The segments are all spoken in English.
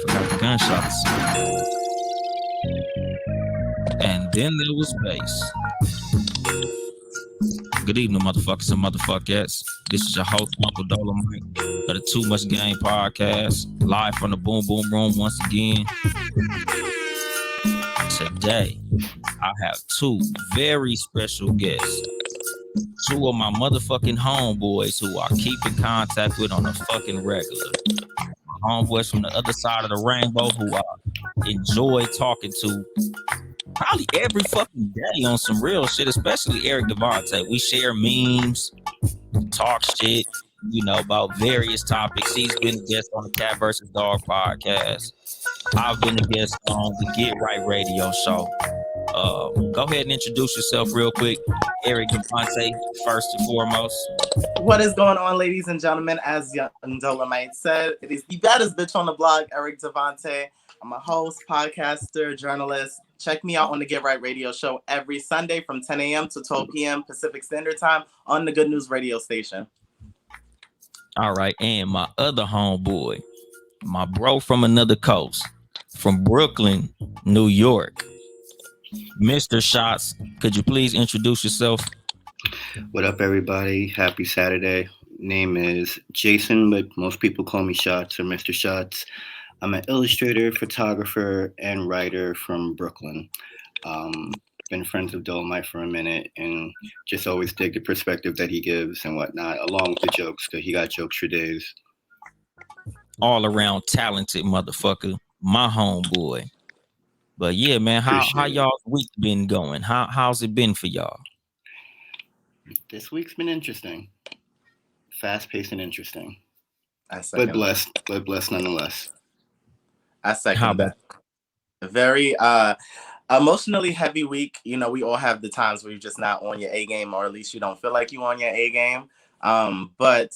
Forgot the gunshots. And then there was bass. Good evening, motherfuckers and motherfuckers. This is your host, Uncle Dolemite, of the Too Much Game podcast, live from the Boom Boom Room once again. Today, I have two very special guests. Two of my motherfucking homeboys who I keep in contact with on a fucking regular. My homeboys from the other side of the rainbow who I enjoy talking to probably every fucking day on some real shit, especially Eric Devonte. We share memes, talk shit, about various topics. He's been a guest on the Cat vs. Dog podcast. I've been a guest on the Get Right radio show. Go ahead and introduce yourself real quick. Eric Devonte, first and foremost. What is going on, ladies and gentlemen? As Young Dolemite said, it is the baddest bitch on the block, Eric Devonte. I'm a host, podcaster, journalist. Check me out on the Get Right radio show every Sunday from 10 a.m. to 12 p.m. Pacific Standard Time on the Good News radio station. All right, and my other homeboy, my bro from another coast, from Brooklyn, New York, Mr. Shotts. Could you please introduce yourself? What up, everybody? Happy Saturday. Name is Jason, but most people call me Shotts or Mr. Shotts. I'm an illustrator, photographer, and writer from Brooklyn. Been friends with Dolemite for a minute and just always dig the perspective that he gives and whatnot, along with the jokes, because he got jokes for days. All around talented motherfucker, my homeboy. But yeah, man, how y'all's week been going? How's it been for y'all? This week's been interesting. Fast-paced and interesting. But blessed nonetheless. I second that. Very emotionally heavy week. We all have the times where you're just not on your A game, or at least you don't feel like you're on your A game. But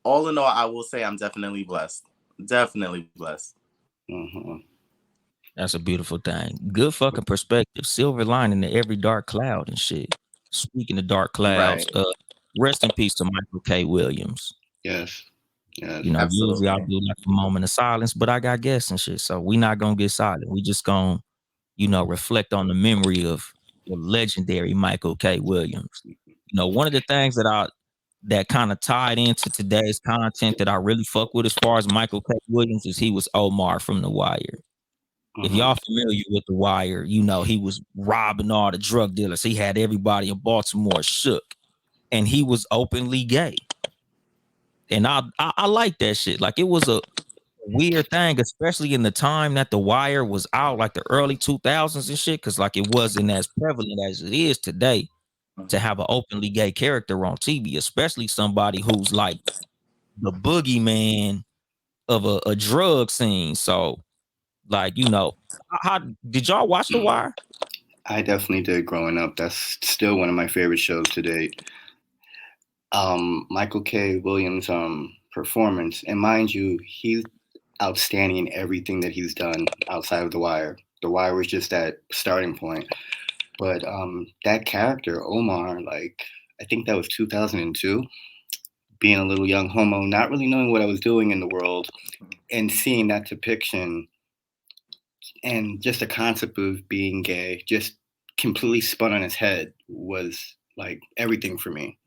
all in all, I will say I'm definitely blessed. Definitely blessed. Mm-hmm. That's a beautiful thing. Good fucking perspective. Silver lining to every dark cloud and shit. Speaking of dark clouds, right. Rest in peace to Michael K. Williams. Yes. Usually I'll do like a moment of silence, but I got guests and shit, so we not gonna get silent. We just gonna, reflect on the memory of the legendary Michael K. Williams. One of the things that kind of tied into today's content that I really fuck with as far as Michael K. Williams is he was Omar from The Wire. Mm-hmm. If y'all familiar with The Wire, he was robbing all the drug dealers. He had everybody in Baltimore shook, and he was openly gay. And I like that shit. Like, it was a weird thing, especially in the time that The Wire was out, like the early 2000s and shit, because like it wasn't as prevalent as it is today to have an openly gay character on TV, especially somebody who's like the boogeyman of a drug scene. So, like, how did y'all watch The Wire? I definitely did growing up. That's still one of my favorite shows to date. Michael K. Williams' performance, and mind you, he's outstanding in everything that he's done outside of The Wire. The Wire was just that starting point. But that character, Omar, like, I think that was 2002, being a little young homo, not really knowing what I was doing in the world, and seeing that depiction and just the concept of being gay just completely spun on his head was like everything for me.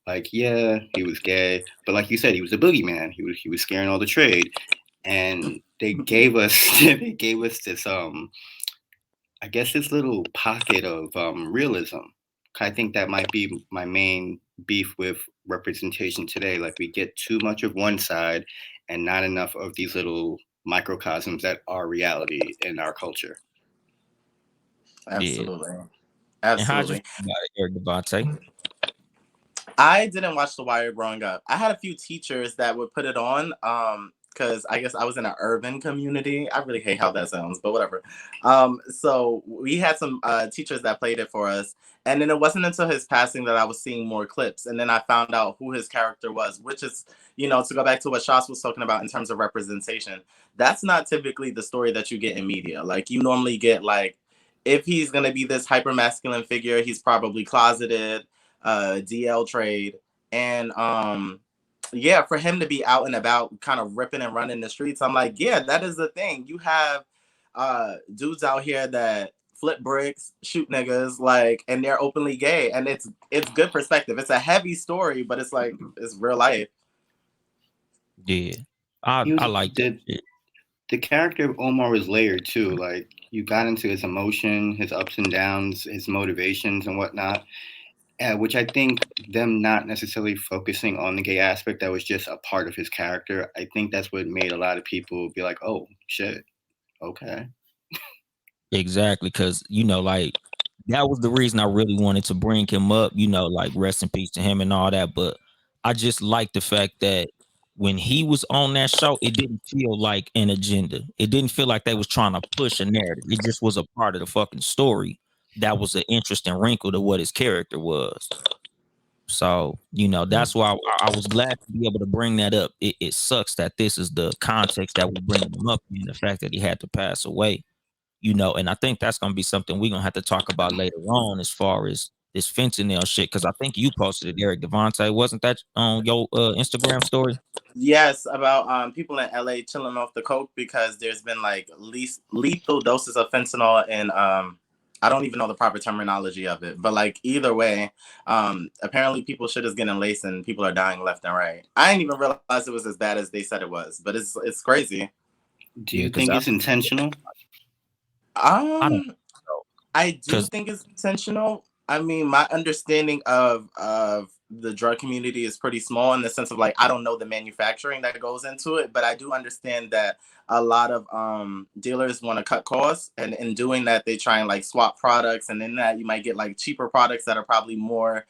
Like, yeah, he was gay, but like you said, he was a boogeyman. He was scaring all the trade, and they gave us this I guess this little pocket of realism. I think that might be my main beef with representation today. Like, we get too much of one side and not enough of these little microcosms that are reality in our culture. Absolutely. Yeah. Absolutely. And how'd you Eric Devonte? I didn't watch The Wire growing up. I had a few teachers that would put it on because I guess I was in an urban community. I really hate how that sounds, but whatever. So we had some teachers that played it for us. And then it wasn't until his passing that I was seeing more clips. And then I found out who his character was, which is, to go back to what Shotts was talking about in terms of representation. That's not typically the story that you get in media. Like, you normally get, like, if he's going to be this hyper masculine figure, he's probably closeted, DL trade, and yeah, for him to be out and about kind of ripping and running the streets, I'm like, yeah, that is the thing. You have dudes out here that flip bricks, shoot niggas, like, and they're openly gay, and it's good perspective. It's a heavy story, but it's like it's real life. Yeah, I He was like that shit. the character of Omar was layered too. Like you got into his emotion, his ups and downs, his motivations and whatnot. Which I think them not necessarily focusing on the gay aspect that was just a part of his character. I think that's what made a lot of people be like, "Oh shit, okay." Exactly, because you know, like that was the reason I really wanted to bring him up. You know, like rest in peace to him and all that. But I just like the fact that when he was on that show, it didn't feel like an agenda. It didn't feel like they was trying to push a narrative. It just was a part of the fucking story. That was an interesting wrinkle to what his character was. So, you know, that's why I was glad to be able to bring that up. It sucks that this is the context that we bring him up in, the fact that he had to pass away, you know, and I think that's going to be something we're going to have to talk about later on as far as this fentanyl shit. Cause I think you posted it, Eric Devonte. Wasn't that on your Instagram story? Yes, about people in LA chilling off the coke because there's been like least lethal doses of fentanyl and I don't even know the proper terminology of it, but like either way, apparently people shit is getting laced and people are dying left and right. I didn't even realize it was as bad as they said it was, but it's crazy. Do you think it's intentional? I don't Um, know. I do Cause think it's intentional. I mean, my understanding of the drug community is pretty small in the sense of like I don't know the manufacturing that goes into it, but I do understand that a lot of dealers want to cut costs, and in doing that, they try and like swap products, and in that you might get like cheaper products that are probably more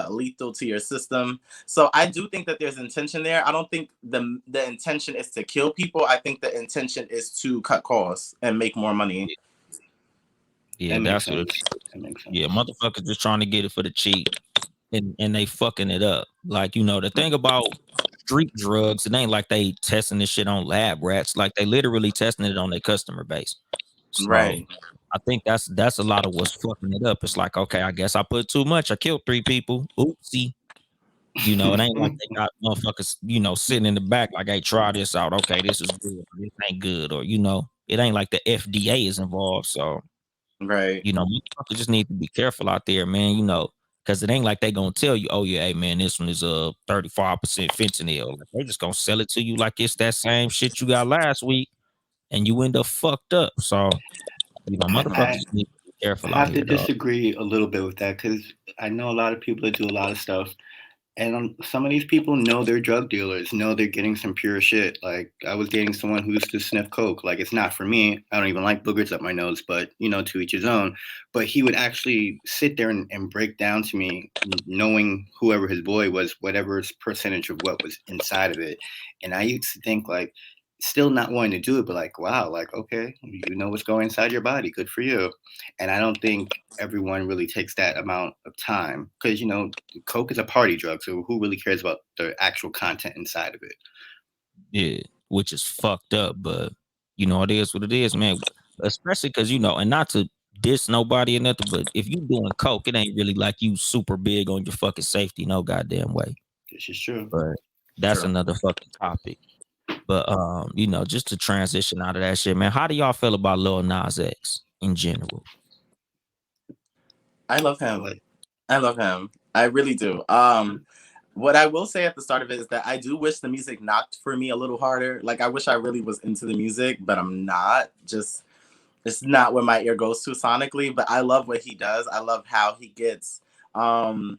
lethal to your system. So I do think that there's intention there. I don't think the intention is to kill people. I think the intention is to cut costs and make more money. yeah, That makes that's what sense. it is. That makes Yeah, sense. motherfuckers just trying to get it for the cheap, and they fucking it up. Like, you know, the thing about street drugs, it ain't like they testing this shit on lab rats. Like they literally testing it on their customer base. So Right. I think that's a lot of what's fucking it up. It's like, okay, I guess I put too much. I killed 3 people. Oopsie. You know, it ain't like they got motherfuckers, you know, sitting in the back like, hey, try this out. Okay, this is good. Or this ain't good. Or, you know, it ain't like the FDA is involved. So, Right. you know, motherfuckers just need to be careful out there, man, you know, because it ain't like they gonna tell you, oh yeah, hey man, this one is 35% fentanyl. Like, they just gonna sell it to you like it's that same shit you got last week, and you end up fucked up. So, you know, I, motherfuckers need to be I careful out have to here, dog. disagree a little bit with that because I know a lot of people that do a lot of stuff, and some of these people know they're drug dealers, know they're getting some pure shit. Like I was dating someone who used to sniff coke. Like it's not for me. I don't even like boogers up my nose, but you know, to each his own. But he would actually sit there and break down to me, knowing whoever his boy was, whatever percentage of what was inside of it. And I used to think like, still not wanting to do it, but like, wow, like okay, you know what's going inside your body. Good for you. And I don't think everyone really takes that amount of time because you know coke is a party drug, so who really cares about the actual content inside of it? Yeah, which is fucked up, but you know, it is what it is, man. Especially because, you know, and not to diss nobody or nothing, but if you doing coke, it ain't really like you super big on your fucking safety, no goddamn way. This is true. But that's True. another fucking topic. But you know, just to transition out of that shit, man. How do y'all feel about Lil Nas X in general? I love I him. like I love him. I really do. What I will say at the start of it is that I do wish the music knocked for me a little harder. Like I wish I really was into the music, but I'm not. Just it's not where my ear goes to sonically. But I love what he does. I love how he gets um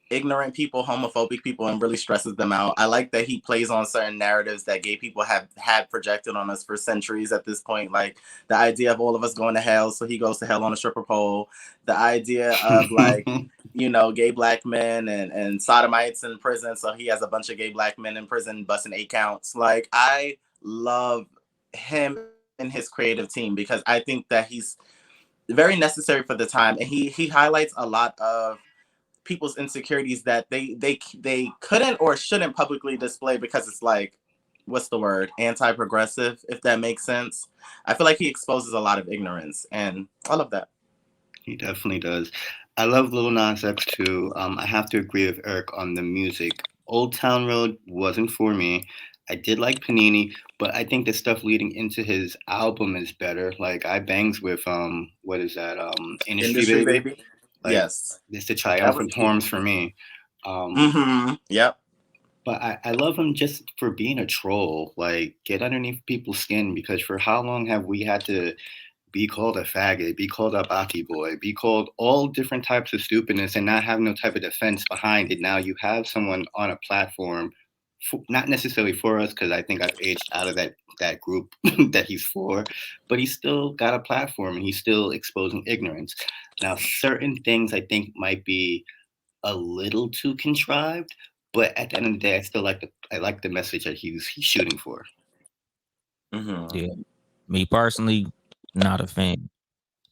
ignorant people, homophobic people, and really stresses them out. I like that he plays on certain narratives that gay people have had projected on us for centuries at this point. Like the idea of all of us going to hell, so he goes to hell on a stripper pole. The idea of like, you know, gay black men and sodomites in prison, so he has a bunch of gay black men in prison busting 8 counts. Like I love him and his creative team because I think that he's very necessary for the time, and he highlights a lot of people's insecurities that they couldn't or shouldn't publicly display because it's like what's the word, anti-progressive, if that makes sense. I feel like he exposes a lot of ignorance, and I love that. he definitely does. I love Lil Nas X too. I have to agree with Eric on the music Old Town Road wasn't for me. I did like Panini, but I think the stuff leading into his album is better. Like I bangs with what is that? Industry Industry Baby. Baby. Like Yes, it's the that was triumphant cute. horns for me. Um, Yep. but I love him just for being a troll. Like get underneath people's skin because for how long have we had to be called a faggot, be called a Baki boy, be called all different types of stupidness and not have no type of defense behind it. Now you have someone on a platform, not necessarily for us, because I think I've aged out of that group that he's for, but he's still got a platform and he's still exposing ignorance. Now, certain things I think might be a little too contrived, but at the end of the day, I like the message that he's shooting for. Yeah, me personally, not a fan,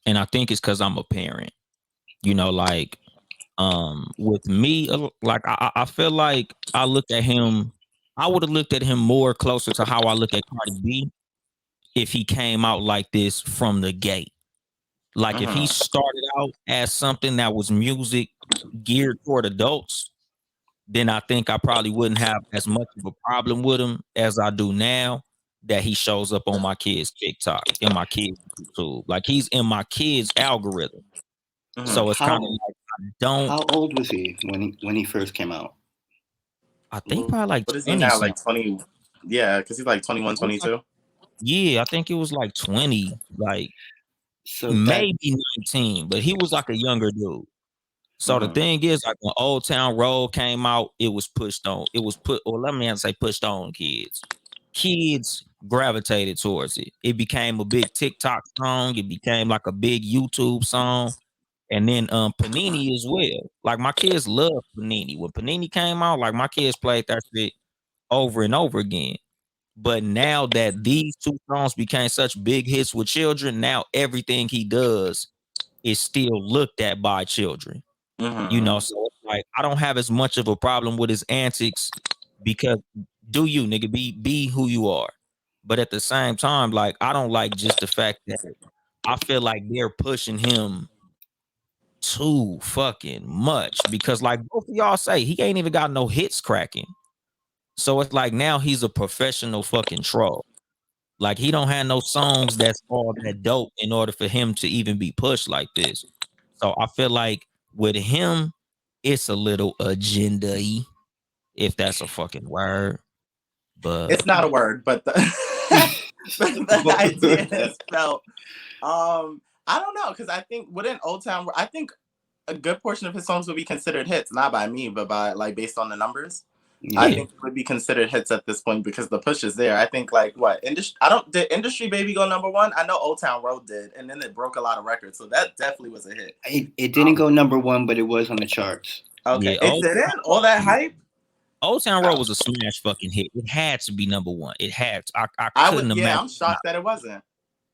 and I think it's because I'm a parent. You know, like with me, like I feel like I looked at him. I would have looked at him more closer to how I look at Cardi B if he came out like this from the gate. Like if he started out as something that was music geared toward adults, then I think I probably wouldn't have as much of a problem with him as I do now that he shows up on my kids' TikTok, in my kids' YouTube. Like he's in my kids' algorithm. So it's kind of like I don't. How old was he when he first came out? I think probably like What is he 20 now? something. Like 20? Yeah, because he's like 21, 22. Yeah, I think it was like 20, like So that maybe 19, but he was like a younger dude. So the thing is, like when Old Town Road came out, it was pushed on. It was put, or let me not say pushed on kids. Kids gravitated towards it. It became a big TikTok song. It became like a big YouTube song. And then Panini as well. Like my kids love Panini. When Panini came out, like my kids played that shit over and over again. But now that these two songs became such big hits with children, now everything he does is still looked at by children. You know, so it's like I don't have as much of a problem with his antics because do you nigga be who you are. But at the same time, like I don't like just the fact that I feel like they're pushing him too fucking much because like both of y'all say he ain't even got no hits cracking. So it's like now he's a professional fucking troll. Like he don't have no songs that's all that dope in order for him to even be pushed like this. So I feel like with him, it's a little agenda-y, if that's a fucking word. But It's not a word, but the, the idea is felt. I don't know, because I think within Old Town, I think a good portion of his songs would be considered hits, not by me, but by like based on the numbers. Yeah. I think it would be considered hits at this point because the push is there. I think like what industry? Did Industry Baby go #1? I know Old Town Road did, and then it broke a lot of records, so that definitely was a hit. It didn't go #1, but it was on the charts. Okay, yeah, it didn't. All that hype. Old Town Road was a smash fucking hit. It had to be #1. It had to. I couldn't imagine. I'm shocked that it wasn't.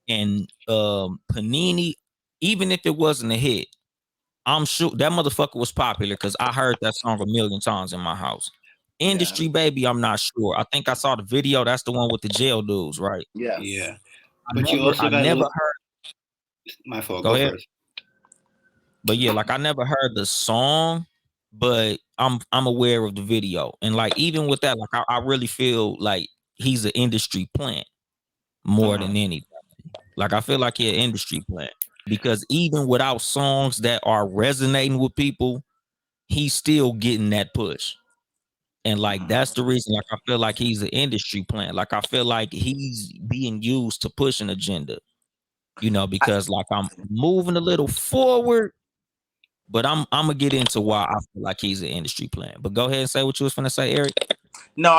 And Panini, even if it wasn't a hit, I'm sure that motherfucker was popular because I heard that song a million times in my house. Industry Baby, I'm not sure. I think I saw the video. That's the one with the jail dudes, right? Yes. Yeah. I never heard. My fault. Go ahead. First. But yeah, like I never heard the song, but I'm aware of the video. And like even with that, like I really feel like he's an industry plant more than anything. Like I feel like he's an industry plant because even without songs that are resonating with people, he's still getting that push. And like that's the reason, like I feel like he's an industry plant. Like I feel like he's being used to push an agenda, you know, because like I'm moving a little forward, but I'm gonna get into why I feel like he's an industry plant. But go ahead and say what you was gonna say, Eric. No,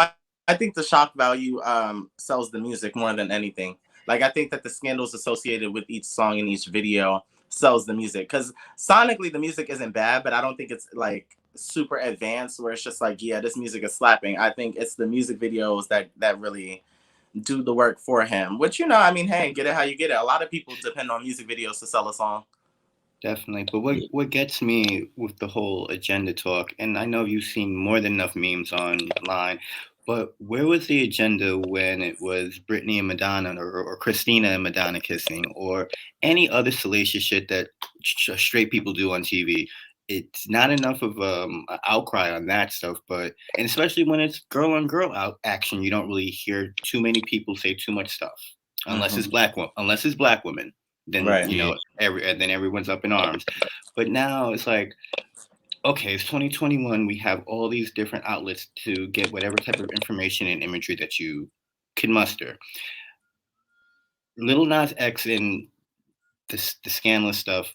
I think the shock value sells the music more than anything. Like I think that the scandals associated with each song and each video sells the music because sonically the music isn't bad, but I don't think it's like super advanced where it's just like, yeah, this music is slapping. I think it's the music videos that really do the work for him, which, you know, I mean, hey, get it how you get it. A lot of people depend on music videos to sell a song. Definitely. But what gets me with the whole agenda talk, and I know you've seen more than enough memes online, but where was the agenda when it was Britney and Madonna or Christina and Madonna kissing or any other salacious shit that straight people do on TV? it's not enough of an outcry on that stuff, and especially when it's girl on girl action, you don't really hear too many people say too much stuff, unless it's black women. Then then everyone's up in arms. But now it's like, okay, it's 2021. We have all these different outlets to get whatever type of information and imagery that you can muster. Lil Nas X and the scandalous stuff,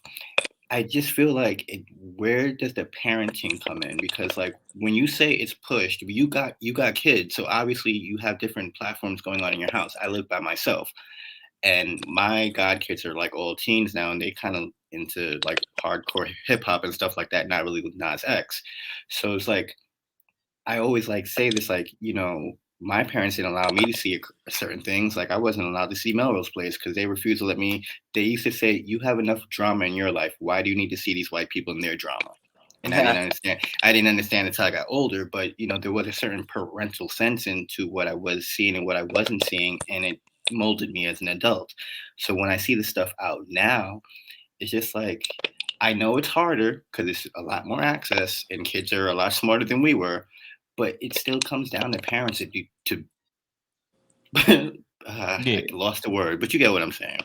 I just feel like where does the parenting come in? Because like when you say it's pushed, you got kids, so obviously you have different platforms going on in your house. I live by myself, and my godkids are like all teens now, and they kind of into like hardcore hip hop and stuff like that. Not really with Nas X, so it's like I always like say this, like, you know, my parents didn't allow me to see certain things. Like I wasn't allowed to see Melrose Place because they refused to let me. They used to say, "You have enough drama in your life. Why do you need to see these white people in their drama?" And I didn't understand. I didn't understand until I got older. But you know, there was a certain parental sense into what I was seeing and what I wasn't seeing, and it molded me as an adult. So when I see the stuff out now, it's just like I know it's harder because it's a lot more access, and kids are a lot smarter than we were. But it still comes down to parents to I lost the word, but you get what I'm saying.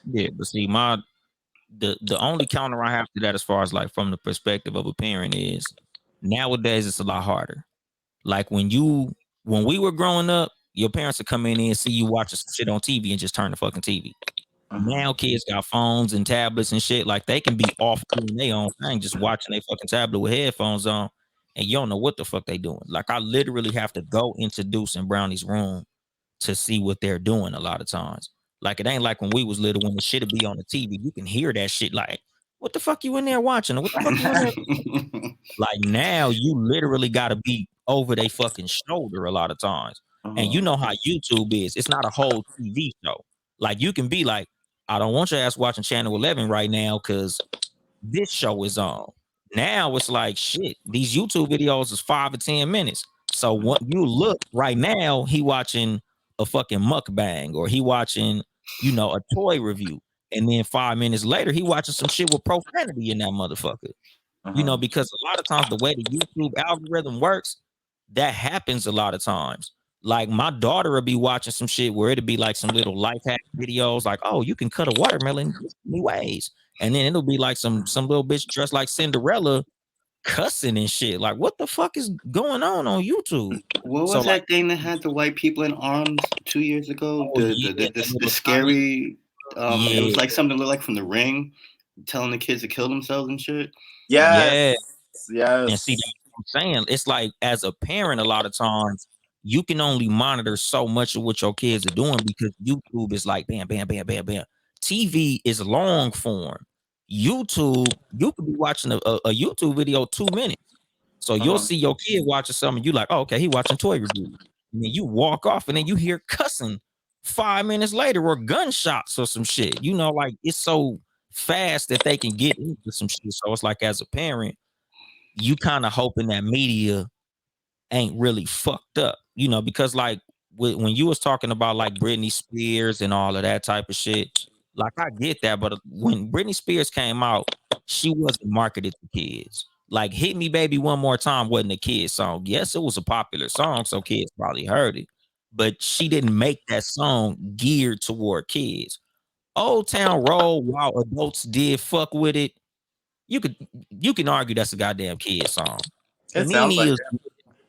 Yeah, but see, the only counter I have to that, as far as like from the perspective of a parent, is nowadays it's a lot harder. Like when we were growing up, your parents would come in and see you watching some shit on TV and just turn the fucking TV. Now kids got phones and tablets and shit. Like they can be off doing their own thing, just watching their fucking tablet with headphones on, and you don't know what the fuck they doing. Like I literally have to go into Deuce and Brownie's room to see what they're doing a lot of times. Like it ain't like when we was little, when the shit would be on the TV, you can hear that shit. Like, what the fuck you in there watching? Or what the fuck you in there? Like now you literally gotta be over their fucking shoulder a lot of times. And you know how YouTube is. It's not a whole TV show. Like you can be like, I don't want your ass watching Channel 11 right now because this show is on. Now it's like, shit, these YouTube videos is 5 or 10 minutes. So what you look right now, he watching a fucking mukbang, or he watching, you know, a toy review. And then 5 minutes later, he watching some shit with profanity in that motherfucker. You know, because a lot of times the way the YouTube algorithm works, that happens a lot of times. Like my daughter will be watching some shit where it'll be like some little life hack videos, like, oh, you can cut a watermelon new ways. And then it'll be like some little bitch dressed like Cinderella cussing and shit. Like, what the fuck is going on YouTube? What was that thing that had the white people in arms 2 years ago? The scary, it was like something looked like from The Ring, telling the kids to kill themselves and shit. Yes. And see, that's what I'm saying. It's like, as a parent, a lot of times you can only monitor so much of what your kids are doing, because YouTube is like bam, bam, bam, bam, bam. TV is long form. YouTube, you could be watching a YouTube video 2 minutes. So you'll see your kid watching something, you like, oh, okay, he watching toy reviews. And then you walk off and then you hear cussing 5 minutes later, or gunshots or some shit. You know, like it's so fast that they can get into some shit. So it's like, as a parent, you kind of hoping that media ain't really fucked up, you know, because like when you was talking about like Britney Spears and all of that type of shit, like I get that, but when Britney Spears came out, she wasn't marketed to kids. Like Hit Me Baby One More Time wasn't a kid song. Yes, it was a popular song, so kids probably heard it, but she didn't make that song geared toward kids. Old Town Road, while adults did fuck with it, you can argue that's a goddamn kid song. It sounds like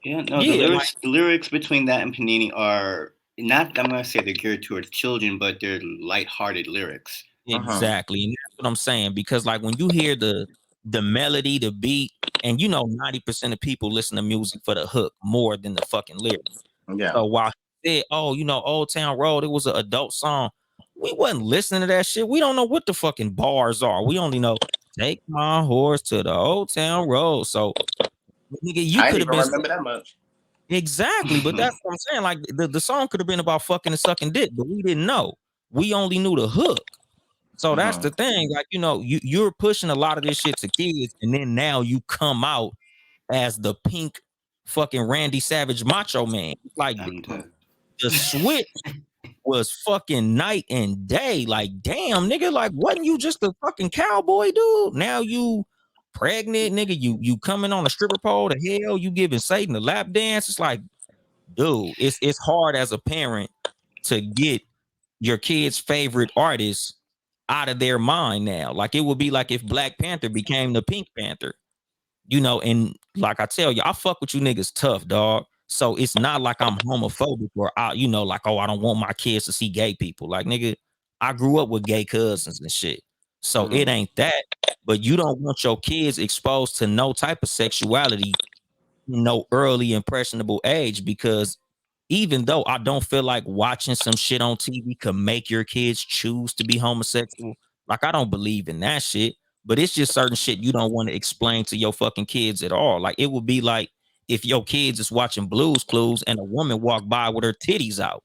the lyrics between that and Panini are not, I'm gonna say they're geared towards children, but they're lighthearted lyrics. Exactly. And that's what I'm saying, because like when you hear the melody, the beat, and you know 90% of people listen to music for the hook more than the fucking lyrics. Yeah. So while he said, oh, you know, Old Town Road, it was an adult song, we wasn't listening to that shit. We don't know what the fucking bars are. We only know take my horse to the Old Town Road. So nigga, you could have been remember that much. Exactly, but that's what I'm saying. Like the song could have been about fucking and sucking dick, but we didn't know. We only knew the hook. So that's the thing. Like, you know, you're pushing a lot of this shit to kids, and then now you come out as the pink fucking Randy Savage Macho Man. Like the switch was fucking night and day. Like, damn, nigga, like, wasn't you just a fucking cowboy dude? Now you pregnant, nigga. You coming on a stripper pole to hell? You giving Satan a lap dance? It's like, dude, it's hard as a parent to get your kid's favorite artist out of their mind now. Like it would be like if Black Panther became the Pink Panther, you know, and like I tell you, I fuck with you niggas tough, dog. So it's not like I'm homophobic or I, you know, like, oh, I don't want my kids to see gay people. Like, nigga, I grew up with gay cousins and shit. So it ain't that. But you don't want your kids exposed to no type of sexuality, no early impressionable age, because even though I don't feel like watching some shit on TV could make your kids choose to be homosexual, like I don't believe in that shit, but it's just certain shit you don't want to explain to your fucking kids at all. Like it would be like if your kids is watching Blues Clues and a woman walk by with her titties out.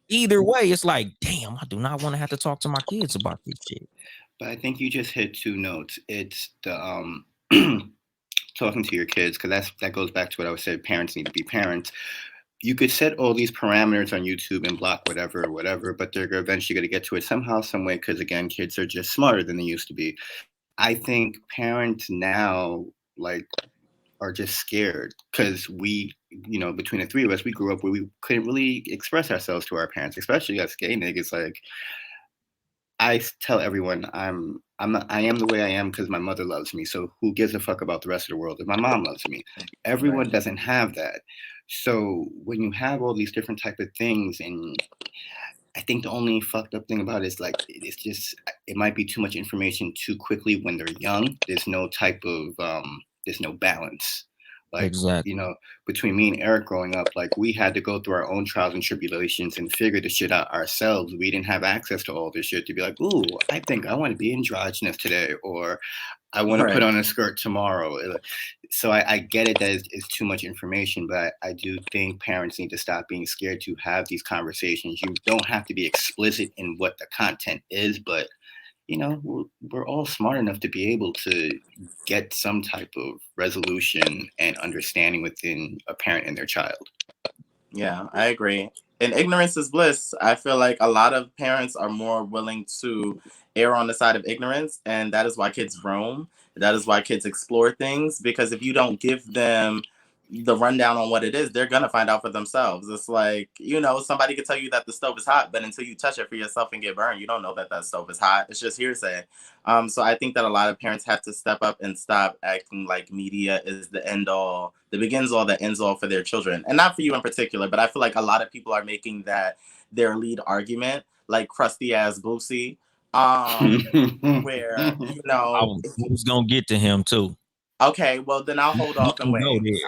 Either way, it's like, damn, I do not want to have to talk to my kids about this shit. But I think you just hit two notes. It's the talking to your kids, because that goes back to what I was saying. Parents need to be parents. You could set all these parameters on YouTube and block whatever, but they're eventually going to get to it somehow, some way, because again, kids are just smarter than they used to be. I think parents now are just scared because we, you know, between the three of us, we grew up where we couldn't really express ourselves to our parents, especially us gay niggas. Like I tell everyone I am the way I am because my mother loves me. So who gives a fuck about the rest of the world if my mom loves me? Everyone doesn't have that. So when you have all these different type of things, and I think the only fucked up thing about it is like it might be too much information too quickly when they're young. There's no type of there's no balance. Like, exactly. You know, between me and Eric growing up, like we had to go through our own trials and tribulations and figure the shit out ourselves. We didn't have access to all this shit to be like, ooh, I think I want to be androgynous today, or I want to put on a skirt tomorrow. So I get it that it's too much information, but I do think parents need to stop being scared to have these conversations. You don't have to be explicit in what the content is, but you know, we're all smart enough to be able to get some type of resolution and understanding within a parent and their child. Yeah, I agree. And ignorance is bliss. I feel like a lot of parents are more willing to err on the side of ignorance, and that is why kids roam. That is why kids explore things, because if you don't give them the rundown on what it is, they're gonna find out for themselves. It's like, you know, somebody could tell you that the stove is hot, but until you touch it for yourself and get burned, you don't know that that stove is hot. It's just hearsay. So I think that a lot of parents have to step up and stop acting like media is the end all, the begins all, the ends all for their children. And not for you in particular, but I feel like a lot of people are making that their lead argument, like crusty ass Boosie, where, you know, I was gonna get to him too. Okay, well then I'll hold off and wait.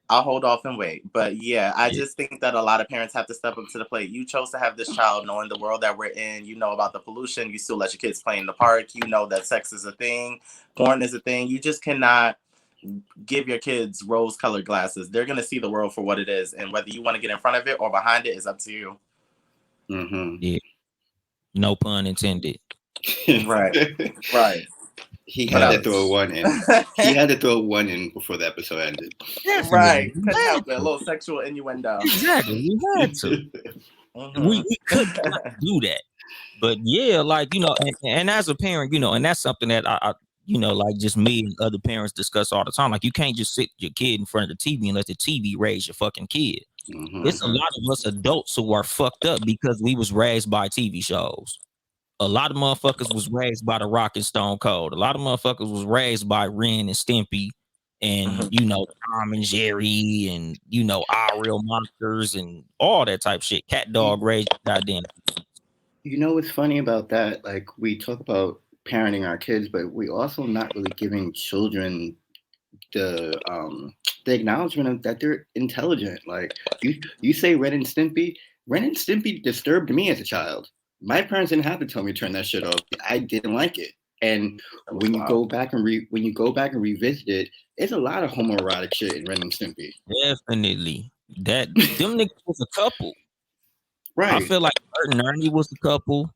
I'll hold off and wait. But yeah, I just think that a lot of parents have to step up to the plate. You chose to have this child knowing the world that we're in. You know about the pollution. You still let your kids play in the park. You know that sex is a thing. Porn is a thing. You just cannot give your kids rose-colored glasses. They're going to see the world for what it is. And whether you want to get in front of it or behind it is up to you. Mm-hmm. Yeah. No pun intended. Right. He had to throw one in. He had to throw one in before the episode ended. Right. Couldn't help it. A little sexual innuendo. Exactly. We had to. We could not do that. But yeah, like, you know, and as a parent, you know, and that's something that I you know, like just me and other parents discuss all the time. Like, you can't just sit your kid in front of the TV and let the TV raise your fucking kid. It's a lot of us adults who are fucked up because we was raised by TV shows. A lot of motherfuckers was raised by The Rock and Stone Cold. A lot of motherfuckers was raised by Ren and Stimpy and, you know, Tom and Jerry and, you know, Our Real Monsters and all that type of shit. Cat Dog raised goddamn. You know what's funny about that? Like, we talk about parenting our kids, but we also not really giving children the acknowledgement of that they're intelligent. Like, you say Ren and Stimpy. Ren and Stimpy disturbed me as a child. My parents didn't have to tell me to turn that shit off. I didn't like it. And when you go back and revisit it, there's a lot of homoerotic shit in Ren and Stimpy. Definitely. Them niggas was a couple. Right. I feel like Bert and Ernie was a couple.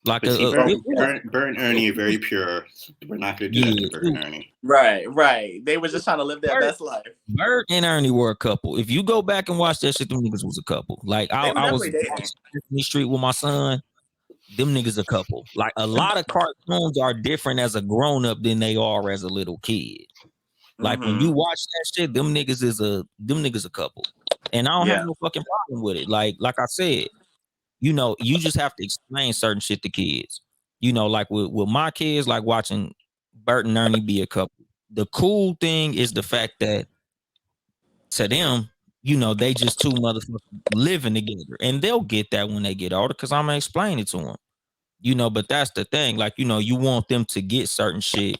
Like Bert and Ernie are very pure. We're not gonna do that to Bert and Ernie. Right. They were just trying to live their best life. Bert and Ernie were a couple. If you go back and watch that shit, them niggas was a couple. Like I was in the street with my son. them niggas a couple. Like a lot of cartoons are different as a grown up than they are as a little kid. Like when you watch that shit, them niggas a couple. And I don't have no fucking problem with it. Like I said, you know, you just have to explain certain shit to kids. You know, like with my kids, like watching Bert and Ernie be a couple. The cool thing is the fact that to them, you know, they just two motherfuckers living together. And they'll get that when they get older because I'm gonna explain it to them. You know, but that's the thing. Like, you know, you want them to get certain shit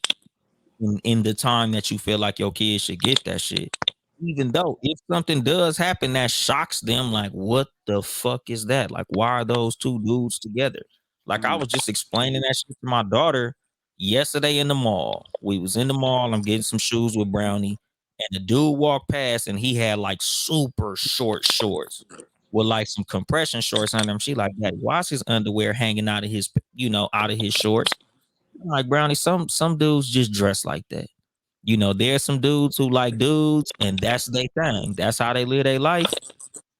in the time that you feel like your kids should get that shit. Even though if something does happen that shocks them, like, what the fuck is that? Like, why are those two dudes together? Like, I was just explaining that shit to my daughter yesterday in the mall. We was in the mall. I'm getting some shoes with Brownie, and the dude walked past, and he had like super short shorts with like some compression shorts on them. She like, Daddy, why is his underwear hanging out of his, you know, out of his shorts? I'm like, Brownie, some dudes just dress like that. You know, there's some dudes who like dudes, and that's their thing. That's how they live their life.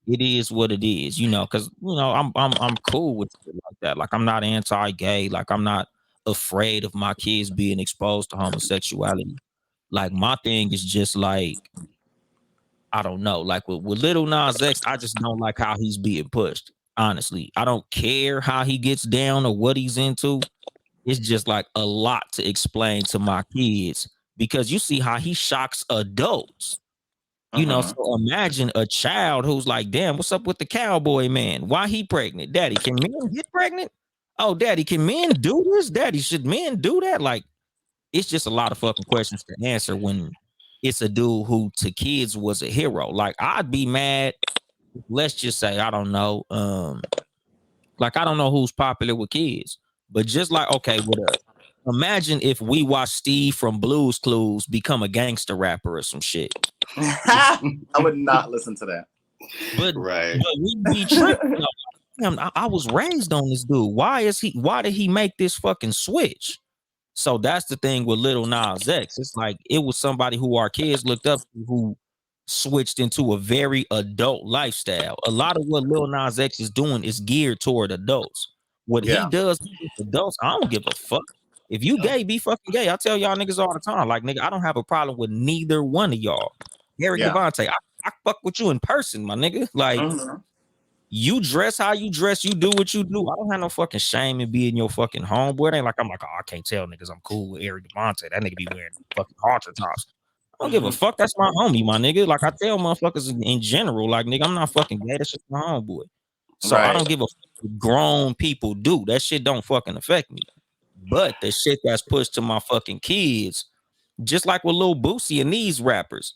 It is what it is, you know, because you know, I'm cool with shit like that. Like I'm not anti-gay, like I'm not afraid of my kids being exposed to homosexuality. Like my thing is just like, I don't know, like with Lil Nas X, I just don't like how he's being pushed. Honestly, I don't care how he gets down or what he's into. It's just like a lot to explain to my kids because you see how he shocks adults. You know, so imagine a child who's like, damn, what's up with the cowboy man? Why he pregnant? Daddy, can men get pregnant? Oh, daddy, can men do this? Daddy, should men do that? Like, it's just a lot of fucking questions to answer when it's a dude who to kids was a hero. Like, I'd be mad. Let's just say, I don't know. Like I don't know who's popular with kids, but just like okay, imagine if we watch Steve from Blue's Clues become a gangster rapper or some shit. I would not listen to that. But we'd be tripping. I was raised on this dude. Why did he make this fucking switch? So that's the thing with Lil Nas X. It's like it was somebody who our kids looked up to who switched into a very adult lifestyle. A lot of what Lil Nas X is doing is geared toward adults. What he does with adults, I don't give a fuck. If you gay, be fucking gay. I tell y'all niggas all the time, like nigga, I don't have a problem with neither one of y'all. Eric Devonte, I fuck with you in person, my nigga. Like you dress how you dress, you do what you do. I don't have no fucking shame in being your fucking homeboy. It ain't like I'm like, oh, I can't tell niggas I'm cool with Eric Devonte. That nigga be wearing fucking halter tops. I don't give a fuck. That's my homie, my nigga. Like I tell motherfuckers in general, like nigga, I'm not fucking gay. That's just my homeboy. So I don't give a fuck what grown people do. That shit don't fucking affect me. But the shit that's pushed to my fucking kids, just like with Lil Boosie and these rappers,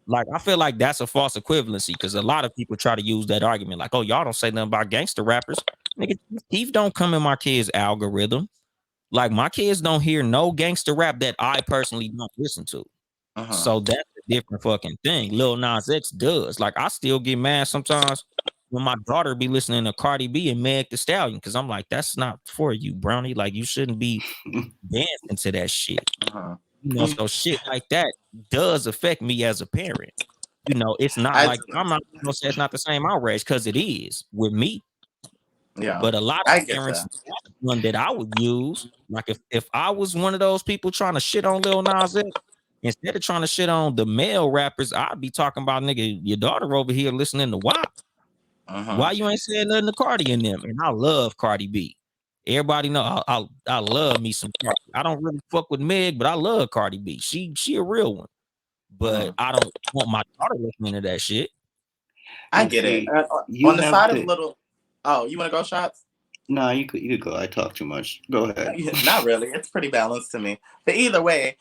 like I feel like that's a false equivalency because a lot of people try to use that argument, like, oh, y'all don't say nothing about gangster rappers. Nigga, Steve don't come in my kids' algorithm. Like my kids don't hear no gangster rap that I personally don't listen to. So that's a different fucking thing. Lil Nas X does. Like I still get mad sometimes when my daughter be listening to Cardi B and Meg Thee Stallion because I'm like, that's not for you, Brownie. Like you shouldn't be dancing to that shit. You know, so shit like that does affect me as a parent. You know, it's not like I'm not gonna say it's not the same outrage because it is with me. Yeah, but a lot of parents, that's one that I would use. Like if I was one of those people trying to shit on Lil Nas X, instead of trying to shit on the male rappers, I'd be talking about nigga, your daughter over here listening to WAP. Why you ain't saying nothing to Cardi and them? And I love Cardi B. Everybody know I love me some Cardi. I don't really fuck with Meg, but I love Cardi B. She a real one. But I don't want my daughter listening to that shit. I get it. On the side of Little, oh, you want to go shots? No, you could go. I talk too much. Go ahead. Not really. It's pretty balanced to me. But either way,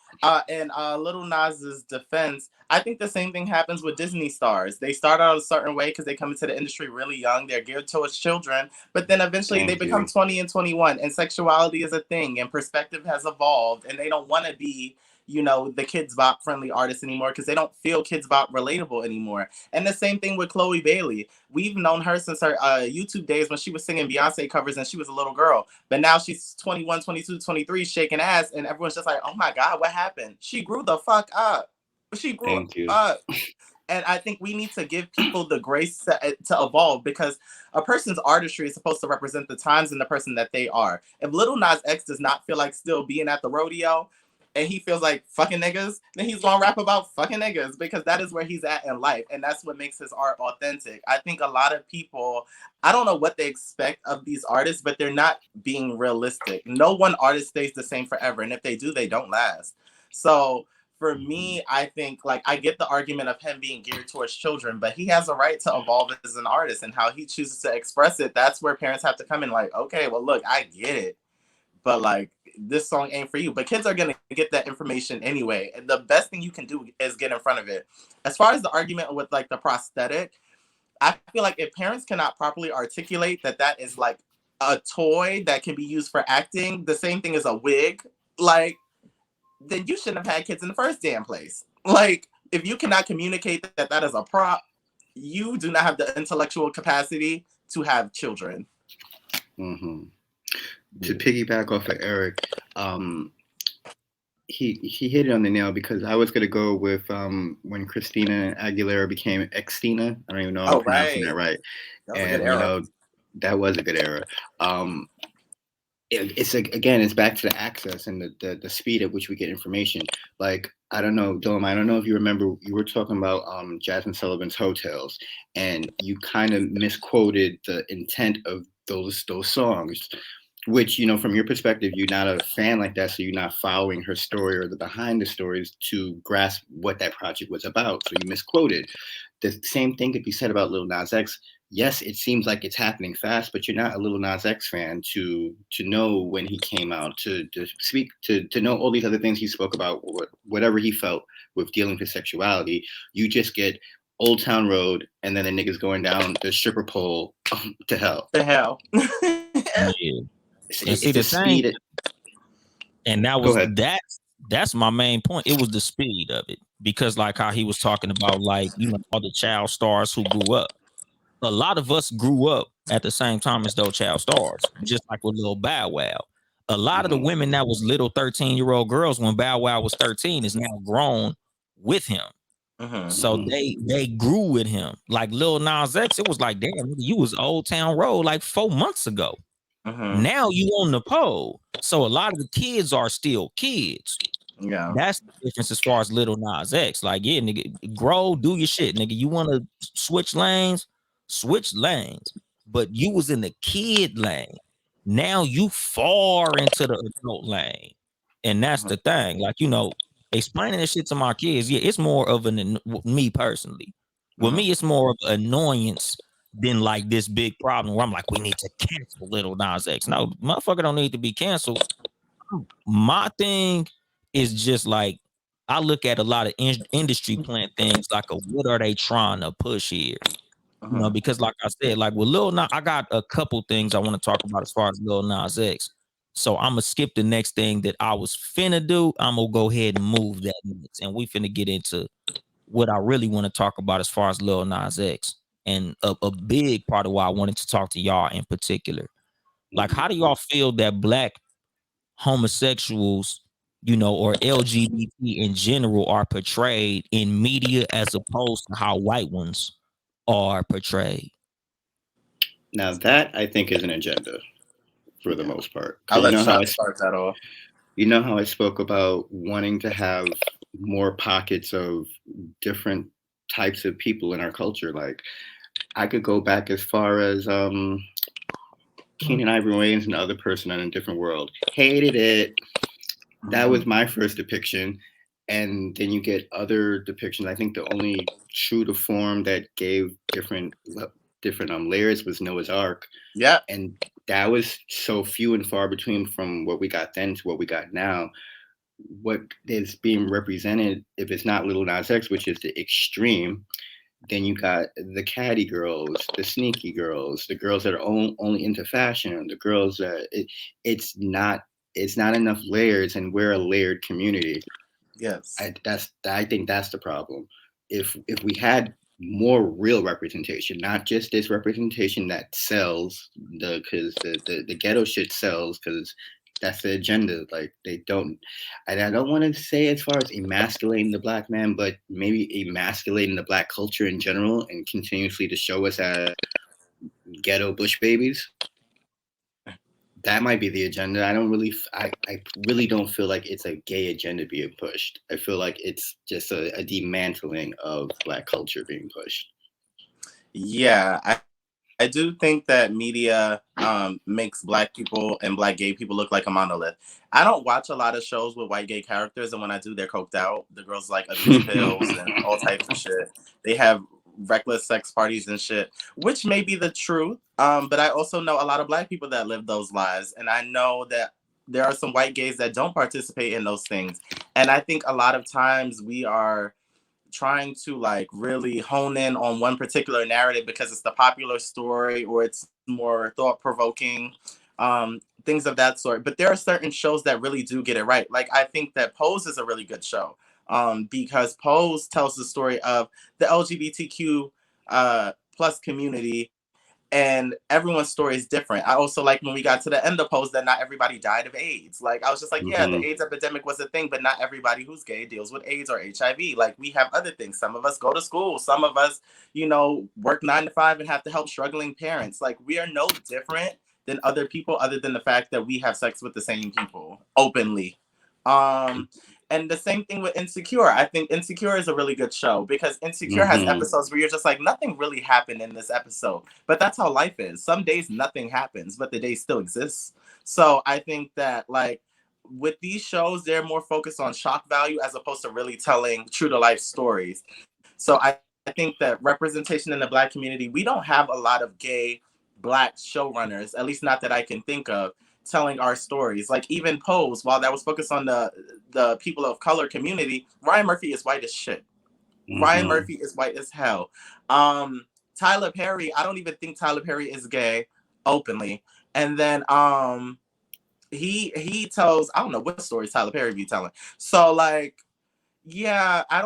in Lil Nas's defense, I think the same thing happens with Disney stars. They start out a certain way because they come into the industry really young. They're geared towards children, but then eventually they become 20 and 21, and sexuality is a thing, and perspective has evolved, and they don't want to be, you know, the Kids Bop friendly artists anymore because they don't feel Kids Bop relatable anymore. And the same thing with Chloe Bailey. We've known her since her YouTube days when she was singing Beyonce covers and she was a little girl. But now she's 21, 22, 23, shaking ass, and everyone's just like, oh my God, what happened? She grew the fuck up. She grew up. And I think we need to give people the grace to evolve, because a person's artistry is supposed to represent the times and the person that they are. If Lil Nas X does not feel like still being at the rodeo and he feels like fucking niggas, then he's gonna rap about fucking niggas, because that is where he's at in life. And that's what makes his art authentic. I think a lot of people, I don't know what they expect of these artists, but they're not being realistic. No one artist stays the same forever. And if they do, they don't last. So for me, I think, like, I get the argument of him being geared towards children, but he has a right to evolve as an artist, and how he chooses to express it. That's where parents have to come in, like, okay, well, look, I get it, but like, this song ain't for you. But kids are going to get that information anyway. And the best thing you can do is get in front of it. As far as the argument with like the prosthetic, I feel like if parents cannot properly articulate that that is like a toy that can be used for acting, the same thing as a wig, like, then you shouldn't have had kids in the first damn place. Like, if you cannot communicate that that is a prop, you do not have the intellectual capacity to have children. Mm-hmm. To piggyback off of Eric, he hit it on the nail, because I was gonna go with when Christina Aguilera became Xtina. I don't even know if I'm pronouncing that right. And you know, that was a good era. It's again, it's back to the access and the speed at which we get information. Like, I don't know, Dome, I don't know if you remember, you were talking about Jasmine Sullivan's Hotels, and you kind of misquoted the intent of those songs, which, you know, from your perspective, you're not a fan like that, so you're not following her story or the behind the stories to grasp what that project was about. So you misquoted. The same thing could be said about Lil Nas X. Yes, it seems like it's happening fast, but you're not a Lil Nas X fan to know when he came out, to speak, to know all these other things he spoke about, whatever he felt with dealing with sexuality. You just get Old Town Road, and then the niggas going down the stripper pole to hell. To hell. Yeah. And see the thing, and that was that's my main point. It was the speed of it, because like how he was talking about, like, you know, all the child stars who grew up. A lot of us grew up at the same time as those child stars, just like with Lil Bow Wow. A lot of the women that was little 13-year-old girls when Bow Wow was 13 is now grown with him. So they grew with him. Like Lil Nas X, it was like, damn, you was Old Town Road like 4 months ago. Now you on the pole. So a lot of the kids are still kids. Yeah. That's the difference as far as Lil Nas X. Like, yeah, nigga, grow, do your shit, nigga. You want to switch lanes? Switch lanes. But you was in the kid lane. Now you far into the adult lane. And that's the thing. Like, you know, explaining this shit to my kids, yeah, it's more of me personally. With me, it's more of an annoyance than like this big problem where I'm like, we need to cancel Lil Nas X. No, motherfucker don't need to be canceled. My thing is just like, I look at a lot of industry plant things like what are they trying to push here? You know, because like I said, like with Lil Nas, I got a couple things I want to talk about as far as Lil Nas X. So I'm gonna skip the next thing that I was finna do. I'm gonna go ahead and move that next, and we finna get into what I really want to talk about as far as Lil Nas X, and a big part of why I wanted to talk to y'all in particular. Like, how do y'all feel that Black homosexuals, you know, or LGBT in general are portrayed in media as opposed to how white ones are portrayed? Now that, I think, is an agenda for the most part. I'll let Sean start that off. You know how I spoke about wanting to have more pockets of different types of people in our culture. Like, I could go back as far as Keenan Ivory Wayans, Another Person in a Different World. Hated it. That was my first depiction. And then you get other depictions. I think the only true to form that gave different layers was Noah's Ark. Yeah. And that was so few and far between from what we got then to what we got now. What is being represented, if it's not Lil Nas X, which is the extreme, then you got the catty girls, the sneaky girls, the girls that are only into fashion, the girls that it's not enough layers, and we're a layered community. Yes. I think that's the problem. If we had more real representation, not just this representation that sells, because the ghetto shit sells, because that's the agenda. Like they don't, and I don't want to say as far as emasculating the black man, but maybe emasculating the black culture in general, and continuously to show us as ghetto bush babies. That might be the agenda. I really don't feel like it's a gay agenda being pushed. I feel like it's just a dismantling of black culture being pushed. Yeah, I do think that media makes black people and black gay people look like a monolith. I don't watch a lot of shows with white gay characters, and when I do, they're coked out. The girls like abuse pills and all types of shit. They have reckless sex parties and shit, which may be the truth. But I also know a lot of black people that live those lives, and I know that there are some white gays that don't participate in those things. And I think a lot of times we are trying to like really hone in on one particular narrative because it's the popular story or it's more thought-provoking, things of that sort. But there are certain shows that really do get it right. Like I think that Pose is a really good show, because Pose tells the story of the LGBTQ plus community, and everyone's story is different. I also like when we got to the end of Pose that not everybody died of AIDS. Like I was just like, yeah, the AIDS epidemic was a thing, but not everybody who's gay deals with AIDS or HIV. Like we have other things. Some of us go to school. Some of us, you know, work 9 to 5 and have to help struggling parents. Like we are no different than other people, other than the fact that we have sex with the same people openly. And the same thing with Insecure. I think Insecure is a really good show because Insecure has episodes where you're just like, nothing really happened in this episode. But that's how life is. Some days nothing happens, but the day still exists. So I think that like with these shows, they're more focused on shock value as opposed to really telling true to life stories. So I think that representation in the Black community, we don't have a lot of gay Black showrunners, at least not that I can think of, telling our stories. Like even Pose, while that was focused on the people of color community, Ryan Murphy is white as shit. Ryan Murphy is white as hell. Tyler Perry, I don't even think Tyler Perry is gay openly. And then he tells, I don't know what stories Tyler Perry be telling. So like, yeah, I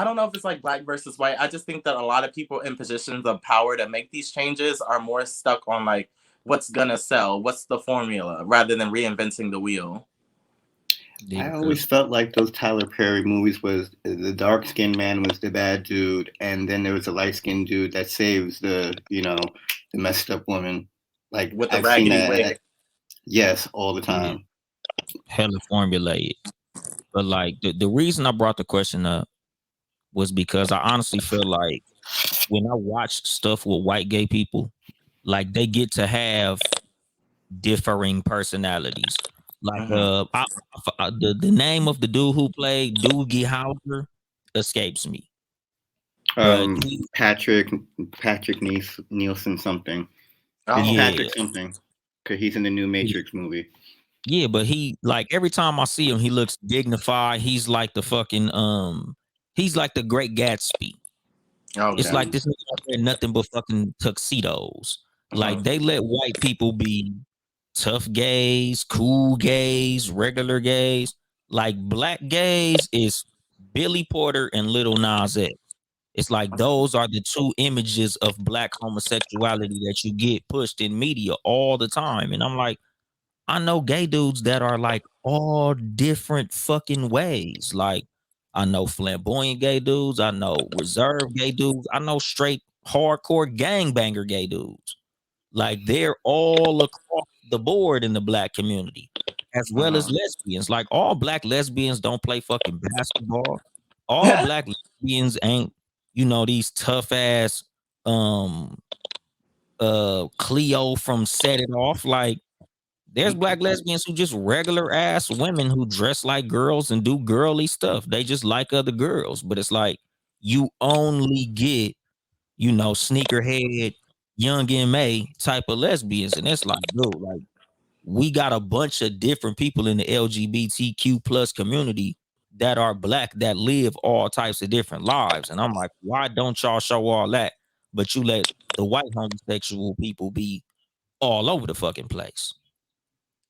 don't know if it's like Black versus white. I just think that a lot of people in positions of power to make these changes are more stuck on like what's gonna sell, what's the formula, rather than reinventing the wheel. I always felt like those Tyler Perry movies was the dark skinned man was the bad dude, and then there was a light skinned dude that saves the the messed up woman. Like with the I've seen raggedy that. wig. Yes, all the time. Hella formulated. But like the reason I brought the question up was because I honestly feel like when I watch stuff with white gay people, like they get to have differing personalities. Like the name of the dude who played Doogie Howser escapes me. But Patrick Nielsen something. It's Patrick something. Cause he's in the new Matrix movie. Yeah, but he like every time I see him, he looks dignified. He's like the fucking he's like the Great Gatsby. Okay. It's like this nigga wear nothing but fucking tuxedos. Like they let white people be tough gays, cool gays, regular gays. Like Black gays is Billy Porter and Lil Nas X. It's like those are the two images of Black homosexuality that you get pushed in media all the time. And I'm like, I know gay dudes that are like all different fucking ways. Like I know flamboyant gay dudes. I know reserved gay dudes. I know straight hardcore gangbanger gay dudes. Like they're all across the board in the Black community, as well as lesbians. Like all Black lesbians don't play fucking basketball. All Black lesbians ain't, these tough ass Cleo from Set It Off. Like there's Black lesbians who just regular ass women who dress like girls and do girly stuff. They just like other girls, but it's like you only get, sneakerhead, young MA type of lesbians, and it's like, dude, like we got a bunch of different people in the LGBTQ plus community that are Black that live all types of different lives, and I'm like, why don't y'all show all that, but you let the white homosexual people be all over the fucking place?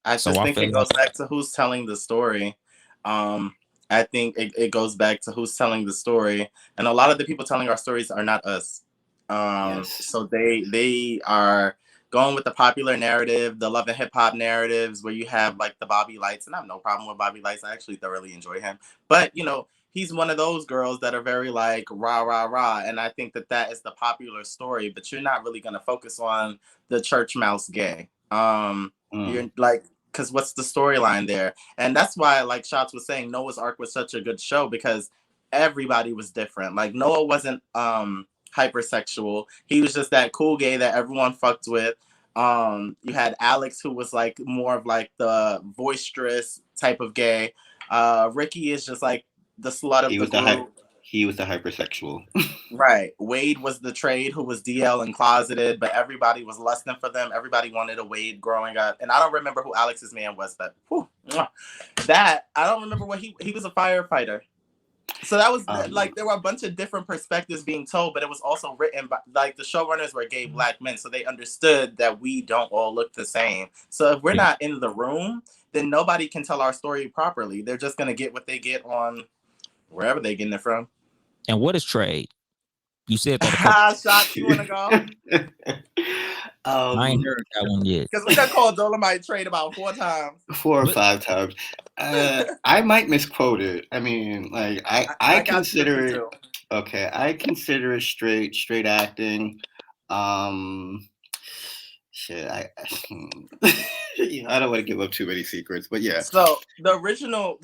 I just think it goes back to who's telling the story. I think it goes back to who's telling the story. And a lot of the people telling our stories are not us. So they are going with the popular narrative, the love and hip hop narratives, where you have like the Bobby Lights, and I have no problem with Bobby Lights. I actually thoroughly enjoy him, but you know, he's one of those girls that are very like rah rah rah, and I think that that is the popular story. But you're not really gonna focus on the church mouse gay. You're like, because what's the storyline there? And that's why, like Shotts was saying, Noah's Ark was such a good show because everybody was different. Like Noah wasn't hypersexual. He was just that cool gay that everyone fucked with. You had Alex, who was like more of like the boisterous type of gay. Ricky is just like the slut of the group. He was the hypersexual. Right. Wade was the trade who was DL and closeted, but everybody was lusting for them. Everybody wanted a Wade growing up. And I don't remember who Alex's man was, but that, I don't remember what he was a firefighter. So that was like, there were a bunch of different perspectives being told, but it was also written by, like, the showrunners were gay black men. So they understood that we don't all look the same. So if we're not in the room, then nobody can tell our story properly. They're just going to get what they get on wherever they're getting it from. And what is trade? You said that. Shotts, you want to go? I ain't heard that one yet. Because we got called Dolemite trade about 4 times. 4 or 5 times. I might misquote it. I mean, like I consider it. Okay, I consider it straight acting. Shit, I don't want to give up too many secrets, but yeah. So the original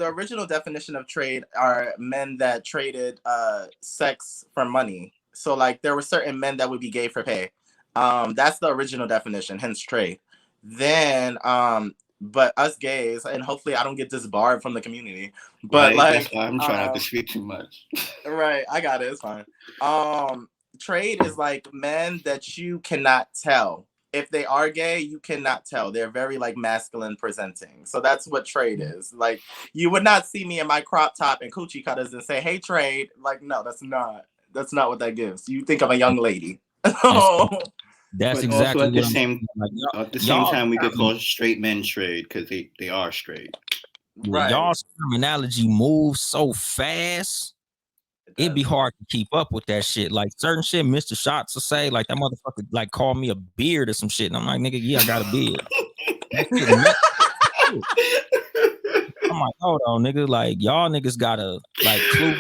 definition of trade are men that traded sex for money. So like there were certain men that would be gay for pay. That's the original definition, hence trade. Then but us gays, and hopefully I don't get disbarred from the community. But right, like I'm trying not to speak too much. Right, I got it. It's fine. Trade is like men that you cannot tell. If they are gay, you cannot tell. They're very like masculine presenting. So that's what trade is. Like you would not see me in my crop top and coochie cutters and say, "Hey, trade." Like no, that's not what that gives. You think I'm a young lady. That's exactly at the same time we could call straight men trade because they are straight. Right. Y'all's terminology moves so fast. It'd be hard to keep up with that shit. Like certain shit, Mr. Shotts will say, like that motherfucker, like call me a beard or some shit, and I'm like, nigga, yeah, I got a beard. I'm like, hold on, nigga, like y'all niggas gotta like clue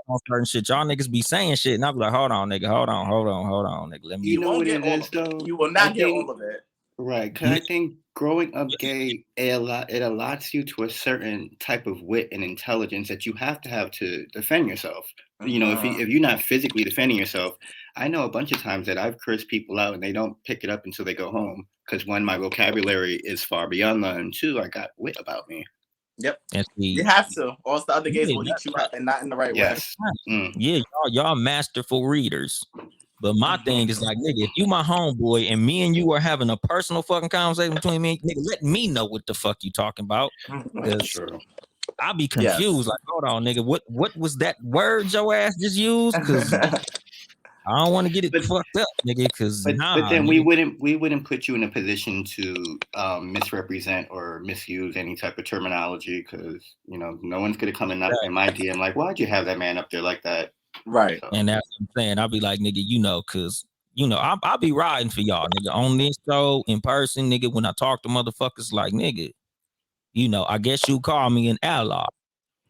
on certain shit. Y'all niggas be saying shit, and I'll be like, hold on, nigga, hold on, nigga. Let me. You know what it is, though. You will not get all of it. Right, because I think growing up gay, it allots you to a certain type of wit and intelligence that you have to defend yourself. You know, if you're not physically defending yourself, I know a bunch of times that I've cursed people out and they don't pick it up until they go home. Because 1, my vocabulary is far beyond that, and 2, I got wit about me. Yep, you have to, or else the other gays will eat you up and not in the right way. Yeah, y'all masterful readers. But my thing is like, nigga, if you my homeboy and me and you are having a personal fucking conversation between me, nigga, let me know what the fuck you talking about. I'll be confused. Like, hold on, nigga, what was that word your ass just used? Because I don't want to get it fucked up, nigga. Because but then nigga, we wouldn't put you in a position to misrepresent or misuse any type of terminology because you know no one's gonna come in my DM like, why'd you have that man up there like that? Right. So. And that's what I'm saying. I'll be like, nigga, you know, because, you know, I'll be riding for y'all, nigga, on this show, in person, nigga, when I talk to motherfuckers like, nigga, you know, I guess you call me an ally,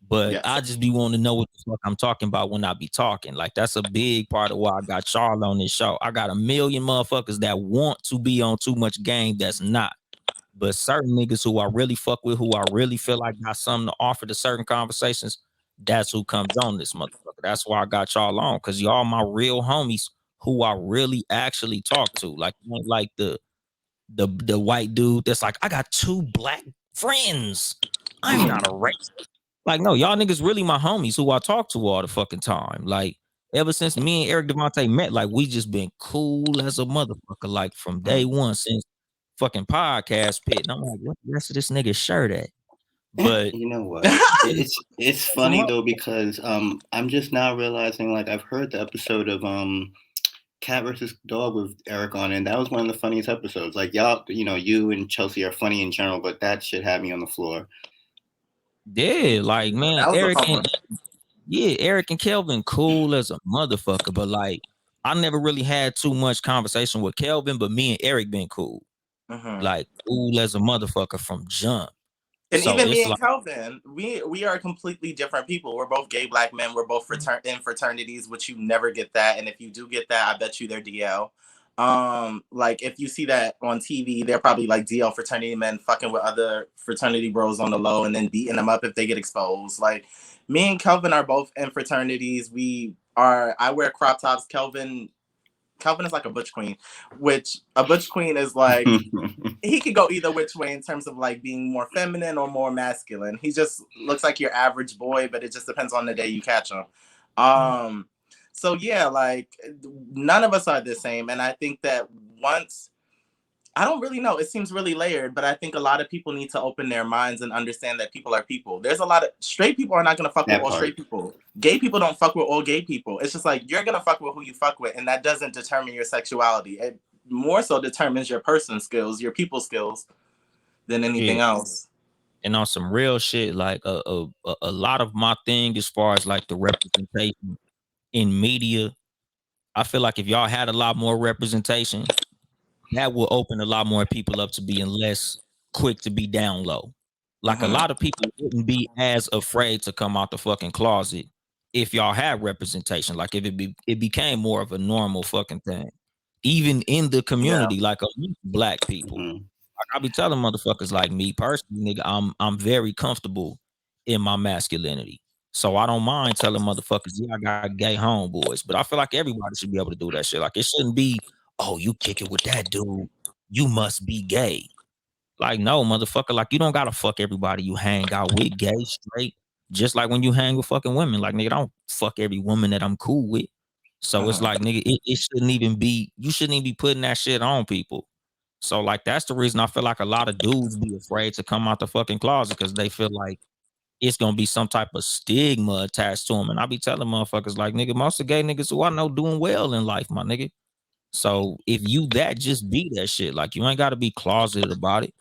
but I just be wanting to know what the fuck I'm talking about when I be talking. Like, that's a big part of why I got Charles on this show. I got a million motherfuckers that want to be on Too Much Game that's not. But certain niggas who I really fuck with, who I really feel like got something to offer to certain conversations, that's who comes on this motherfucker. That's why I got y'all on, because y'all my real homies who I really actually talk to. Like the white dude that's like, I got 2 black friends. I'm not a racist. Like, no, y'all niggas really my homies who I talk to all the fucking time. Like, ever since me and Eric Devonte met, like, we just been cool as a motherfucker, like, from day one since fucking podcast pit. And I'm like, what the rest of this nigga's shirt at? But you know what? it's funny though because I'm just now realizing like I've heard the episode of Cat versus Dog with Eric on, and that was one of the funniest episodes. Like y'all, you know, you and Chelsea are funny in general, but that shit had me on the floor. Yeah, like man, Eric and Kelvin cool as a motherfucker, but like I never really had too much conversation with Kelvin, but me and Eric been cool. like cool as a motherfucker from jump. And So even me it's and like, Kelvin, we are completely different people. We're both gay black men. We're both in fraternities, which you never get that. And if you do get that, I bet you they're DL. Like if you see that on TV, they're probably like DL fraternity men fucking with other fraternity bros on the low and then beating them up if they get exposed. Like me and Kelvin are both in fraternities. I wear crop tops. Kelvin is like a butch queen, which a butch queen is like he could go either which way in terms of like being more feminine or more masculine. He just looks like your average boy, but it just depends on the day you catch him. So yeah, like none of us are the same. And I think that I don't really know. It seems really layered, but I think a lot of people need to open their minds and understand that people are people. There's a lot of straight people are not going to fuck with all straight people. Gay people don't fuck with all gay people. It's just like you're going to fuck with who you fuck with, and that doesn't determine your sexuality. It more so determines your person skills, your people skills, than anything else. And on some real shit, like a lot of my thing as far as like the representation in media, I feel like if y'all had a lot more representation, that will open a lot more people up to being less quick to be down low. Like a lot of people wouldn't be as afraid to come out the fucking closet if y'all had representation. Like if it became more of a normal fucking thing, even in the community, like black people. Like I be telling motherfuckers like me personally, nigga, I'm very comfortable in my masculinity. So I don't mind telling motherfuckers, yeah, I got gay homeboys, but I feel like everybody should be able to do that shit. Like it shouldn't be, oh, you kick it with that dude, you must be gay. Like, no, motherfucker, like you don't gotta fuck everybody you hang out with, gay, straight. Just like when you hang with fucking women. Like, nigga, I don't fuck every woman that I'm cool with. So it's like, nigga, it shouldn't even be, you shouldn't even be putting that shit on people. So like that's the reason I feel like a lot of dudes be afraid to come out the fucking closet because they feel like it's gonna be some type of stigma attached to them. And I be telling motherfuckers like, nigga, most of gay niggas who I know doing well in life, my nigga. So if you that, just be that shit. Like you ain't gotta be closeted about it.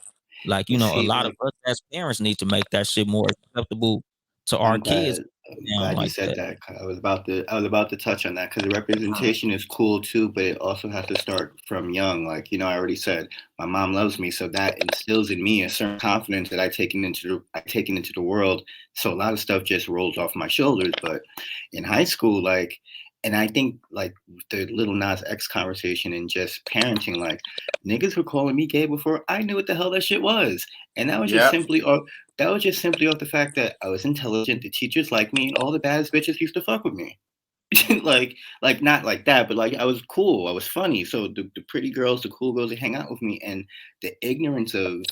Like, you know, a lot of us as parents need to make that shit more acceptable to our kids. I'm glad you said that. I was about to touch on that because the representation is cool too, but it also has to start from young. Like, you know, I already said my mom loves me, so that instills in me a certain confidence that I taken into the world. So a lot of stuff just rolls off my shoulders. But in high school, like, and I think like the Lil Nas X conversation and just parenting, like niggas were calling me gay before I knew what the hell that shit was, and that was just simply off the fact that I was intelligent, the teachers liked me, and all the baddest bitches used to fuck with me. like not like that, but like I was cool, I was funny. So the pretty girls, the cool girls, they hang out with me, and the ignorance of,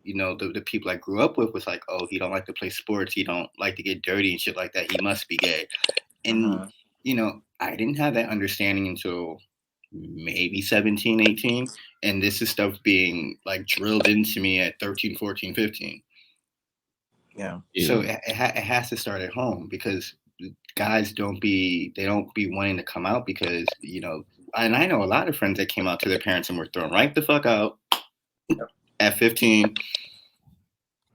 you know, the people I grew up with was like, oh, he don't like to play sports, he don't like to get dirty and shit like that, he must be gay. And you know, I didn't have that understanding until maybe 17, 18. And this is stuff being like drilled into me at 13, 14, 15. Yeah. So it has to start at home because guys don't be wanting to come out because, you know, and I know a lot of friends that came out to their parents and were thrown right the fuck out at 15.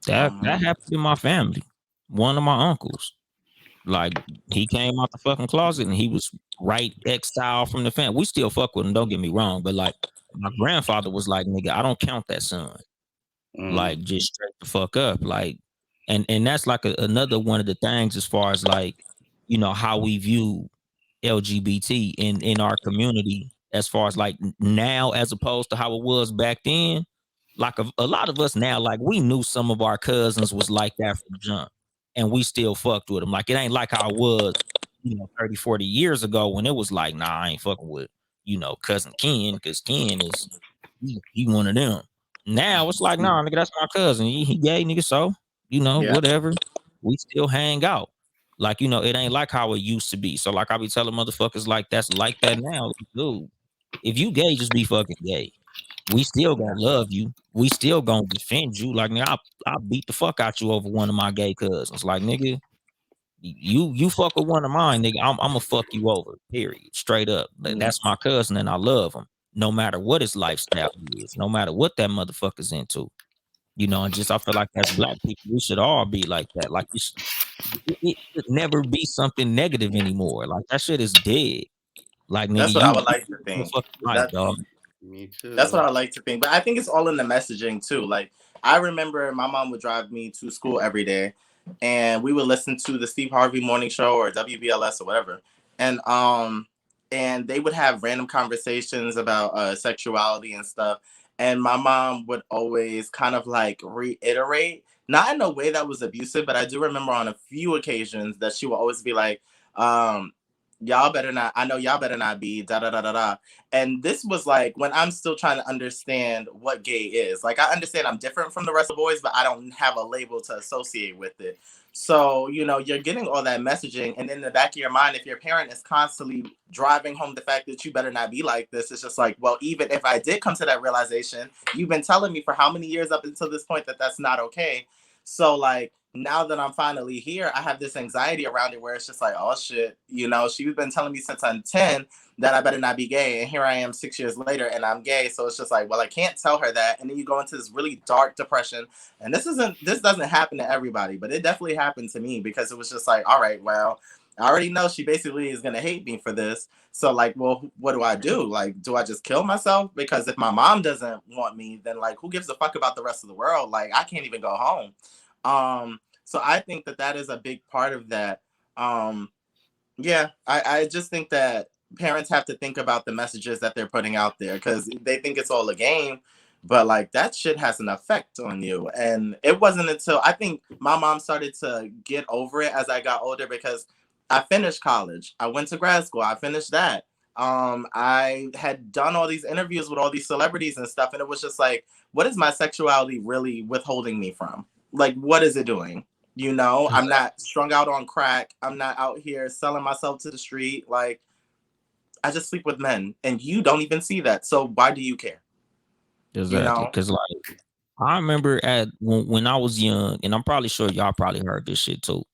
That happened in my family. One of my uncles. Like he came out the fucking closet and he was right exiled from the family. We still fuck with him, don't get me wrong, but like my grandfather was like, nigga, I don't count that son. Like just straight the fuck up. Like, and that's like another one of the things as far as like, you know, how we view LGBT in our community as far as like now as opposed to how it was back then. Like a lot of us now, like we knew some of our cousins was like that from jump. And we still fucked with them. Like it ain't like how it was, you know, 30, 40 years ago when it was like, nah, I ain't fucking with, you know, cousin Ken, because Ken is he one of them. Now it's like, nah, nigga, that's my cousin. He gay, nigga, so you know, whatever. We still hang out. Like, you know, it ain't like how it used to be. So like I be telling motherfuckers like that's like that now. Like, dude, if you gay, just be fucking gay. We still gonna love you. We still gonna defend you. Like, nigga, I'll beat the fuck out you over one of my gay cousins. Like, nigga, you fuck with one of mine, nigga, I'm gonna fuck you over. Period. Straight up. That's my cousin, and I love him. No matter what his lifestyle is, no matter what that motherfucker's into. You know, and just I feel like as black people, we should all be like that. Like it should never be something negative anymore. Like that shit is dead. Like, nigga, that's what I would like to think. Life, dog. Me too. That's what I like to think. But I think it's all in the messaging too. Like I remember my mom would drive me to school every day and we would listen to the Steve Harvey morning show or WBLS or whatever. And they would have random conversations about sexuality and stuff. And my mom would always kind of like reiterate, not in a way that was abusive, but I do remember on a few occasions that she would always be like, y'all better not, I know y'all better not be da da da da da. And this was like when I'm still trying to understand what gay is. Like I understand I'm different from the rest of the boys, but I don't have a label to associate with it. So, you know, you're getting all that messaging. And in the back of your mind, if your parent is constantly driving home the fact that you better not be like this, it's just like, well, even if I did come to that realization, you've been telling me for how many years up until this point that that's not okay. So, like, now that I'm finally here, I have this anxiety around it where it's just like, oh shit, you know, she's been telling me since I'm 10 that I better not be gay. And here I am 6 years later and I'm gay. So it's just like, well, I can't tell her that. And then you go into this really dark depression. And this doesn't happen to everybody, but it definitely happened to me because it was just like, all right, well, I already know she basically is going to hate me for this. So like, well, what do I do? Like, do I just kill myself? Because if my mom doesn't want me, then like, who gives a fuck about the rest of the world? Like, I can't even go home. So I think that is a big part of that. Yeah, I just think that parents have to think about the messages that they're putting out there because they think it's all a game, but like that shit has an effect on you. And it wasn't until I think my mom started to get over it as I got older because I finished college, I went to grad school, I finished that. I had done all these interviews with all these celebrities and stuff, and it was just like, what is my sexuality really withholding me from? Like, what is it doing? You know, I'm not strung out on crack. I'm not out here selling myself to the street. Like, I just sleep with men, and you don't even see that. So why do you care? Exactly, because like I remember when I was young, and I'm probably sure y'all probably heard this shit too.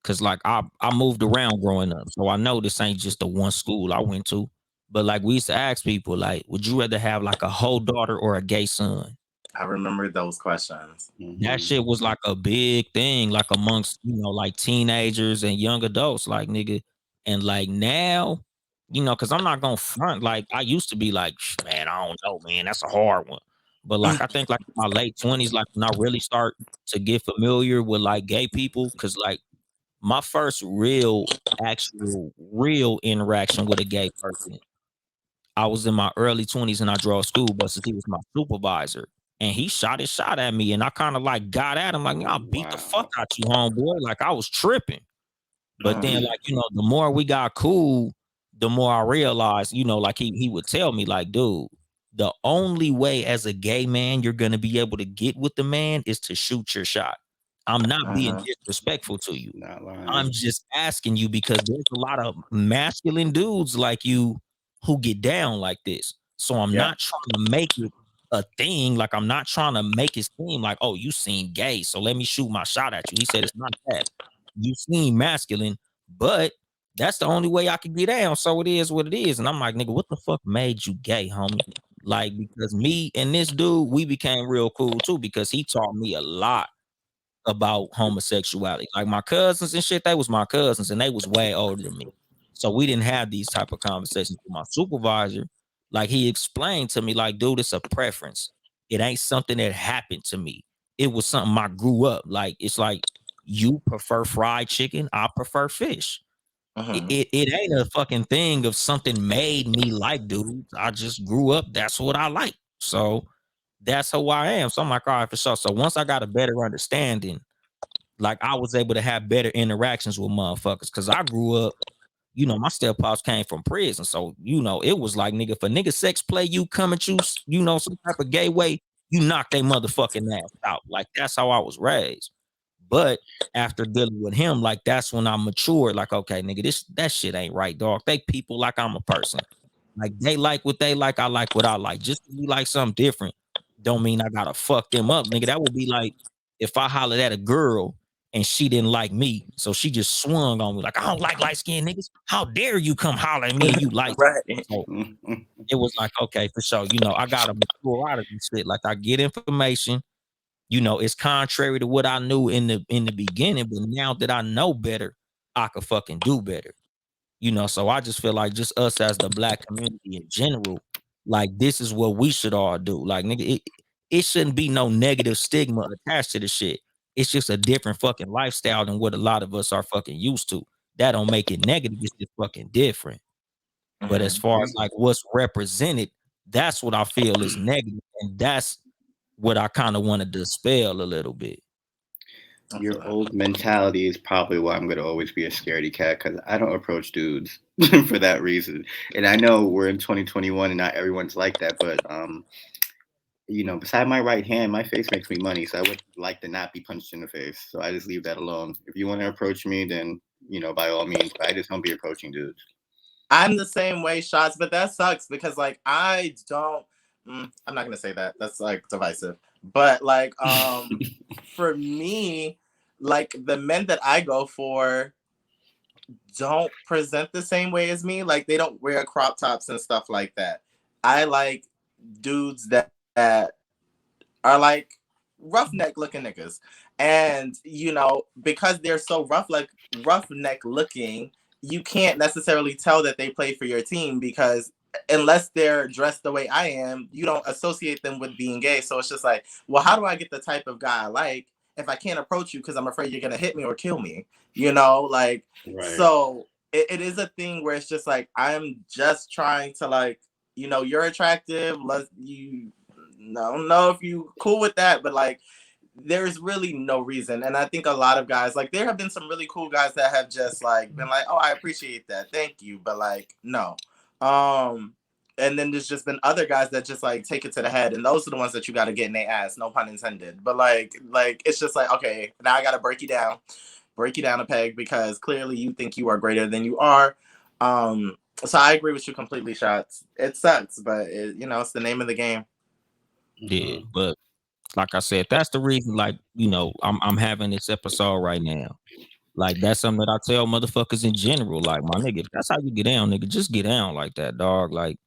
Cause like I moved around growing up, so I know this ain't just the one school I went to. But like we used to ask people, like, would you rather have like a whole daughter or a gay son? I remember those questions. That shit was like a big thing, like amongst, you know, like teenagers and young adults, like nigga. And like now, you know, because I'm not gonna front. Like I used to be like, man, I don't know, man, that's a hard one. But like I think like in my late 20s, like when I really start to get familiar with like gay people, because like my first real interaction with a gay person, I was in my early 20s and I drove school buses. He was my supervisor. And he shot his shot at me. And I kind of like got at him, like, I'll beat the fuck out you, homeboy. Like I was tripping. But then, like, you know, the more we got cool, the more I realized, you know, like he would tell me, like, dude, the only way as a gay man you're gonna be able to get with the man is to shoot your shot. I'm not being disrespectful to you. I'm just asking you because there's a lot of masculine dudes like you who get down like this. So I'm not trying to make it a thing. Like I'm not trying to make it seem like, oh, you seem gay, so let me shoot my shot at you. He said it's not that. You seem masculine, but that's the only way I can get down. So it is what it is. And I'm like, nigga, what the fuck made you gay, homie? Like, because me and this dude, we became real cool too, because he taught me a lot about homosexuality. Like my cousins and shit, they was my cousins and they was way older than me. So we didn't have these type of conversations with my supervisor. Like he explained to me, like, dude, it's a preference. It ain't something that happened to me. It was something I grew up. Like, it's like you prefer fried chicken, I prefer fish. It ain't a fucking thing of something made me like dudes. I just grew up. That's what I like. So that's who I am. So I'm like, all right, for sure. So once I got a better understanding, like I was able to have better interactions with motherfuckers. Cause I grew up, you know, my step pops came from prison. So, you know, it was like, nigga, if a nigga sex play you come at you, you know, some type of gay way, you knock they motherfucking ass out. Like that's how I was raised. But after dealing with him, like that's when I matured. Like, okay, nigga, that shit ain't right, dog. They people like I'm a person. Like they like what they like, I like what I like. Just to be like something different don't mean I gotta fuck them up, nigga. That would be like if I hollered at a girl and she didn't like me, so she just swung on me like, I don't like light skinned niggas. How dare you come holler at me and you like right. So it was like, okay, for sure. You know, I gotta mature out of this shit. Like I get information, you know, it's contrary to what I knew in the beginning, but now that I know better, I could fucking do better. You know, so I just feel like just us as the black community in general, Like, this is what we should all do. Like, nigga, it shouldn't be no negative stigma attached to the shit. It's just a different fucking lifestyle than what a lot of us are fucking used to. That don't make it negative. It's just fucking different. But as far as like what's represented, that's what I feel is negative, and that's what I kind of want to dispel a little bit. Your old mentality is probably why I'm gonna always be a scaredy cat, because I don't approach dudes for that reason. And I know we're in 2021 and not everyone's like that, but you know, beside my right hand, my face makes me money, so I would like to not be punched in the face. So I just leave that alone. If you want to approach me, then you know, by all means. But I just don't be approaching dudes. I'm the same way, Shots, but that sucks because like I don't. I'm not gonna say that. That's like divisive. But like, for me, like the men that I go for don't present the same way as me. Like they don't wear crop tops and stuff like that. I like dudes that are like roughneck looking niggas. And you know, because they're so roughneck looking, you can't necessarily tell that they play for your team because unless they're dressed the way I am, you don't associate them with being gay. So it's just like, well, how do I get the type of guy I like if I can't approach you because I'm afraid you're gonna hit me or kill me? You know, like right. So it is a thing where it's just like I'm just trying to like, you know, you're attractive. I don't know if you cool with that, but like there's really no reason. And I think a lot of guys, like there have been some really cool guys that have just like been like, oh, I appreciate that, thank you, but like no. And then there's just been other guys that just like take it to the head, and those are the ones that you got to get in their ass, no pun intended. But like it's just like, okay, now I got to break you down a peg because clearly you think you are greater than you are. So I agree with you completely, Shots. It sucks, but you know, it's the name of the game. Yeah, but like I said, that's the reason, like, you know, I'm having this episode right now. Like, that's something that I tell motherfuckers in general. Like, my nigga, if that's how you get down, nigga, just get down like that, dog. Like,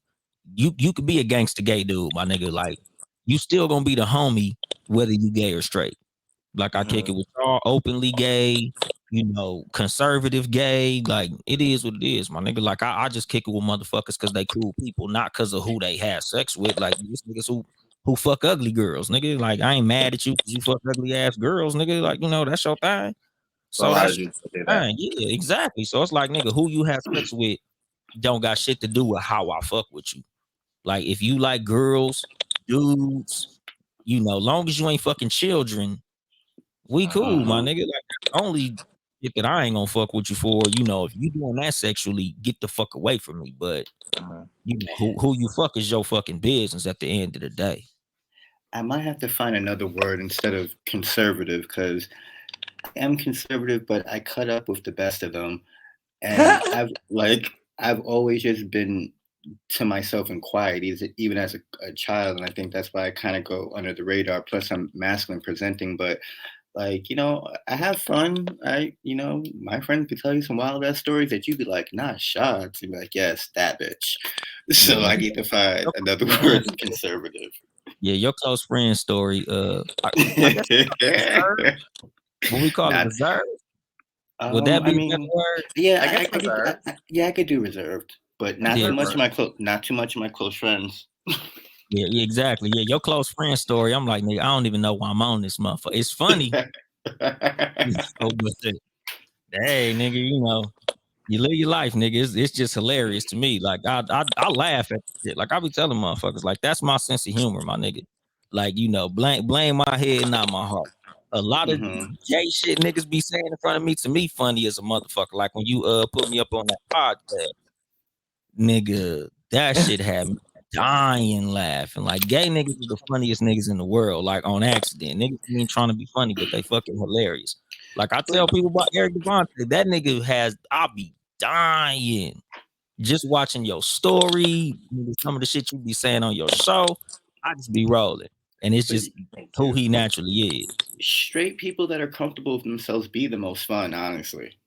you could be a gangster gay dude, my nigga. Like, you still gonna be the homie whether you gay or straight. Like, I kick it with y'all openly gay, you know, conservative gay. Like, it is what it is, my nigga. Like, I just kick it with motherfuckers because they cool people, not because of who they have sex with. Like, these niggas who fuck ugly girls, nigga. Like, I ain't mad at you because you fuck ugly ass girls, nigga. Like, you know, that's your thing. So that's fine. Yeah, exactly. So it's like, nigga, who you have sex with don't got shit to do with how I fuck with you. Like, if you like girls, dudes, you know, long as you ain't fucking children, we cool, my nigga. Like, only shit that I ain't gonna fuck with you for, you know, if you doing that sexually, get the fuck away from me. But you know, who you fuck is your fucking business at the end of the day. I might have to find another word instead of conservative, because I am conservative, but I cut up with the best of them. And I've always just been to myself and quiet, even as a child. And I think that's why I kind of go under the radar. Plus I'm masculine presenting, but like, you know, I have fun. You know, my friends could tell you some wild ass stories that you'd be like, nah, Shots. You'd be like, yes, that bitch. So I need to find another word than conservative. Yeah, your close friend story. I guess what we call it, reserved. Would that be a better word? Yeah, I could do reserved, but not too much of my close friends. Yeah, exactly. Yeah, your close friend story. I'm like, nigga, I don't even know why I'm on this motherfucker. It's funny. Hey, nigga, you know, you live your life, nigga. It's just hilarious to me. Like, I laugh at it. Like, I be telling motherfuckers, like, that's my sense of humor, my nigga. Like, you know, blame my head, not my heart. A lot of gay shit niggas be saying in front of me, to me, funny as a motherfucker. Like when you put me up on that podcast, nigga, that shit had me dying laughing. Like, gay niggas are the funniest niggas in the world, like on accident. Niggas ain't trying to be funny, but they fucking hilarious. Like, I tell people about Eric Devonte, that nigga I'll be dying just watching your story, some of the shit you be saying on your show. I just be rolling. And it's just who he naturally is. Straight people that are comfortable with themselves be the most fun, honestly.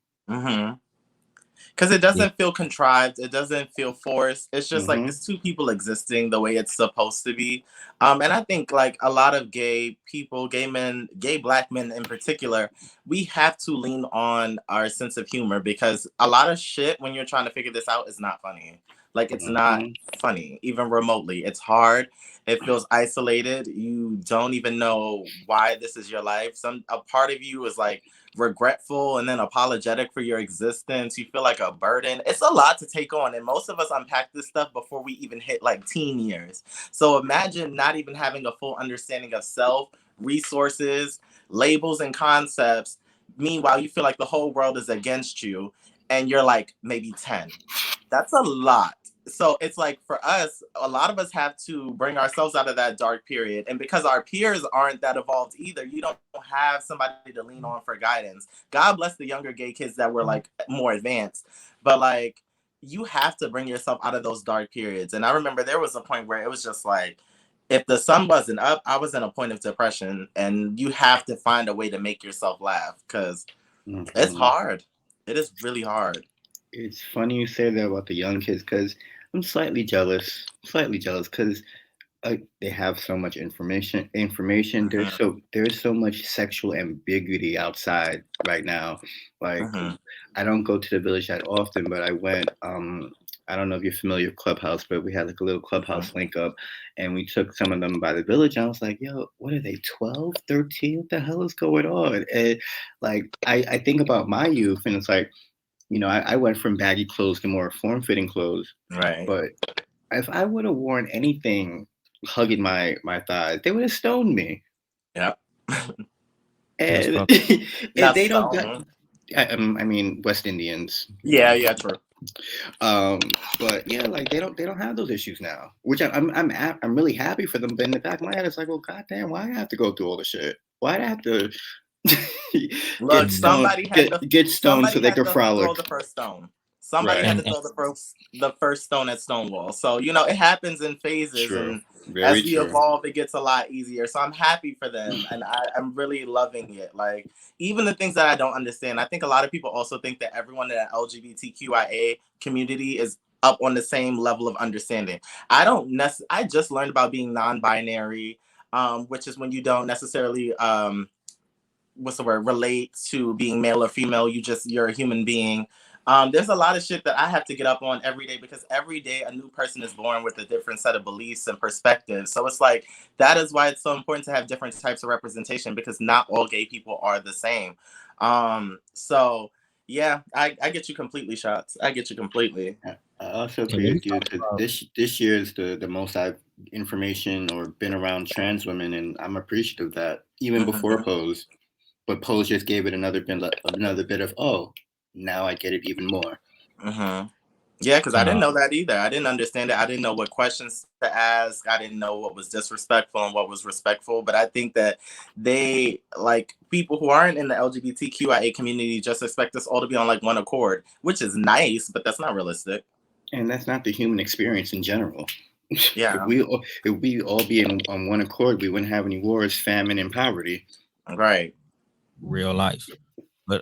Because it doesn't feel contrived. It doesn't feel forced. It's just like it's two people existing the way it's supposed to be. And I think like a lot of gay people, gay men, gay black men in particular, we have to lean on our sense of humor because a lot of shit when you're trying to figure this out is not funny. Like it's not funny, even remotely. It's hard. It feels isolated. You don't even know why this is your life. A part of you is like regretful and then apologetic for your existence. You feel like a burden. It's a lot to take on, and most of us unpack this stuff before we even hit like teen years. So imagine not even having a full understanding of self, resources, labels, and concepts. Meanwhile, you feel like the whole world is against you, and you're like maybe 10. That's a lot. So it's like for us, a lot of us have to bring ourselves out of that dark period. And because our peers aren't that evolved either, you don't have somebody to lean on for guidance. God bless the younger gay kids that were like more advanced. But like you have to bring yourself out of those dark periods. And I remember there was a point where it was just like, if the sun wasn't up, I was in a point of depression. And you have to find a way to make yourself laugh because it's hard. It is really hard. It's funny you say that about the young kids because I'm slightly jealous because they have so much information. There's so much sexual ambiguity outside right now. Like I don't go to the village that often, but I went. I don't know if you're familiar with Clubhouse, but we had like a little Clubhouse link up, and we took some of them by the village. And I was like, yo, what are they, 12, 13? What the hell is going on? And like I think about my youth, and it's like, you know, I went from baggy clothes to more form-fitting clothes. Right. But if I would have worn anything hugging my thighs, they would have stoned me. Yep. And they don't. I mean, West Indians. Yeah, true. But yeah, like they don't have those issues now, which I'm really happy for them. But in the back of my head, it's like, well, goddamn, why do I have to go through all the shit? Why do I have to Look, somebody had to get stoned so they can frolic? Throw the first stone. Somebody had to throw the first stone at Stonewall. So you know it happens in phases, and as we evolve, it gets a lot easier. So I'm happy for them, and I'm really loving it. Like even the things that I don't understand, I think a lot of people also think that everyone in the LGBTQIA community is up on the same level of understanding. I just learned about being non-binary, which is when you don't necessarily relate to being male or female. You're a human being. There's a lot of shit that I have to get up on every day because every day a new person is born with a different set of beliefs and perspectives. So it's like, that is why it's so important to have different types of representation because not all gay people are the same. So yeah, I get you completely, Shotts. I get you completely. I also agree with you. This year is the most I've information or been around trans women, and I'm appreciative of that. Even before Pose, but Pose just gave it another bit of now I get it even more. Yeah, because I didn't know that either. I didn't understand it. I didn't know what questions to ask. I didn't know what was disrespectful and what was respectful. But I think that they, like, people who aren't in the LGBTQIA community just expect us all to be on, like, one accord, which is nice, but that's not realistic. And that's not the human experience in general. Yeah. If we all be on one accord, we wouldn't have any wars, famine, and poverty. Right. Real life. But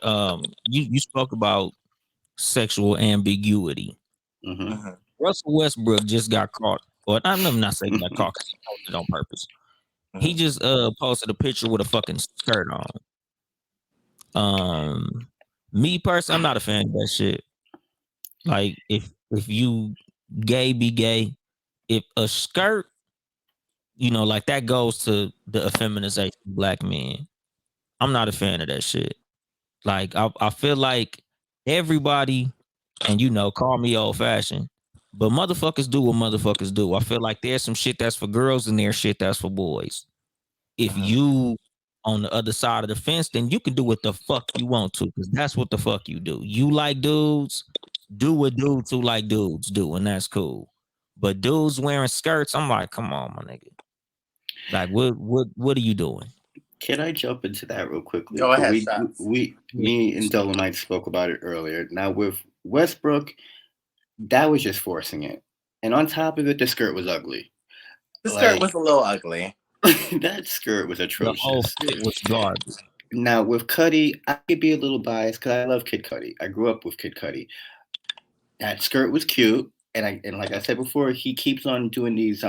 you spoke about sexual ambiguity. Russell Westbrook just got caught. Well, I'm not saying got caught because he posted on purpose. He just posted a picture with a fucking skirt on. Me personally, I'm not a fan of that shit. Like if you gay, be gay. If a skirt, you know, like that goes to the effeminization of black men. I'm not a fan of that shit. Like I feel like everybody, and you know, call me old fashioned, but motherfuckers do what motherfuckers do. I feel like there's some shit that's for girls and there's shit that's for boys. If you on the other side of the fence, then you can do what the fuck you want to, because that's what the fuck you do. You like dudes, do what dudes who like dudes do, and that's cool. But dudes wearing skirts, I'm like, come on, my nigga. Like, what are you doing? Can I jump into that real quickly? Go ahead, Me and Dolemite spoke about it earlier. Now with Westbrook, that was just forcing it. And on top of it, the skirt was ugly. The skirt was a little ugly. That skirt was atrocious. The whole shit was garbage. Now with Cudi, I could be a little biased because I love Kid Cudi. I grew up with Kid Cudi. that skirt was cute, and like I said before, he keeps on doing these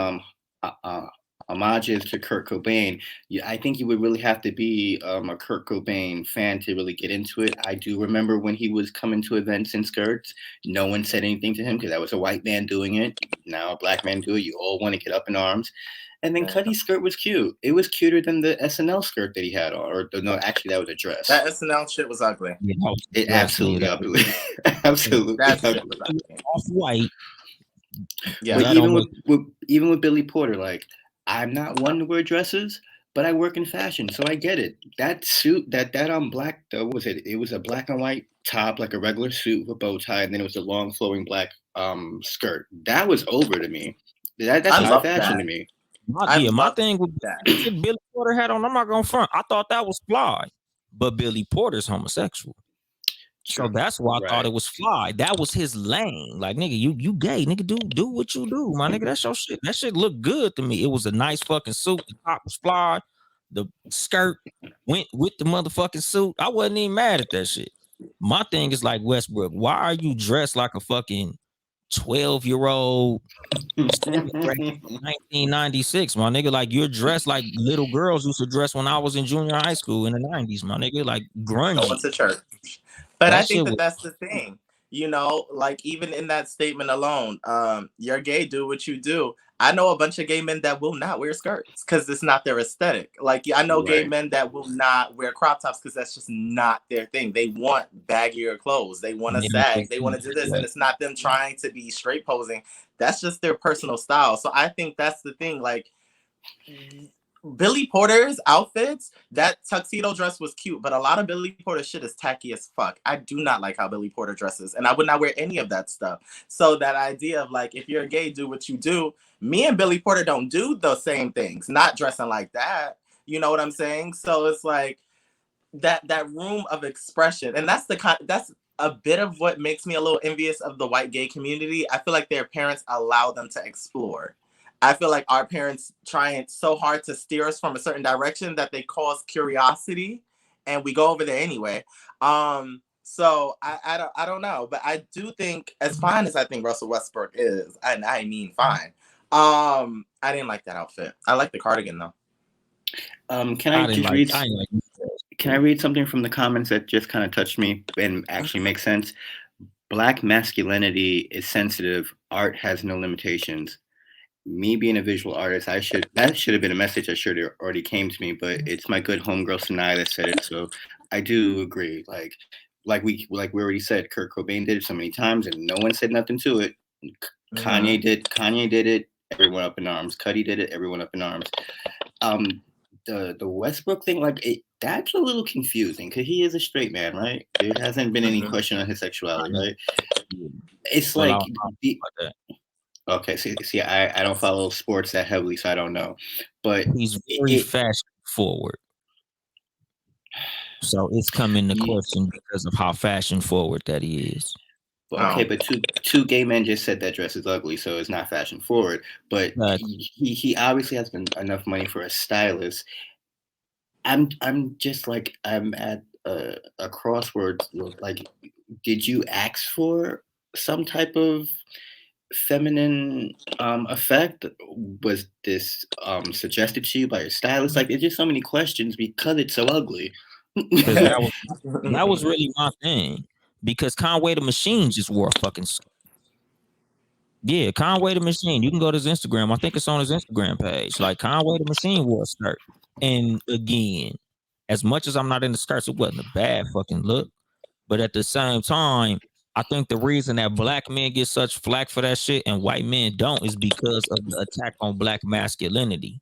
homages to Kurt Cobain. I think you would really have to be a Kurt Cobain fan to really get into it. I do remember when he was coming to events in skirts, no one said anything to him because that was a white man doing it. Now a black man do it. You all want to get up in arms. And then Cuddy's skirt was cute. It was cuter than the SNL skirt that he had on. Or no, actually, that was a dress. That SNL shit was ugly. Yeah, it absolutely ugly. Absolutely ugly. Off white. Yeah. But even with Billy Porter, like, I'm not one to wear dresses, but I work in fashion, so I get it. That suit, that black, what was it? It was a black and white top, like a regular suit with a bow tie, and then it was a long flowing black skirt. That was over to me. That's high fashion to me. My thing with that Billy Porter had on, I'm not gonna front. I thought that was fly, but Billy Porter's homosexual, so that's why I thought it was fly. That was his lane. Like, nigga, you gay, nigga, do what you do, my nigga. That's your shit. That shit looked good to me. It was a nice fucking suit. The top was fly. The skirt went with the motherfucking suit. I wasn't even mad at that shit. My thing is like, Westbrook, why are you dressed like a fucking 12-year-old 1996, my nigga? Like, you're dressed like little girls used to dress when I was in junior high school in the 90s, my nigga. Like, grungy. Going to church. But I think that's the thing. You know, like, even in that statement alone, you're gay, do what you do. I know a bunch of gay men that will not wear skirts because it's not their aesthetic. Like, I know gay men that will not wear crop tops because that's just not their thing. They want baggier clothes. They want to sag. They want to do this. And it's not them trying to be straight posing. That's just their personal style. So I think that's the thing. Like, Billy Porter's outfits, that tuxedo dress was cute, but a lot of Billy Porter shit is tacky as fuck. I do not like how Billy Porter dresses, and I would not wear any of that stuff. So that idea of like, if you're gay, do what you do. Me and Billy Porter don't do the same things, not dressing like that. You know what I'm saying? So it's like that room of expression, and that's a bit of what makes me a little envious of the white gay community. I feel like their parents allow them to explore. I feel like our parents trying so hard to steer us from a certain direction that they cause curiosity, and we go over there anyway. So I don't know, but I do think, as fine as I think Russell Westbrook is, and I mean fine, I didn't like that outfit. I like the cardigan though. Can I read something from the comments that just kind of touched me and actually makes sense? Black masculinity is sensitive. Art has no limitations. Me being a visual artist, that should have been a message that should have already came to me, but it's my good homegirl Sanaya that said it, so I do agree. Like we already said, Kurt Cobain did it so many times and no one said nothing to it. Kanye did it, everyone up in arms. Cudi did it, everyone up in arms. The Westbrook thing, that's a little confusing because he is a straight man, right? There hasn't been any question on his sexuality, right? It's like okay, see, I don't follow sports that heavily, so I don't know. But he's very fashion forward. So it's come into question because of how fashion forward that he is. Okay, but two gay men just said that dress is ugly, so it's not fashion forward. But he obviously has enough money for a stylist. I'm just like, I'm at a crossroads. Like, did you ask for some type of feminine effect? Was this suggested to you by your stylist? Like, there's just so many questions because it's so ugly. that was really my thing, because Conway the Machine just wore a fucking skirt. Yeah, Conway the Machine. You can go to his Instagram. I think it's on his Instagram page. Like, Conway the Machine wore a skirt. And again, as much as I'm not into skirts, it wasn't a bad fucking look. But at the same time, I think the reason that black men get such flack for that shit and white men don't is because of the attack on black masculinity.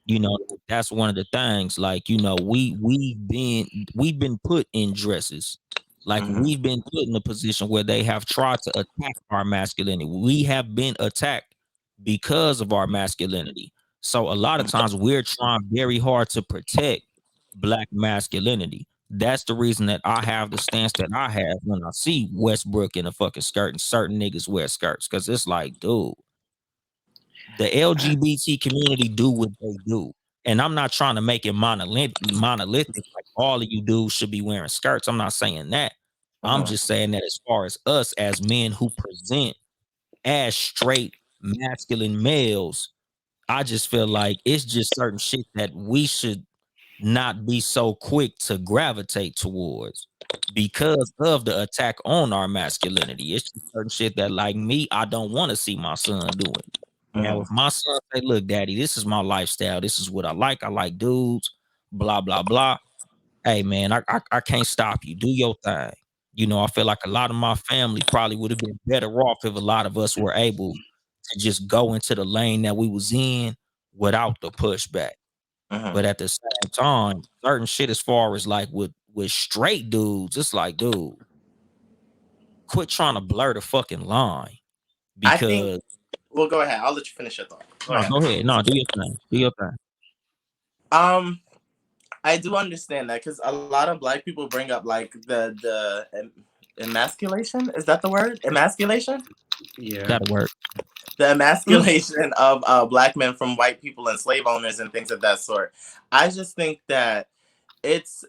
You know, that's one of the things. Like, you know, we've been put in dresses. Like, we've been put in a position where they have tried to attack our masculinity. We have been attacked because of our masculinity. So a lot of times we're trying very hard to protect black masculinity. That's the reason that I have the stance that I have when I see Westbrook in a fucking skirt and certain niggas wear skirts. Because it's like, dude, the LGBT community do what they do. And I'm not trying to make it monolithic. Like, all of you dudes should be wearing skirts. I'm not saying that. I'm just saying that as far as us as men who present as straight masculine males, I just feel like it's just certain shit that we should not be so quick to gravitate towards because of the attack on our masculinity. It's just certain shit that, like me, I don't want to see my son doing. Now, if my son say, "Look, daddy, this is my lifestyle. This is what I like. I like dudes, blah, blah, blah." Hey, man, I can't stop you. Do your thing. You know, I feel like a lot of my family probably would have been better off if a lot of us were able to just go into the lane that we was in without the pushback. But at the same time, certain shit as far as like with straight dudes, it's like, dude, quit trying to blur the fucking line. I think. Because Well, go ahead. I'll let you finish your thought. Go ahead. go ahead. No, do your thing. Do your thing. I do understand that because a lot of black people bring up like the emasculation. Is that the word? Emasculation? Yeah. That'll work. The emasculation of black men from white people and slave owners and things of that sort. I just think that it's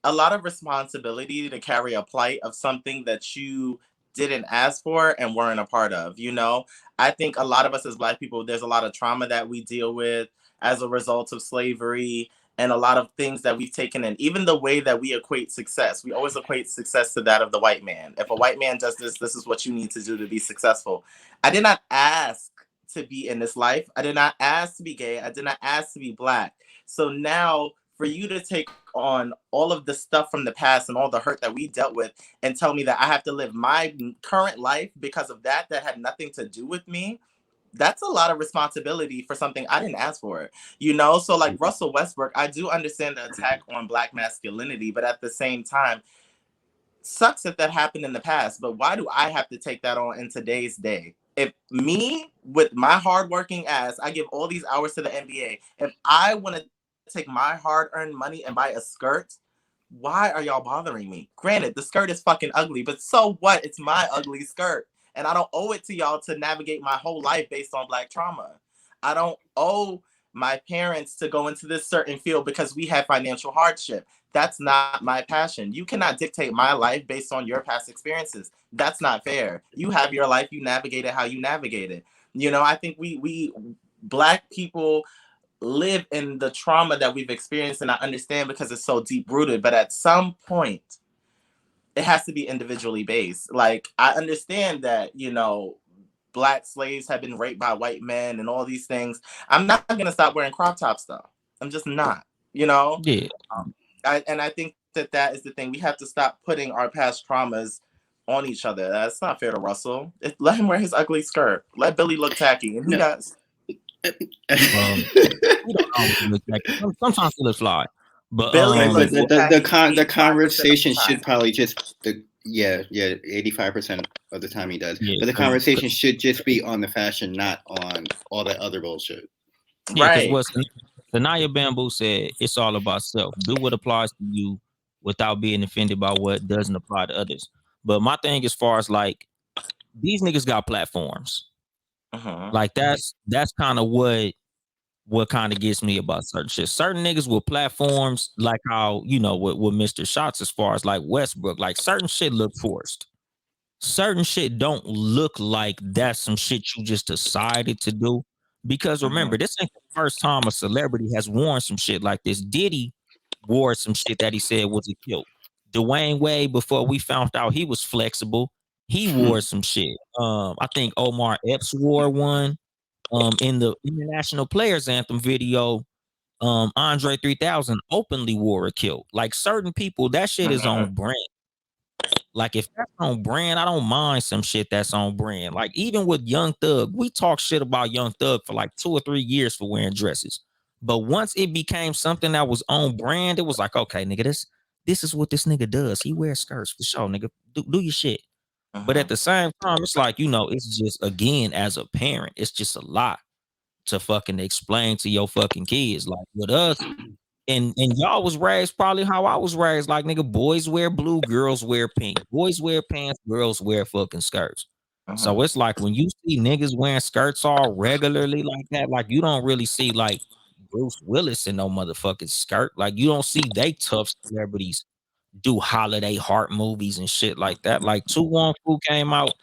a lot of responsibility to carry a plight of something that you didn't ask for and weren't a part of. You know, I think a lot of us as black people, there's a lot of trauma that we deal with as a result of slavery and a lot of things that we've taken in. Even the way that we equate success, we always equate success to that of the white man. If a white man does this, this is what you need to do to be successful. I did not ask to be in this life. I did not ask to be gay. I did not ask to be black. So now for you to take on all of the stuff from the past and all the hurt that we dealt with and tell me that I have to live my current life because of that had nothing to do with me, that's a lot of responsibility for something I didn't ask for, you know? So like Russell Westbrook, I do understand the attack on black masculinity, but at the same time, sucks that happened in the past, but why do I have to take that on in today's day? If me, with my hardworking ass, I give all these hours to the NBA, if I want to take my hard-earned money and buy a skirt, why are y'all bothering me? Granted, the skirt is fucking ugly, but so what? It's my ugly skirt. And I don't owe it to y'all to navigate my whole life based on black trauma. I don't owe my parents to go into this certain field because we had financial hardship. That's not my passion. You cannot dictate my life based on your past experiences. That's not fair. You have your life, you navigate it how you navigate it. You know, I think we black people live in the trauma that we've experienced, and I understand because it's so deep rooted, but at some point it has to be individually based. Like, I understand that, you know, black slaves have been raped by white men and all these things. I'm not going to stop wearing crop tops though. I'm just not, you know? Yeah. I think that is the thing. We have to stop putting our past traumas on each other. That's not fair to Russell. Let him wear his ugly skirt. Let Billy look tacky. And he does. Sometimes he looks fly. But the conversation should probably just 85% of the time he does. Yeah, but the conversation should just be on the fashion, not on all that other bullshit. Yeah, because what Sanaya Bamboo said, it's all about self. Do what applies to you without being offended by what doesn't apply to others. But my thing as far as like these niggas got platforms. Like that's kind of what kind of gets me about certain shit. Certain niggas with platforms, like how, you know, with Mr. Shotts, as far as like Westbrook, like certain shit look forced. Certain shit don't look like that's some shit you just decided to do. Because remember, this ain't the first time a celebrity has worn some shit like this. Diddy wore some shit that he said was a kilt. Dwayne Wade, before we found out he was flexible, he wore some shit. I think Omar Epps wore one. In the International Players Anthem video, Andre 3000 openly wore a kilt. Like certain people, that shit is on brand. Like if that's on brand, I don't mind some shit that's on brand. Like even with Young Thug, we talk shit about Young Thug for like 2 or 3 years for wearing dresses. But once it became something that was on brand, it was like, okay, nigga, this is what this nigga does. He wears skirts for sure, nigga. Do your shit. But at the same time, it's like, you know, it's just, again, as a parent, it's just a lot to fucking explain to your fucking kids. Like with us, and y'all was raised probably how I was raised. Like, nigga, boys wear blue, girls wear pink. Boys wear pants, girls wear fucking skirts. So it's like when you see niggas wearing skirts all regularly like that, like you don't really see like Bruce Willis in no motherfucking skirt. Like you don't see they tough celebrities do holiday heart movies and shit like that. Like 2-1 Crew came out,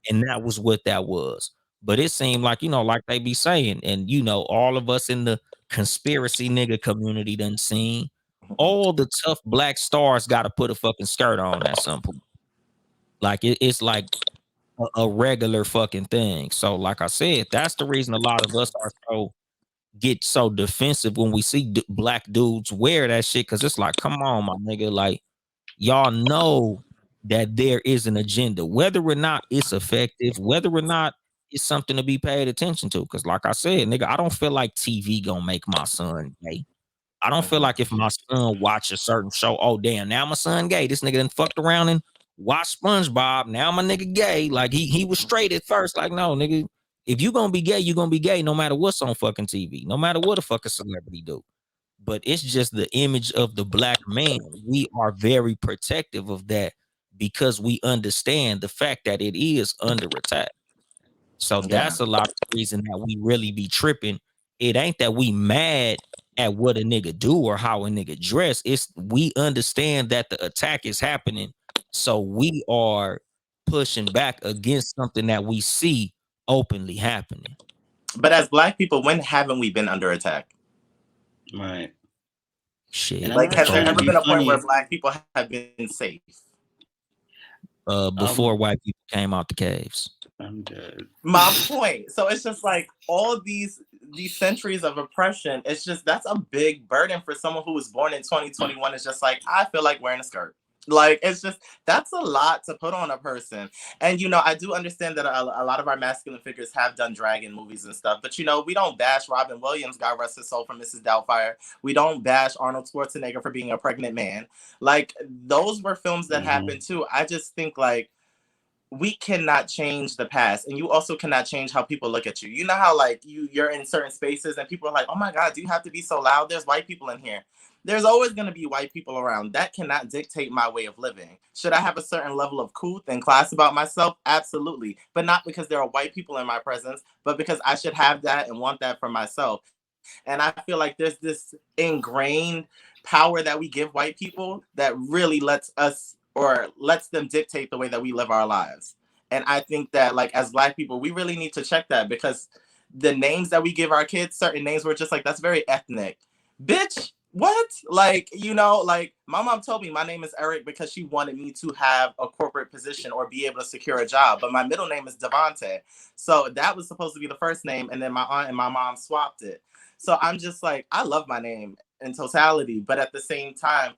and that was what that was. But it seemed like, like they be saying, and all of us in the conspiracy nigga community done seen all the tough black stars got to put a fucking skirt on at some point. Like it's like a regular fucking thing. So, like I said, that's the reason a lot of us get so defensive when we see black dudes wear that shit, because it's like, come on, my nigga, like y'all know that there is an agenda, whether or not it's effective, whether or not it's something to be paid attention to. Because, like I said, nigga, I don't feel like TV gonna make my son gay. I don't feel like if my son watch a certain show, oh damn, now my son gay. This nigga done fucked around and watched SpongeBob. Now my nigga gay. Like he was straight at first. Like, no, nigga, if you gonna be gay, you gonna be gay no matter what's on fucking TV, no matter what a fucking celebrity do. But it's just the image of the black man. We are very protective of that because we understand the fact that it is under attack. So that's a lot of the reason that we really be tripping. It ain't that we mad at what a nigga do or how a nigga dress. It's we understand that the attack is happening. So we are pushing back against something that we see openly happening. But as black people, when haven't we been under attack? Right. Shit. Like, has there ever been a point where black people have been safe? Before white people came out the caves. I'm dead. My point. So it's just like all these centuries of oppression. It's just that's a big burden for someone who was born in 2021. It's just like, I feel like wearing a skirt. Like, it's just, that's a lot to put on a person. And, I do understand that a lot of our masculine figures have done drag in movies and stuff. But, we don't bash Robin Williams, God rest his soul, from Mrs. Doubtfire. We don't bash Arnold Schwarzenegger for being a pregnant man. Like, those were films that happened too. I just think, like, we cannot change the past, and you also cannot change how people look at you. You know how, like, you're in certain spaces and people are like, oh my God, do you have to be so loud? There's white people in here. There's always going to be white people around. That cannot dictate my way of living. Should I have a certain level of couth and class about myself? Absolutely. But not because there are white people in my presence, but because I should have that and want that for myself. And I feel like there's this ingrained power that we give white people that really lets them dictate the way that we live our lives. And I think that, like, as black people, we really need to check that, because the names that we give our kids, certain names, we're just like, that's very ethnic. Bitch, what? Like, like, my mom told me my name is Eric because she wanted me to have a corporate position or be able to secure a job. But my middle name is Devonte. So that was supposed to be the first name. And then my aunt and my mom swapped it. So I'm just like, I love my name in totality. But at the same time,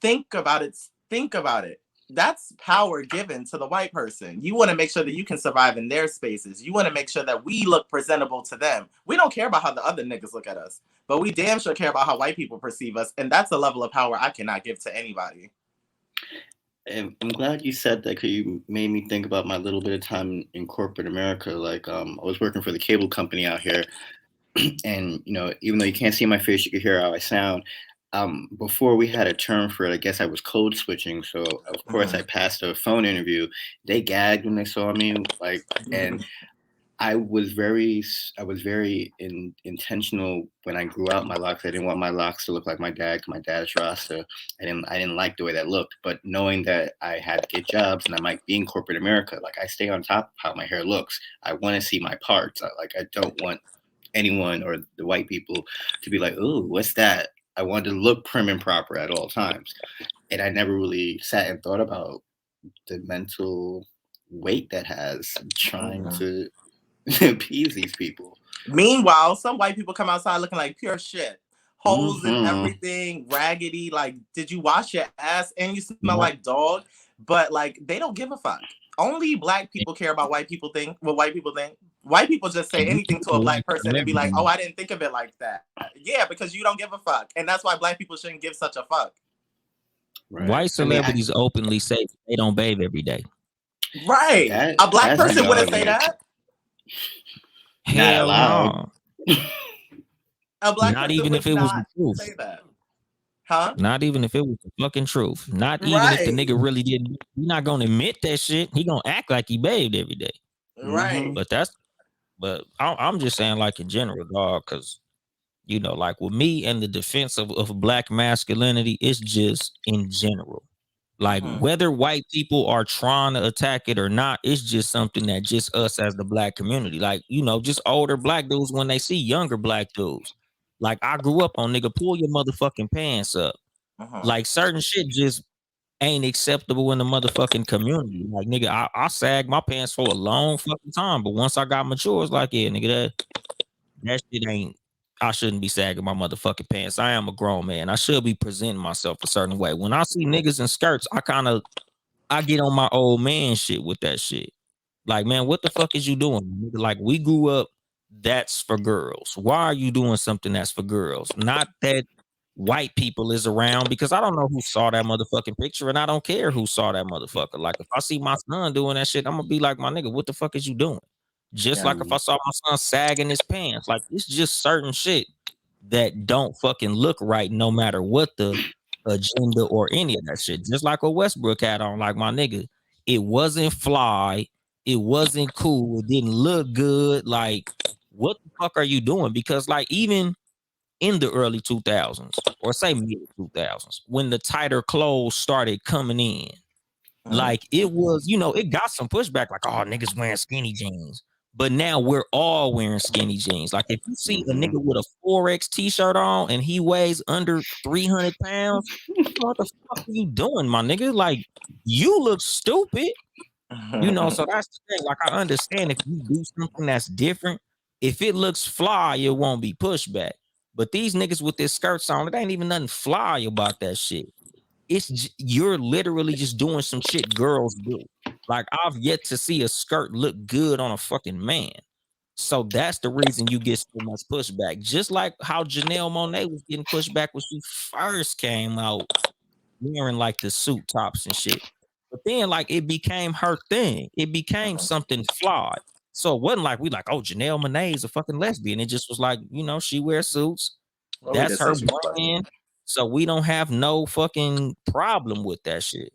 think about it. That's power given to the white person. You want to make sure that you can survive in their spaces. You want to make sure that we look presentable to them. We don't care about how the other niggas look at us, but we damn sure care about how white people perceive us. And that's a level of power I cannot give to anybody. And I'm glad you said that, because you made me think about my little bit of time in corporate America. Like, I was working for the cable company out here, and, even though you can't see my face, you can hear how I sound. Before we had a term for it, I guess I was code switching. So of course I passed a phone interview. They gagged when they saw me, like, and I was very intentional when I grew out my locks. I didn't want my locks to look like my dad. My dad's Rasta. I didn't like the way that looked. But knowing that I had to get jobs and I might be in corporate America, like, I stay on top of how my hair looks. I want to see my parts. I don't want anyone or the white people to be like, "Ooh, what's that?" I wanted to look prim and proper at all times. And I never really sat and thought about the mental weight that has trying to appease these people. Meanwhile, some white people come outside looking like pure shit. Holes and everything, raggedy. Like, did you wash your ass? And you smell like dog. But, like, they don't give a fuck. Only black people care about what white people think. White people just say anything to a black person and be like, oh, I didn't think of it like that. Yeah, because you don't give a fuck. And that's why black people shouldn't give such a fuck. Right. White celebrities openly say they don't bathe every day. Right. A black person wouldn't say that. Hell no. A black not person even if it was the truth. Say that. Huh? Not even if it was the fucking truth. Not even if the nigga really didn't. He's not gonna admit that shit. He gonna act like he bathed every day. Right. But I'm just saying, like, in general, dog, because, like, with me and the defense of black masculinity, it's just in general. Like whether white people are trying to attack it or not, it's just something that just us as the black community, like, you know, just older black dudes when they see younger black dudes. Like I grew up on nigga, pull your motherfucking pants up. Like certain shit just ain't acceptable in the motherfucking community. Like nigga, I sagged my pants for a long fucking time, but once I got mature, it's like, yeah, nigga, that shit ain't. I shouldn't be sagging my motherfucking pants. I am a grown man. I should be presenting myself a certain way. When I see niggas in skirts, I get on my old man shit with that shit. Like, man, what the fuck is you doing? Like, we grew up, that's for girls. Why are you doing something that's for girls? Not that white people is around, because I don't know who saw that motherfucking picture, and I don't care who saw that motherfucker. Like, if I see my son doing that shit, I'm gonna be like, my nigga, what the fuck is you doing? Just like if I saw my son sagging his pants. Like, it's just certain shit that don't fucking look right no matter what the agenda or any of that shit. Just like what Westbrook had on, like, my nigga, it wasn't fly, it wasn't cool, it didn't look good. Like, what the fuck are you doing? Because like even in the early 2000s, or say mid 2000s, when the tighter clothes started coming in, like it was, you know, it got some pushback, like, oh, niggas wearing skinny jeans. But now we're all wearing skinny jeans. Like if you see a nigga with a 4X t-shirt on and he weighs under 300 pounds, what the fuck are you doing, my nigga? Like, you look stupid. You know, so that's the thing. Like, I understand if you do something that's different, if it looks fly, it won't be pushback. But these niggas with their skirts on, it ain't even nothing fly about that shit. You're literally just doing some shit girls do. Like, I've yet to see a skirt look good on a fucking man. So that's the reason you get so much pushback. Just like how Janelle Monáe was getting pushback when she first came out wearing like the suit tops and shit. But then like it became her thing. It became something flawed. So it wasn't like we like, oh, Janelle Monáe is a fucking lesbian. It just was like, you know, she wears suits. Well, That's her brand. So we don't have no fucking problem with that shit.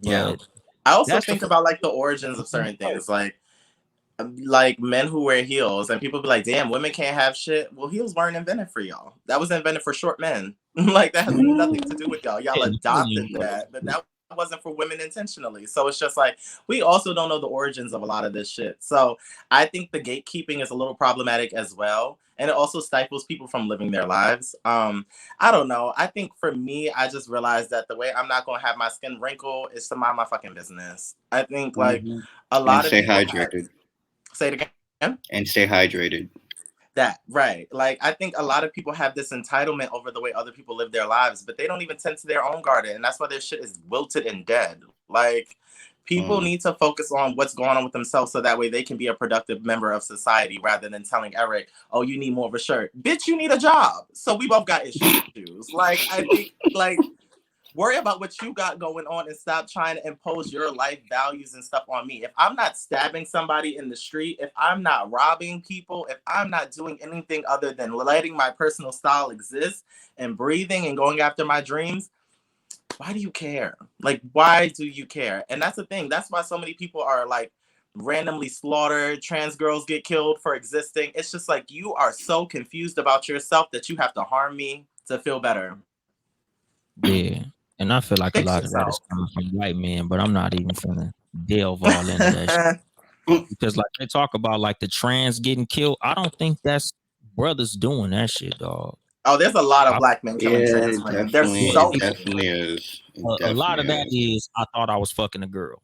But I also think about like the origins of certain things, like men who wear heels, and people be like, damn, women can't have shit. Well, heels weren't invented for y'all. That was invented for short men. Like that has nothing to do with y'all. Y'all adopted that, but that wasn't for women intentionally. So it's just like, we also don't know the origins of a lot of this shit. So I think the gatekeeping is a little problematic as well. And it also stifles people from living their lives. I don't know. I think for me, I just realized that the way I'm not going to have my skin wrinkle is to mind my fucking business. I think like a lot of people hydrated. Say it again. And stay hydrated. That, right. Like, I think a lot of people have this entitlement over the way other people live their lives, but they don't even tend to their own garden. And that's why their shit is wilted and dead. Like, people need to focus on what's going on with themselves so that way they can be a productive member of society rather than telling Eric, oh, you need more of a shirt. Bitch, you need a job. So we both got issues. Like, I think, like, worry about what you got going on and stop trying to impose your life values and stuff on me. If I'm not stabbing somebody in the street, if I'm not robbing people, if I'm not doing anything other than letting my personal style exist and breathing and going after my dreams, why do you care? Like, why do you care? And that's the thing. That's why so many people are like randomly slaughtered. Trans girls get killed for existing. It's just like, you are so confused about yourself that you have to harm me to feel better. Yeah. And I feel like a lot of that is coming from white men, but I'm not even finna delve all into that shit. Because like they talk about like the trans getting killed. I don't think that's brothers doing that shit, dog. Oh, there's a lot of black men killing trans women. There's so definitely is. A lot of that is, I thought I was fucking a girl.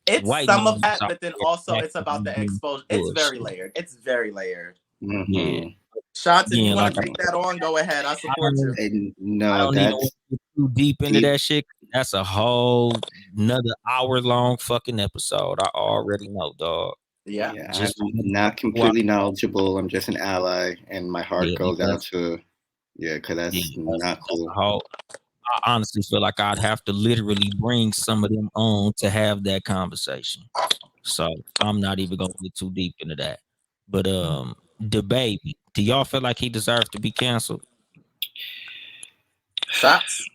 It's white some of that, but then also it's about the exposure. It's very layered. It's very layered. Yeah. Shots, if you want to take that on, go ahead. I support you. No, that's too deep into that shit. That's a whole another hour-long fucking episode. I already know, dog. Yeah, I'm not completely knowledgeable. I'm just an ally, and my heart goes out to because that's not cool. I honestly feel like I'd have to literally bring some of them on to have that conversation. So I'm not even gonna get too deep into that. But DaBaby, do y'all feel like he deserves to be canceled? Shots.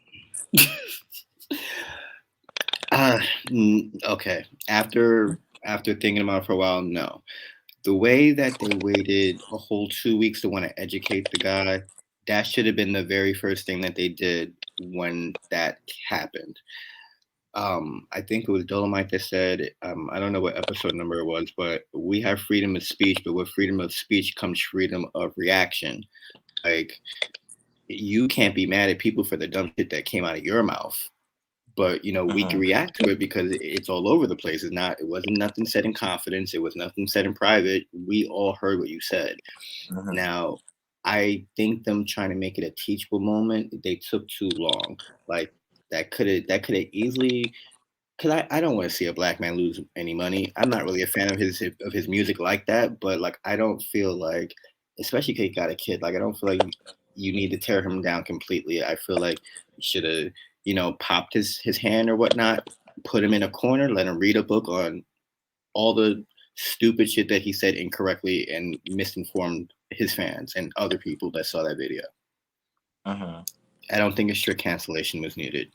Okay. After thinking about it for a while, no. The way that they waited a whole 2 weeks to want to educate the guy, that should have been the very first thing that they did when that happened. I think it was Dolemite that said, I don't know what episode number it was, but we have freedom of speech, but with freedom of speech comes freedom of reaction. Like, you can't be mad at people for the dumb shit that came out of your mouth. But, you know, we can react to it because it's all over the place. It wasn't nothing said in confidence. It was nothing said in private. We all heard what you said. Now, I think them trying to make it a teachable moment, they took too long. Like, that could have easily, because I don't want to see a black man lose any money. I'm not really a fan of his music like that, but like, I don't feel like, especially because he got a kid, like, I don't feel like you need to tear him down completely. I feel like you should have, you know, popped his hand or whatnot, put him in a corner, let him read a book on all the stupid shit that he said incorrectly and misinformed his fans and other people that saw that video. I don't think a strict cancellation was needed.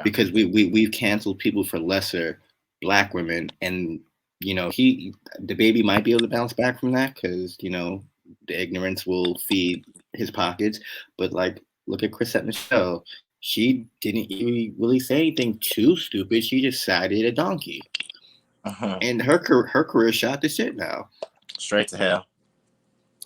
Because we've canceled people for lesser black women, and you know, DaBaby might be able to bounce back from that because, you know, the ignorance will feed his pockets. But like, look at Chrisette Michele. She didn't even really say anything too stupid. She just sided a donkey, and her career shot to shit now, straight to hell.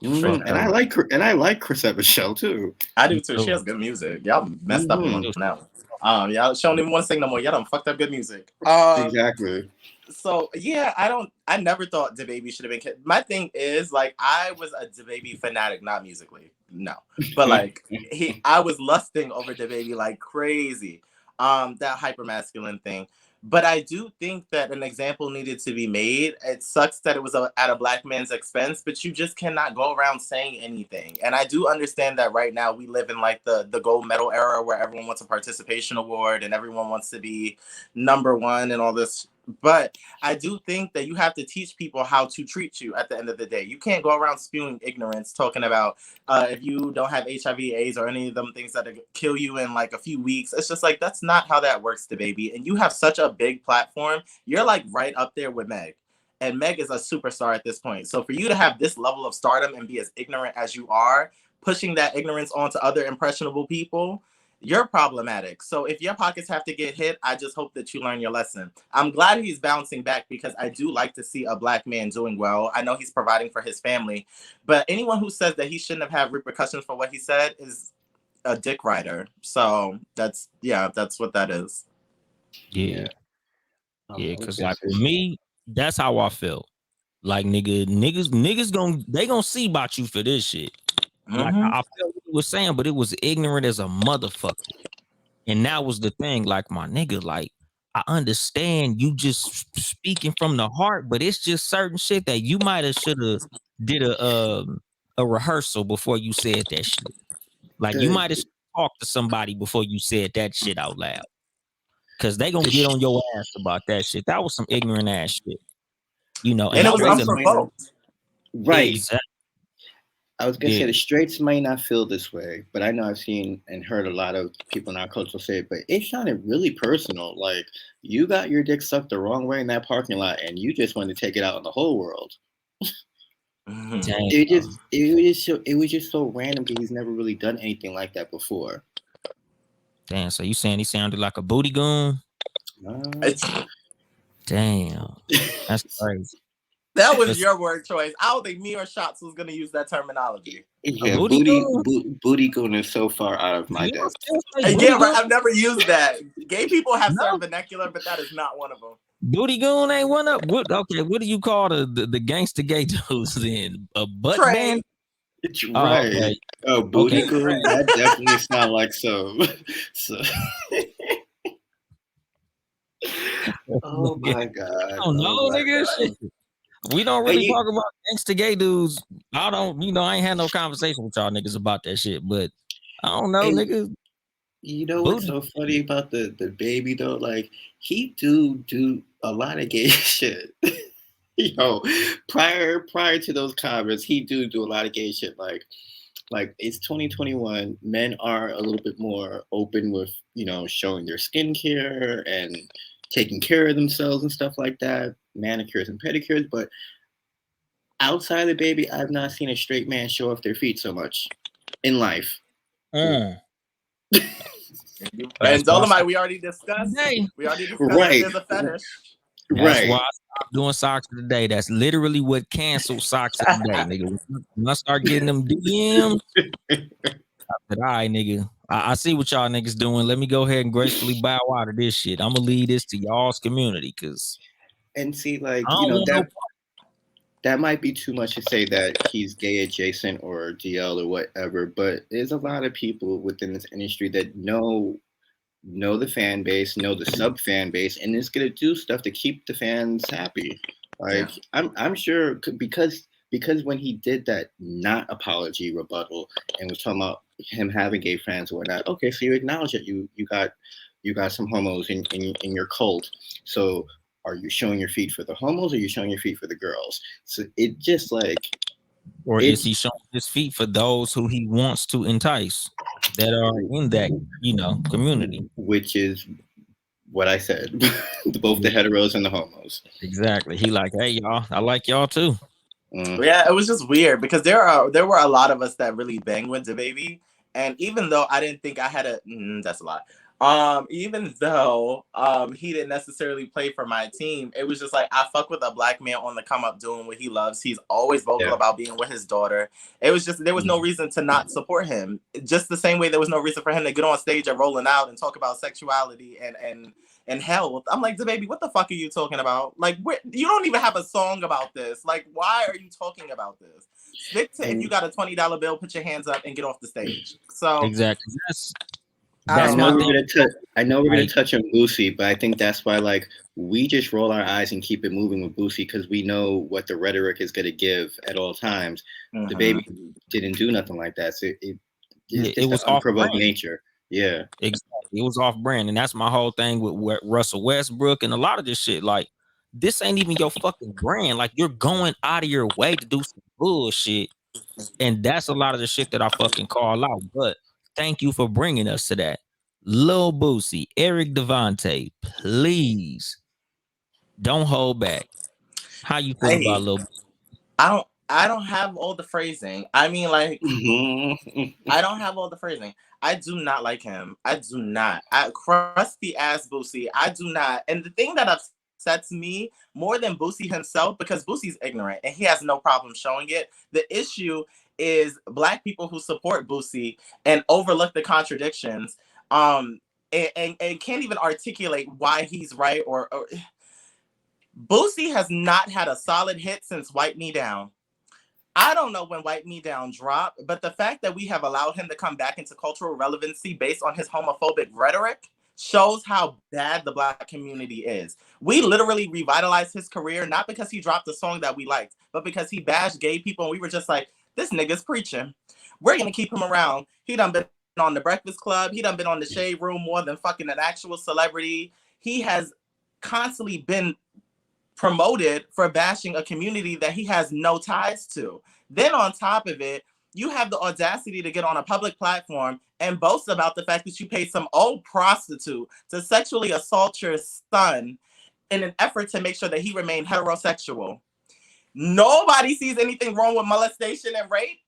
And I like Chrisette Michele too. I do too. She has good music. Y'all messed up on that one. Y'all don't even want to sing no more. Y'all done fucked up good music. Exactly. So yeah, I never thought DaBaby should have been. My thing is, like, I was a DaBaby fanatic, not musically, no, but like I was lusting over DaBaby like crazy. That hyper masculine thing. But I do think that an example needed to be made. It sucks that it was at a black man's expense, but you just cannot go around saying anything. And I do understand that right now we live in like the gold medal era where everyone wants a participation award and everyone wants to be number one and all this. But I do think that you have to teach people how to treat you at the end of the day. You can't go around spewing ignorance, talking about if you don't have HIV, AIDS, or any of them things that kill you in like a few weeks. It's just like, that's not how that works, DaBaby. And you have such a big platform. You're like right up there with Meg. And Meg is a superstar at this point. So for you to have this level of stardom and be as ignorant as you are, pushing that ignorance onto other impressionable people, you're problematic. So if your pockets have to get hit, I just hope that you learn your lesson. I'm glad he's bouncing back because I do like to see a black man doing well. I know he's providing for his family, but anyone who says that he shouldn't have had repercussions for what he said is a dick rider. So that's what that is. Yeah. Yeah, because like for me, that's how I felt. Like niggas gonna see about you for this shit. Like I felt what he was saying, but it was ignorant as a motherfucker. And that was the thing, like, my nigga, like, I understand you just speaking from the heart, but it's just certain shit that you might have should have did a rehearsal before you said that shit. Like, you might have talked to somebody before you said that shit out loud. Cause they gonna get on your ass about that shit. That was some ignorant ass shit. You know, and it was unprovoked. Right. Exactly. I was gonna say the straights might not feel this way, but I know I've seen and heard a lot of people in our culture say it, but it sounded really personal. Like, you got your dick sucked the wrong way in that parking lot and you just wanted to take it out on the whole world. It was just so random because he's never really done anything like that before. Damn, so you saying he sounded like a booty goon? Damn. That's crazy. That was your word choice. I don't think me or Shotts was gonna use that terminology. Yeah, booty goon is so far out of my depth. Yeah, right. I've never used that. Gay people have certain vernacular, but that is not one of them. Booty goon ain't one of what? Okay, what do you call the gangster gay dudes then? A butt band? Right. Okay. Oh, booty goon. That definitely sounds like so. Oh my god. I don't know, nigga. Shit. We don't really talk about gangsta gay dudes. I ain't had no conversation with y'all niggas about that shit, but I don't know, niggas. You know what's so funny about the DaBaby though? Like, he do a lot of gay shit. Prior to those comments, he do a lot of gay shit. Like it's 2021. Men are a little bit more open with, showing their skincare and taking care of themselves and stuff like that, manicures and pedicures. But outside of DaBaby, I've not seen a straight man show off their feet so much in life. And Dolemite, we already discussed. We already discussed that there's a fetish. That's why I stopped doing socks of the day. That's literally what canceled socks of the day, nigga. When I start getting them DMs, I said, all right, nigga. I see what y'all niggas doing. Let me go ahead and gracefully bow out of this shit. I'm gonna leave this to y'all's community, cause see, like, you know, that might be too much to say that he's gay adjacent or DL or whatever, but there's a lot of people within this industry that know the fan base, know the sub fan base, and is gonna do stuff to keep the fans happy. Like, I'm sure because when he did that not apology rebuttal and was talking about him having gay fans or whatnot, okay, so you acknowledge that you got some homos in your cult. So are you showing your feet for the homos or are you showing your feet for the girls? So it just like, or is he showing his feet for those who he wants to entice that are in that, you know, community? Which is what I said, both the heteros and the homos. Exactly. He like, hey y'all, I like y'all too. Yeah, it was just weird because there were a lot of us that really banged with DaBaby, and even though I didn't think I had a that's a lot. Even though he didn't necessarily play for my team, it was just like I fuck with a black man on the come up doing what he loves. He's always vocal about being with his daughter. It was just there was no reason to not support him. Just the same way there was no reason for him to get on stage at Rolling Out and talk about sexuality and health. I'm like, DaBaby, what the fuck are you talking about? Like, you don't even have a song about this. Like, why are you talking about this? Stick to if you got a $20 bill, put your hands up and get off the stage. So exactly. I know we're gonna touch on Boosie, but I think that's why like we just roll our eyes and keep it moving with Boosie because we know what the rhetoric is gonna give at all times. DaBaby didn't do nothing like that, so it was unprovoked nature. Yeah, exactly. It was off brand, and that's my whole thing with Russell Westbrook and a lot of this shit. Like, this ain't even your fucking brand. Like, you're going out of your way to do some bullshit, and that's a lot of the shit that I fucking call out. But thank you for bringing us to that. Lil Boosie, Eric Devonte, please don't hold back. How you feel about Lil Boosie? I don't have all the phrasing. I mean, like, I don't have all the phrasing. I do not like him. I do not. Crusty ass Boosie. I do not. And the thing that upsets me more than Boosie himself, because Boosie's ignorant and he has no problem showing it. The issue is black people who support Boosie and overlook the contradictions, and can't even articulate why he's right or Boosie has not had a solid hit since Wipe Me Down. I don't know when Wipe Me Down dropped, but the fact that we have allowed him to come back into cultural relevancy based on his homophobic rhetoric shows how bad the black community is. We literally revitalized his career, not because he dropped a song that we liked, but because he bashed gay people, and we were just like, this nigga's preaching. We're going to keep him around. He done been on The Breakfast Club. He done been on The Shade Room more than fucking an actual celebrity. He has constantly been promoted for bashing a community that he has no ties to. Then on top of it, you have the audacity to get on a public platform and boast about the fact that you paid some old prostitute to sexually assault your son in an effort to make sure that he remained heterosexual. Nobody sees anything wrong with molestation and rape,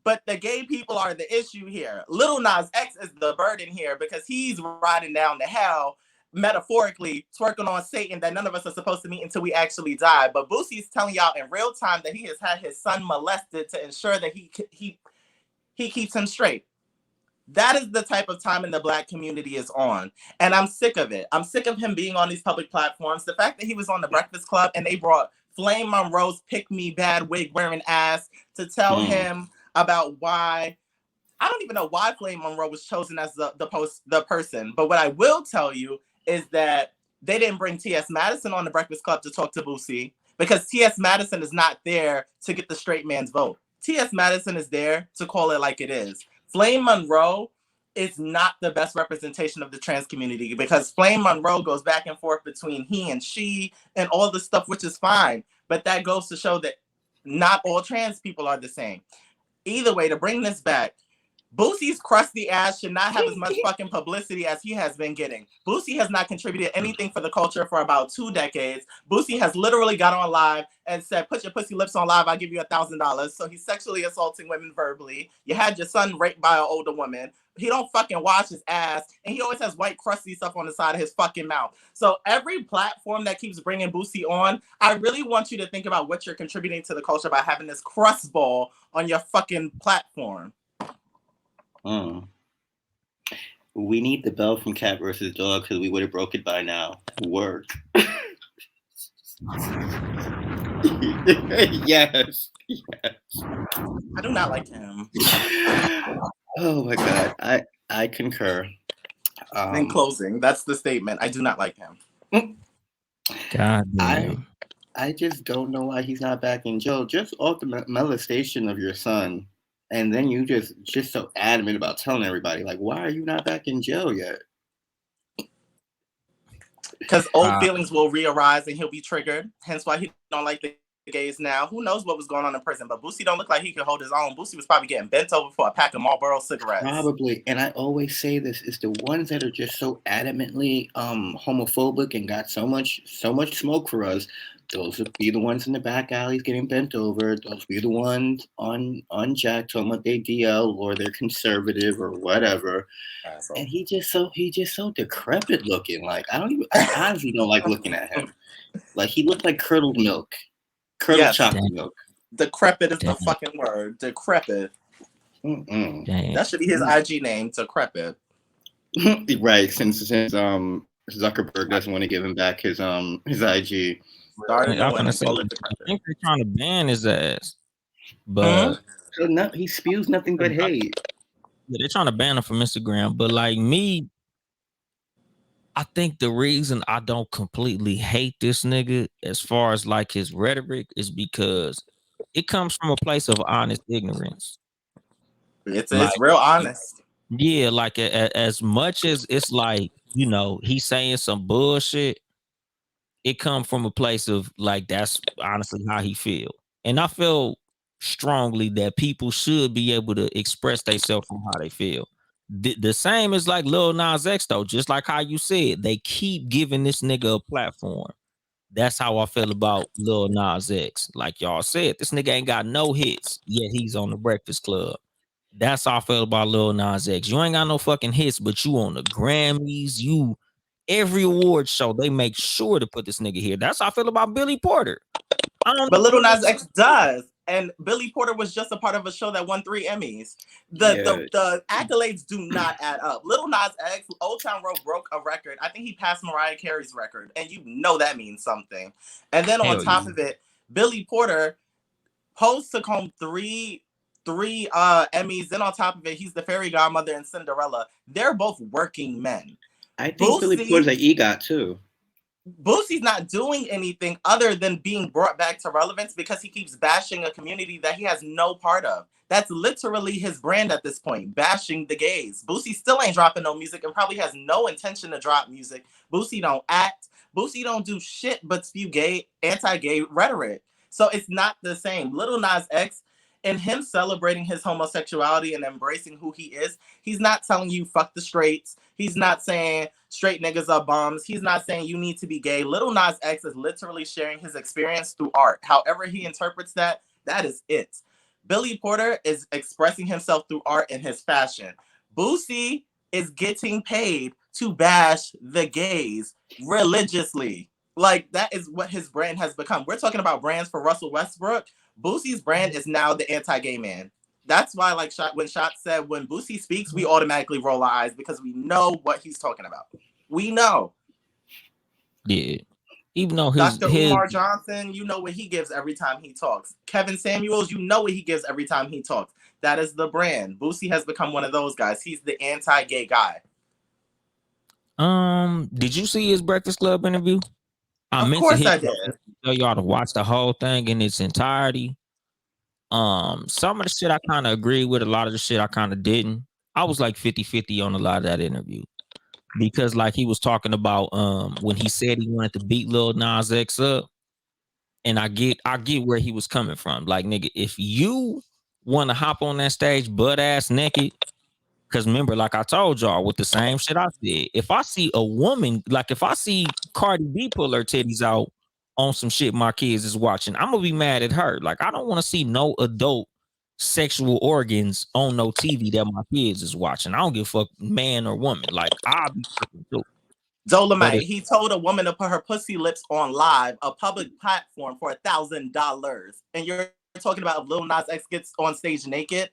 but the gay people are the issue here. Lil Nas X is the burden here because he's riding down to hell, metaphorically twerking on Satan that none of us are supposed to meet until we actually die. But Boosie's telling y'all in real time that he has had his son molested to ensure that he keeps him straight. That is the type of time in the black community is on. And I'm sick of it. I'm sick of him being on these public platforms. The fact that he was on The Breakfast Club and they brought Flame Monroe's pick me bad wig wearing ass to tell him about why. I don't even know why Flame Monroe was chosen as the person. But what I will tell you is that they didn't bring T.S. Madison on The Breakfast Club to talk to Boosie because T.S. Madison is not there to get the straight man's vote. T.S. Madison is there to call it like it is. Flame Monroe is not the best representation of the trans community because Flame Monroe goes back and forth between he and she and all this stuff, which is fine. But that goes to show that not all trans people are the same. Either way, to bring this back, Boosie's crusty ass should not have as much fucking publicity as he has been getting. Boosie has not contributed anything for the culture for about 2 decades. Boosie has literally got on live and said, "Put your pussy lips on live, I'll give you $1,000. So he's sexually assaulting women verbally. You had your son raped by an older woman. He don't fucking wash his ass, and he always has white crusty stuff on the side of his fucking mouth. So every platform that keeps bringing Boosie on, I really want you to think about what you're contributing to the culture by having this crust ball on your fucking platform. We need the bell from Cat versus Dog because we would have broke it by now. Work. Yes. I do not like him. Oh my God. I concur. In closing, that's the statement. I do not like him. God damn. I just don't know why he's not back in jail. Just off the molestation of your son. And then you just so adamant about telling everybody, like, why are you not back in jail yet? Because old feelings will re-arise and he'll be triggered. Hence why he don't like the gays now. Who knows what was going on in prison? But Boosie don't look like he could hold his own. Boosie was probably getting bent over for a pack of Marlboro cigarettes. Probably. And I always say this, is the ones that are just so adamantly homophobic and got so much smoke for us. Those would be the ones in the back alleys getting bent over. Those would be the ones on Jack talking about they DL or they're conservative or whatever. Asshole. And he just so decrepit looking. Like I honestly don't like looking at him. Like he looked like curdled milk. Chocolate milk. Decrepit is the fucking word. Decrepit. That should be his IG name, Decrepit. Right, since Zuckerberg doesn't want to give him back his IG. I think they're trying to ban his ass, but he spews nothing but hate. Yeah, they're trying to ban him from Instagram. But like me, I think the reason I don't completely hate this nigga as far as like his rhetoric is because it comes from a place of honest ignorance. It's real honest. Yeah, like as much as it's like, you know, he's saying some bullshit, it come from a place of like, that's honestly how he feel. And I feel strongly that people should be able to express themselves from how they feel. The same as like Lil Nas X though, just like how you said, they keep giving this nigga a platform. That's how I feel about Lil Nas X. Like y'all said, this nigga ain't got no hits, yet he's on the Breakfast Club. That's how I feel about Lil Nas X. You ain't got no fucking hits, but you on the Grammys, every award show, they make sure to put this nigga here. That's how I feel about Billy Porter. But Lil Nas X does. And Billy Porter was just a part of a show that won 3 Emmys. The accolades do not add up. Lil Nas X, Old Town Road broke a record. I think he passed Mariah Carey's record. And you know that means something. And then on top of it, Billy Porter post took home three Emmys. Then on top of it, he's the fairy godmother in Cinderella. They're both working men. I think Billy Porter's an EGOT too. Boosie's not doing anything other than being brought back to relevance because he keeps bashing a community that he has no part of. That's literally his brand at this point, bashing the gays. Boosie still ain't dropping no music and probably has no intention to drop music. Boosie don't act. Boosie don't do shit but spew gay, anti-gay rhetoric. So it's not the same. Lil Nas X, and him celebrating his homosexuality and embracing who he is, he's not telling you fuck the straights. He's not saying straight niggas are bums. He's not saying you need to be gay. Lil Nas X is literally sharing his experience through art. However he interprets that, that is it. Billy Porter is expressing himself through art and his fashion. Boosie is getting paid to bash the gays religiously. Like, that is what his brand has become. We're talking about brands for Russell Westbrook. Boosie's brand is now the anti-gay man. That's why, like, when Shotts said, when Boosie speaks, we automatically roll our eyes because we know what he's talking about. We know. Yeah. Even though Dr. Umar Johnson, you know what he gives every time he talks. Kevin Samuels, you know what he gives every time he talks. That is the brand. Boosie has become one of those guys. He's the anti-gay guy. Did you see his Breakfast Club interview? Of course I did. Tell y'all to watch the whole thing in its entirety. Some of the shit I kind of agree with, a lot of the shit I kind of didn't. I was like 50-50 on a lot of that interview. Because like he was talking about when he said he wanted to beat Lil Nas X up, and I get where he was coming from. Like, nigga, if you want to hop on that stage butt ass naked Because remember, like I told y'all, with the same shit I said, if I see a woman, like if I see Cardi B pull her titties out on some shit my kids is watching, I'm gonna be mad at her. Like I don't want to see no adult sexual organs on no TV that my kids is watching. I don't give a fuck, man or woman. Like I'll be tripping too. Dolemite, he told a woman to put her pussy lips on live, a public platform, for $1,000. And you're talking about if Lil Nas X gets on stage naked?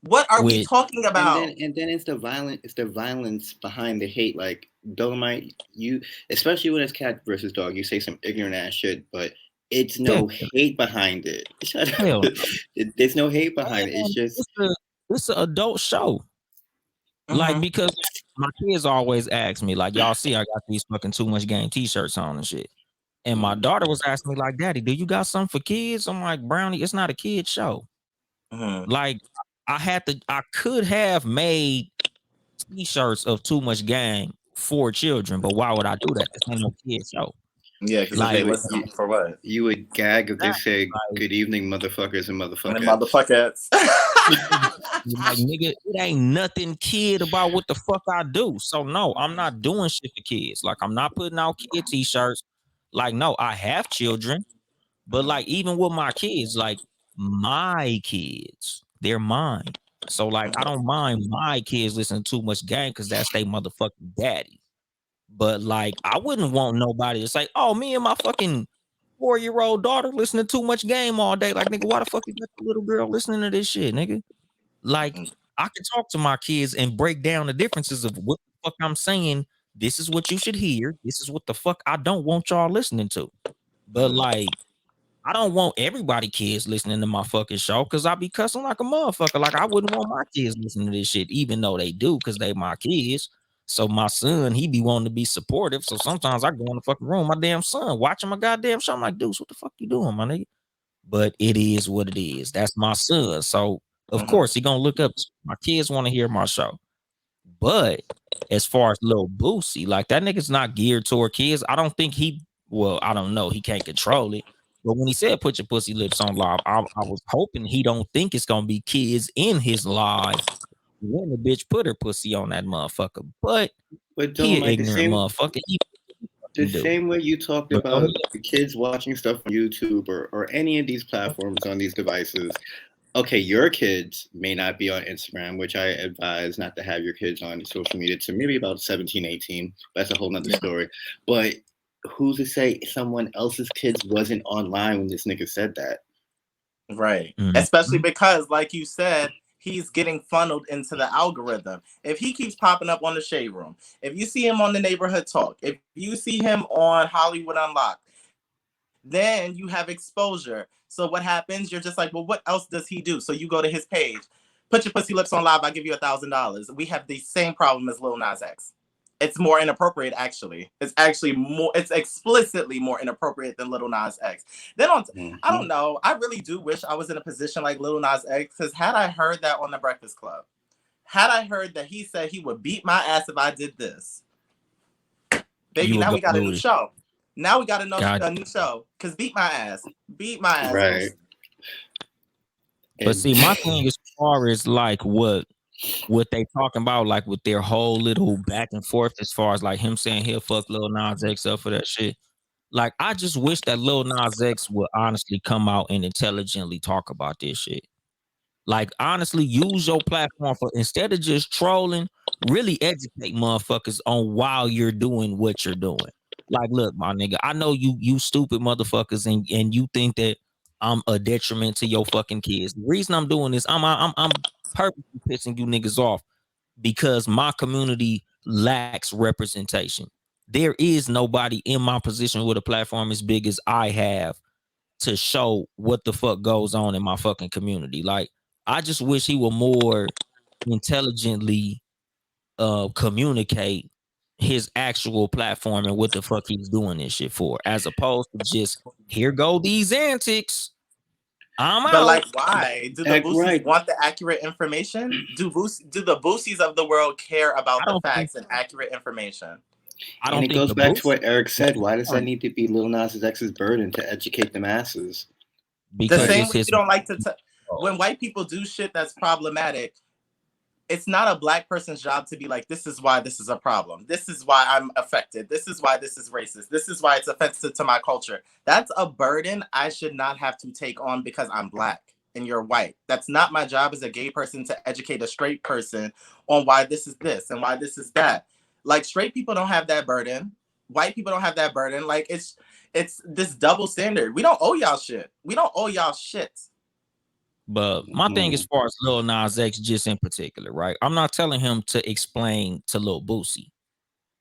What are we talking about? And then it's the violence behind the hate. Like Dolemite, you, especially when it's cat versus dog, you say some ignorant ass shit, but it's no hate behind it. There's no hate behind it. It's just it's an adult show. Like, because my kids always ask me, like, y'all see I got these fucking Too Much Game t-shirts on and shit. And my daughter was asking me, like, Daddy, do you got something for kids? I'm like, Brownie, it's not a kid show. Like, I could have made t-shirts of Too Much Game for children, but why would I do that? This ain't no kid show. Yeah, because like, they listen for what? You would gag if they say, good evening, motherfuckers and motherfuckers. And motherfuckers. Like, nigga, it ain't nothing kid about what the fuck I do. So, no, I'm not doing shit for kids. Like, I'm not putting out kid t-shirts. Like, no, I have children. But, like, even with my kids, like, my kids, they're mine. So, like, I don't mind my kids listening to Too Much Game because that's their motherfucking daddy. But like, I wouldn't want nobody to say, "Oh, me and my fucking 4-year-old daughter listening to Too Much Game all day." Like, nigga, why the fuck you got the little girl listening to this shit, nigga? Like, I can talk to my kids and break down the differences of what the fuck I'm saying. This is what you should hear. This is what the fuck I don't want y'all listening to. But like, I don't want everybody kids listening to my fucking show because I be cussing like a motherfucker. Like, I wouldn't want my kids listening to this shit, even though they do, because they my kids. So my son, he be wanting to be supportive. So sometimes I go in the fucking room, my damn son, watching my goddamn show. I'm like, Deuce, what the fuck you doing, my nigga? But it is what it is. That's my son. So of course he gonna look up. My kids want to hear my show. But as far as Lil Boosie, like that nigga's not geared toward kids. I don't think I don't know. He can't control it. But when he said put your pussy lips on live, I was hoping he don't think it's gonna be kids in his live when the bitch put her pussy on that motherfucker. But he an ignorant motherfucker. The same way you talked about the kids watching stuff on YouTube or any of these platforms on these devices. Okay, your kids may not be on Instagram, which I advise not to have your kids on social media to maybe about 17, 18. That's a whole nother story. But who's to say someone else's kids wasn't online when this nigga said that? Right. Especially because, like you said, he's getting funneled into the algorithm. If he keeps popping up on the Shade Room, if you see him on the Neighborhood Talk, if you see him on Hollywood Unlocked, then you have exposure. So what happens? You're just like, well, what else does he do? So you go to his page, put your pussy lips on live, I'll give you $1,000. We have the same problem as Lil Nas X. It's more inappropriate, actually. It's actually more, it's explicitly more inappropriate than Lil Nas X. Then I don't know. I really do wish I was in a position like Lil Nas X, because had I heard that on The Breakfast Club, had I heard that he said he would beat my ass if I did this, baby, now we got a new show. Now we got a new show, because beat my ass. Beat my ass. Right. But see, my thing as far as like what they talking about, like with their whole little back and forth as far as like him saying he'll fuck Lil Nas X up for that shit. Like, I just wish that Lil Nas X would honestly come out and intelligently talk about this shit. Like, honestly, use your platform for, instead of just trolling, really educate motherfuckers on why you're doing what you're doing. Like, look, my nigga, I know you stupid motherfuckers and you think that I'm a detriment to your fucking kids. The reason I'm doing this, I'm purposely pissing you niggas off because my community lacks representation. There is nobody in my position with a platform as big as I have to show what the fuck goes on in my fucking community. Like, I just wish he would more intelligently communicate his actual platform and what the fuck he's doing this shit for, as opposed to just, here go these antics, I'm out. But like, why do the Boosies want the accurate information? Do the Boosies of the world care about the facts and accurate information? And it goes back to what Eric said. Why does that need to be Lil Nas X's burden to educate the masses? Because the same way you don't like to when white people do shit that's problematic, it's not a Black person's job to be like, this is why this is a problem. This is why I'm affected. This is why this is racist. This is why it's offensive to my culture. That's a burden I should not have to take on because I'm Black and you're white. That's not my job as a gay person to educate a straight person on why this is this and why this is that. Like, straight people don't have that burden. White people don't have that burden. Like, it's this double standard. We don't owe y'all shit. We don't owe y'all shit. But my thing as far as Lil Nas X just in particular, right? I'm not telling him to explain to Lil Boosie.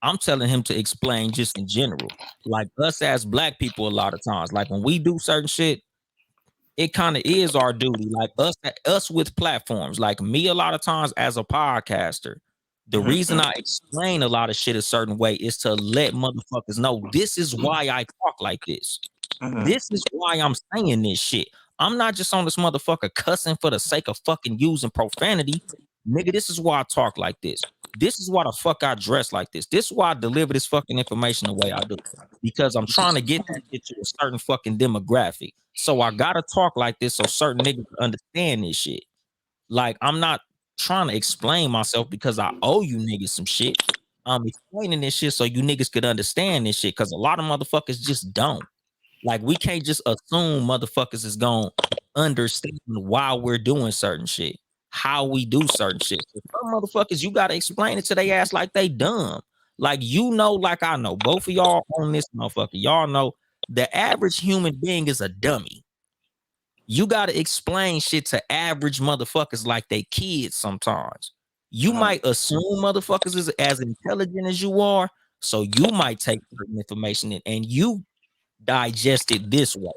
I'm telling him to explain just in general. Like us as Black people, a lot of times, like when we do certain shit, it kind of is our duty. Like us with platforms, like me, a lot of times as a podcaster, the reason I explain a lot of shit a certain way is to let motherfuckers know this is why I talk like this. This is why I'm saying this shit. I'm not just on this motherfucker cussing for the sake of fucking using profanity. Nigga, this is why I talk like this. This is why the fuck I dress like this. This is why I deliver this fucking information the way I do. Because I'm trying to get that shit to a certain fucking demographic. So I gotta talk like this so certain niggas understand this shit. Like, I'm not trying to explain myself because I owe you niggas some shit. I'm explaining this shit so you niggas could understand this shit because a lot of motherfuckers just don't. Like, we can't just assume motherfuckers is gonna understand why we're doing certain shit, how we do certain shit. So some motherfuckers, you gotta explain it to their ass like they dumb. Like, you know, like I know, both of y'all on this motherfucker, y'all know the average human being is a dummy. You gotta explain shit to average motherfuckers like they kids sometimes. You might assume motherfuckers is as intelligent as you are, so you might take certain information and you digest it this way.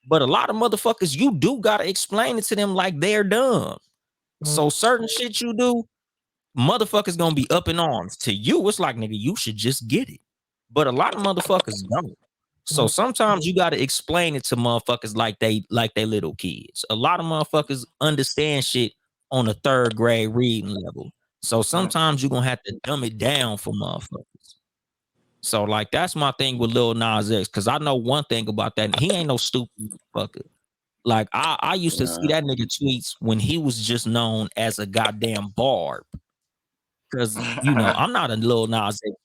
But a lot of motherfuckers, you do gotta explain it to them like they're dumb. So certain shit you do, motherfuckers gonna be up in arms. To you, it's like, nigga, you should just get it. But a lot of motherfuckers don't. So sometimes you gotta explain it to motherfuckers like they little kids. A lot of motherfuckers understand shit on a third grade reading level. So sometimes you're gonna have to dumb it down for motherfuckers. So, like, that's my thing with Lil Nas X, because I know one thing about that. He ain't no stupid fucker. Like, I used to see that nigga tweets when he was just known as a goddamn barb. Because, you know, I'm not a Lil Nas X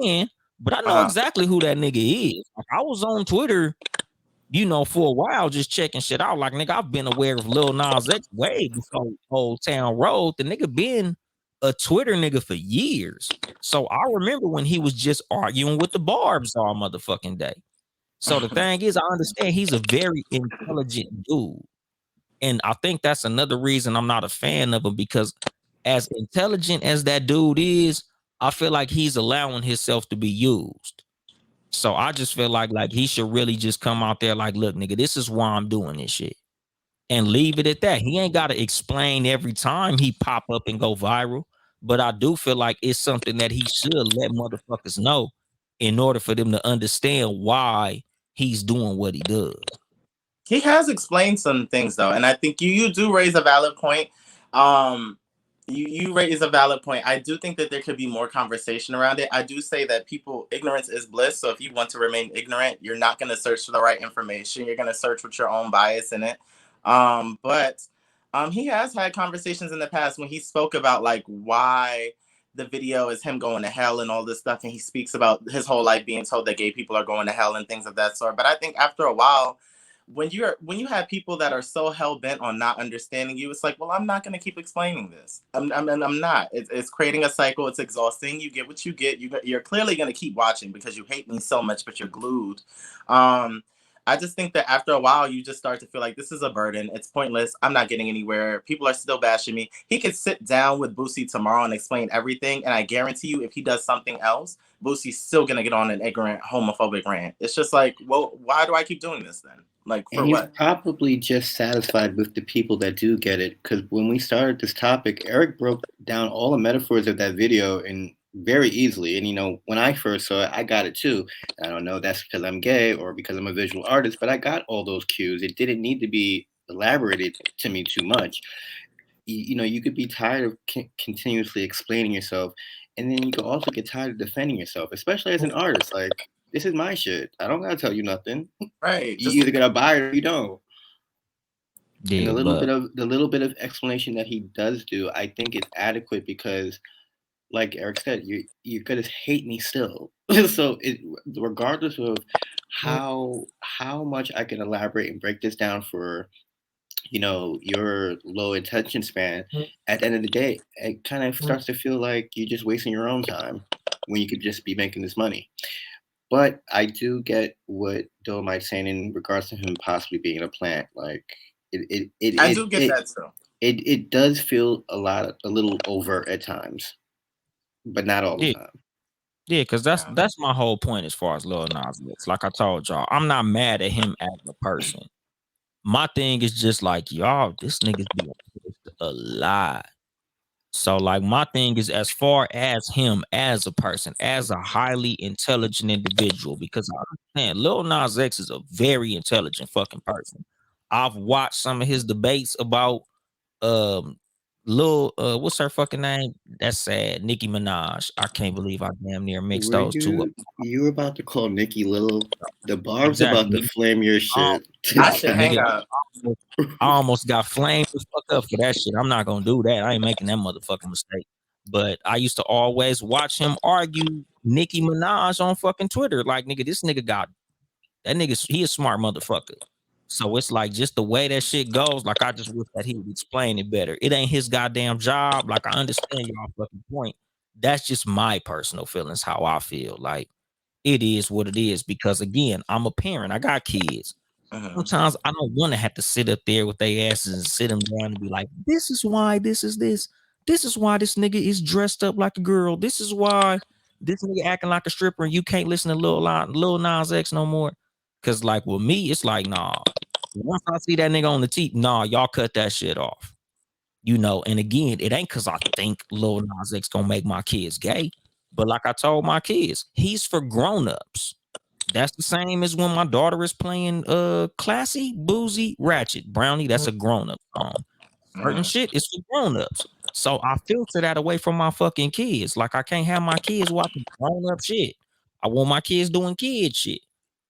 fan, but I know exactly who that nigga is. Like, I was on Twitter, you know, for a while just checking shit out. Like, nigga, I've been aware of Lil Nas X way before Old Town Road. The nigga been a Twitter nigga for years. So I remember when he was just arguing with the barbs all motherfucking day. So the thing is, I understand he's a very intelligent dude. And I think that's another reason I'm not a fan of him, because as intelligent as that dude is, I feel like he's allowing himself to be used. So I just feel like he should really just come out there like, look, nigga, this is why I'm doing this shit. And leave it at that. He ain't got to explain every time he pop up and go viral. But I do feel like it's something that he should let motherfuckers know in order for them to understand why he's doing what he does. He has explained some things though, and I think you do raise a valid point. You raise a valid point. I do think that there could be more conversation around it. I do say that ignorance is bliss. So if you want to remain ignorant, you're not going to search for the right information. You're going to search with your own bias in it. But he has had conversations in the past when he spoke about like why the video is him going to hell and all this stuff. And he speaks about his whole life being told that gay people are going to hell and things of that sort. But I think after a while, when you have people that are so hell bent on not understanding you, it's like, well, I'm not going to keep explaining this. I'm not. It's creating a cycle. It's exhausting. You get what you get. You're clearly going to keep watching because you hate me so much, but you're glued. I just think that after a while, you just start to feel like this is a burden. It's pointless. I'm not getting anywhere. People are still bashing me. He could sit down with Boosie tomorrow and explain everything. And I guarantee you, if he does something else, Boosie's still going to get on an ignorant, homophobic rant. It's just like, well, why do I keep doing this then? Like, for and what? He's probably just satisfied with the people that do get it. Because when we started this topic, Eric broke down all the metaphors of that video and very easily. And, you know, when I first saw it, I got it too. I don't know that's because I'm gay or because I'm a visual artist, but I got all those cues. It didn't need to be elaborated to me too much. You know, you could be tired of continuously explaining yourself. And then you could also get tired of defending yourself, especially as an artist. Like, this is my shit. I don't gotta tell you nothing. Right. You either gotta buy it or you don't. And Yeah, but the little bit of explanation that he does do, I think is adequate because, like Eric said, you're gonna hate me still. So regardless of how much I can elaborate and break this down for your low attention span, at the end of the day, it kind of starts to feel like you're just wasting your own time when you could just be making this money. But I do get what Dolomite's saying in regards to him possibly being a plant. Like it it it I it do get it, that too. it does feel a little overt at times, but not all the yeah, time. yeah, because that's Yeah. that's my whole point as far as Lil Nas X. Like I told y'all, I'm not mad at him as a person. My thing is just like y'all, this nigga's being pushed a lot. So like my thing is as far as him as a person, as a highly intelligent individual, because I understand Lil Nas X is a very intelligent fucking person. I've watched some of his debates about um Lil what's her fucking name? That's sad. Nicki Minaj. I can't believe I damn near mixed Were those two up. you were about to call Nikki Little? The barb's about to Exactly. flame your Um, shit. I should hang nigga, up. I almost got flamed the fuck up for that shit. I'm not gonna do that. I ain't making that motherfucking mistake. But I used to always watch him argue Nicki Minaj on fucking Twitter. Like, nigga, this nigga got that nigga. He a smart motherfucker. So it's like just the way that shit goes. Like, I just wish that he would explain it better. It ain't his goddamn job. Like, I understand y'all fucking point. That's just my personal feelings, how I feel. Like, it is what it is. Because again, I'm a parent. I got kids. Mhm. Sometimes I don't want to have to sit up there with their asses and sit them down and be like, this is why this is this. This is why this nigga is dressed up like a girl. This is why this nigga acting like a stripper and you can't listen to Lil Nas X no more. Cause like with me, it's like, nah. Once I see that nigga on the teeth, nah, y'all cut that shit off. And again, it ain't cause I think Lil Nas X gonna make my kids gay. But like I told my kids, he's for grown-ups. That's the same as when my daughter is playing Classy, Boozy, Ratchet, Brownie. That's a grown-up song. Certain Mhm. shit is for grown-ups. So I filter that away from my fucking kids. Like I can't have my kids watching grown-up shit. I want my kids doing kid shit.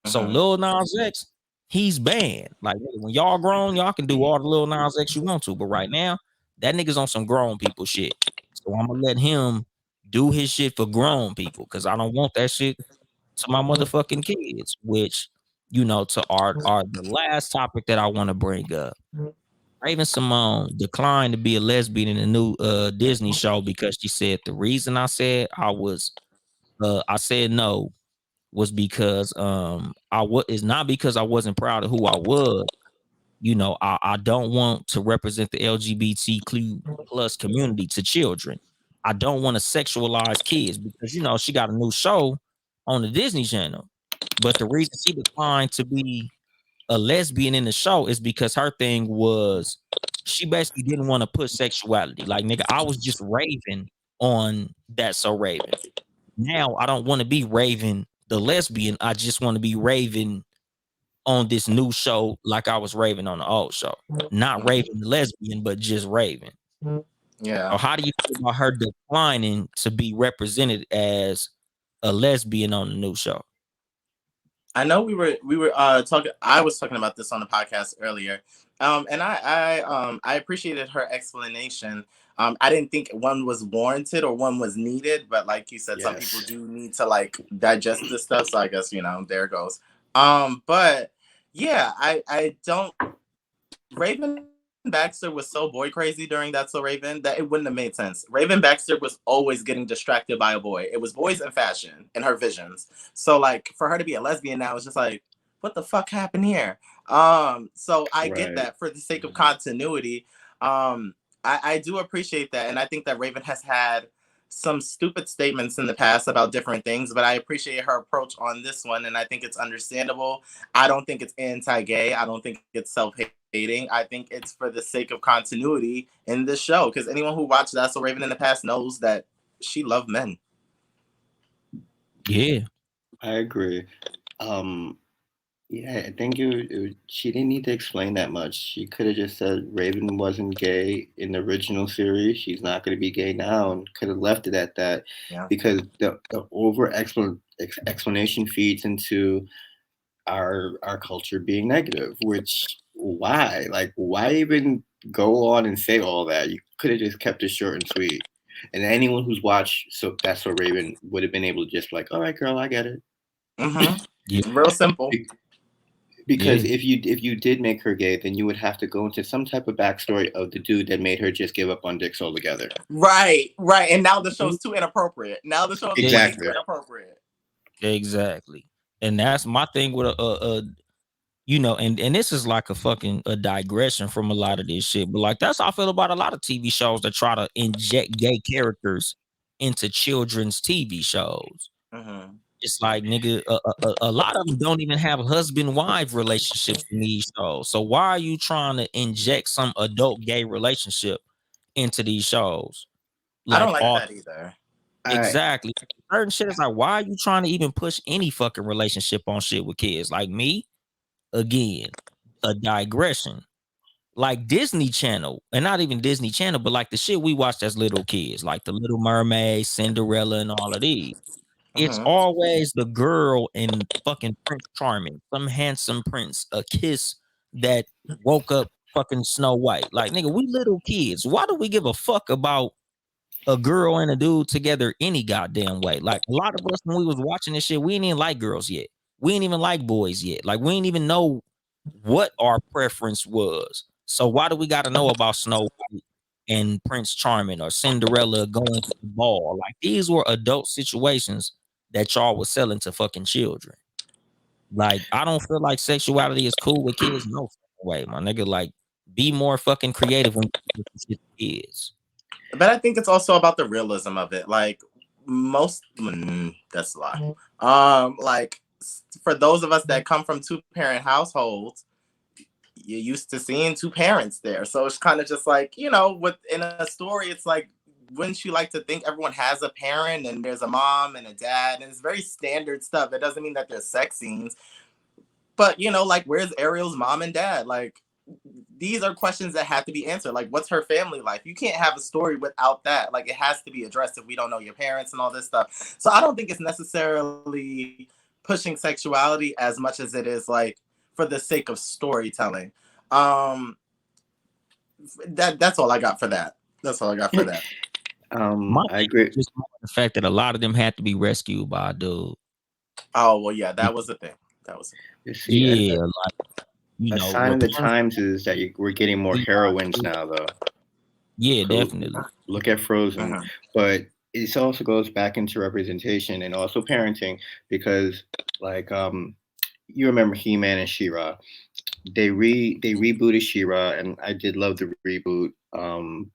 So Mhm. Lil Nas X, he's banned. Like when y'all grown, y'all can do all the Lil Nas X you want to. But right now, that nigga's on some grown people shit. So I'm gonna let him do his shit for grown people because I don't want that shit to my motherfucking kids, which to our the last topic that I want to bring up. Raven Simone declined to be a lesbian in the new Disney show because she said the reason I said no was because is not because I wasn't proud of who I was. I don't want to represent the LGBTQ plus community to children. I don't want to sexualize kids because she got a new show on the Disney Channel. But the reason she declined to be a lesbian in the show is because her thing was she basically didn't want to put sexuality. Like nigga, I was just Raven on That's So Raven. Now I don't want to be Raven the lesbian. I just want to be Raven on this new show like I was Raven on the old show. Not Mhm. Raven the lesbian, but just Raven. So Yeah. how do you feel about her declining to be represented as a lesbian on the new show? I know we were talking. I was talking about this on the podcast earlier, and I appreciated her explanation. I didn't think one was warranted or one was needed, but like you said, some people Yes. do need to like digest this stuff. So I guess there it goes. But yeah, I don't. Raven Baxter was so boy crazy during That's So Raven that it wouldn't have made sense. Raven Baxter was always getting distracted by a boy. It was boys and fashion in her visions. So like for her to be a lesbian now it's just like, what the fuck happened here? So I get Right. that for the sake of continuity. I do appreciate that. And I think that Raven has had some stupid statements in the past about different things, but I appreciate her approach on this one, and I think it's understandable. I don't think it's anti-gay. I don't think it's self-hating. I think it's for the sake of continuity in this show, because anyone who watched That's So Raven in the past knows that she loved men. Yeah. I agree. Um, yeah, I think she didn't need to explain that much. She could have just said Raven wasn't gay in the original series. She's not going to be gay now, and could have left it at that. Yeah. Because the over explanation feeds into our culture being negative, which why? Like, why even go on and say all that? You could have just kept it short and sweet. And anyone who's watched That's So Raven would have been able to just like, all right, girl, I get it. Yeah. Real simple. Because if you did make her gay, then you would have to go into some type of backstory of the dude that made her just give up on dicks altogether. Right. And now the show's too inappropriate. Now the show's exactly too inappropriate. Exactly. And that's my thing with you know, and this is like a digression from a lot of this shit, but like that's how I feel about a lot of TV shows that try to inject gay characters into children's TV shows. It's like, nigga, a lot of them don't even have husband-wife relationships in these shows. So why are you trying to inject some adult gay relationship into these shows? Like, I don't like that either. Exactly. Certain shit is like, why are you trying to even push any fucking relationship on shit with kids? Like me, again, a digression. Like Disney Channel, and not even Disney Channel, but like the shit we watched as little kids, like the Little Mermaid, Cinderella, and all of these. It's always the girl in fucking Prince Charming, some handsome prince, a kiss that woke up fucking Snow White. Like, nigga, we little kids. Why do we give a fuck about a girl and a dude together any goddamn way? Like, a lot of us, when we was watching this shit, we didn't even like girls yet. We didn't even like boys yet. Like, we didn't even know what our preference was. So why do we got to know about Snow White and Prince Charming or Cinderella going to the ball? Like, these were adult situations that y'all was selling to fucking children. Like, I don't feel like sexuality is cool with kids. No way, my nigga. Like, be more fucking creative when you shit to kids. But I think it's also about the realism of it. Like that's a lie. Like for those of us that come from 2-parent households, you're used to seeing 2 parents there. So it's kind of just like, you know, within a story, it's like, wouldn't you like to think everyone has a parent and there's a mom and a dad, and it's very standard stuff. It doesn't mean that there's sex scenes, but you know, like, where's Ariel's mom and dad? Like, these are questions that have to be answered. Like, what's her family life? You can't have a story without that. Like, it has to be addressed if we don't know your parents and all this stuff. So I don't think it's necessarily pushing sexuality as much as it is like for the sake of storytelling. That's all I got for that. That's all I got for that. I agree. Just the fact that a lot of them had to be rescued by a dude. Oh well, yeah, that was the thing. That was a sign of the times is that we're getting more heroines now, though. Yeah, definitely. Look at Frozen, but it also goes back into representation and also parenting, because like you remember He-Man and She-Ra. They rebooted She-Ra, and I did love the reboot.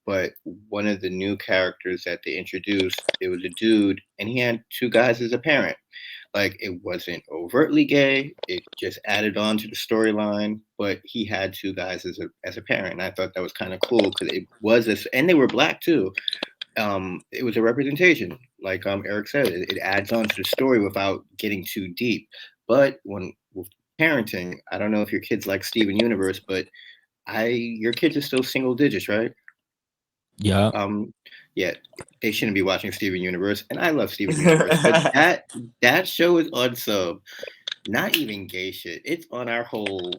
But one of the new characters that they introduced, it was a dude, and he had 2 guys as a parent. Like, it wasn't overtly gay; it just added on to the storyline. But he had 2 guys as a parent, and I thought that was kind of cool because it was this, and they were black too. It was a representation, like Eric said. It adds on to the story without getting too deep. But with parenting, I don't know if your kids like Steven Universe, but your kids are still single digits, right? Yeah. Yeah, they shouldn't be watching Steven Universe, and I love Steven Universe, but that show is on some not even gay shit. It's on our whole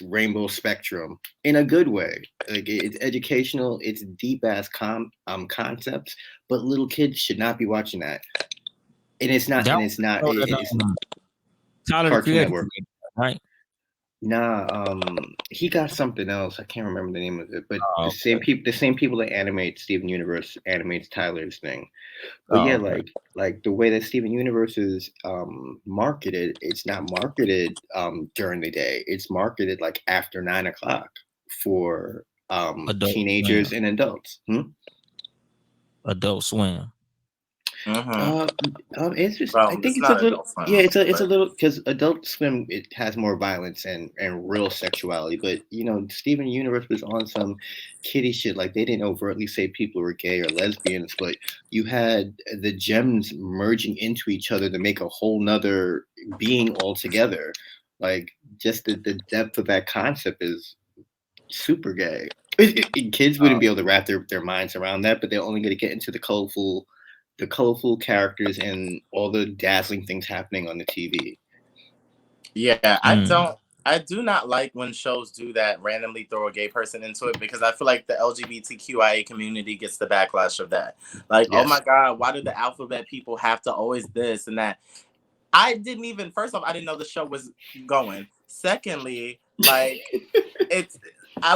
rainbow spectrum in a good way. Like, it's educational, it's deep ass concepts, but little kids should not be watching that. And it's not. It's Tyler the Creator, right? Nah, he got something else. I can't remember the name of it, but the same people that animate Steven Universe animates Tyler's thing. But like the way that Steven Universe is marketed, it's not marketed during the day. It's marketed like after 9 o'clock for teenagers and adults. Adult Swim. It's just, I think it's a little, it's a little, because Adult Swim, it has more violence and real sexuality, but you know, Steven Universe was on some kiddie shit. Like, they didn't overtly say people were gay or lesbians, but you had the gems merging into each other to make a whole nother being altogether. Like, just the depth of that concept is super gay. Kids wouldn't be able to wrap their minds around that, but they're only going to get into the colorful characters and all the dazzling things happening on the TV. Yeah, I don't I do not like when shows do that, randomly throw a gay person into it, because I feel like the LGBTQIA community gets the backlash of that. Like, oh my God, why do the alphabet people have to always this and that? I didn't even, first off, I didn't know the show was going. Secondly, like,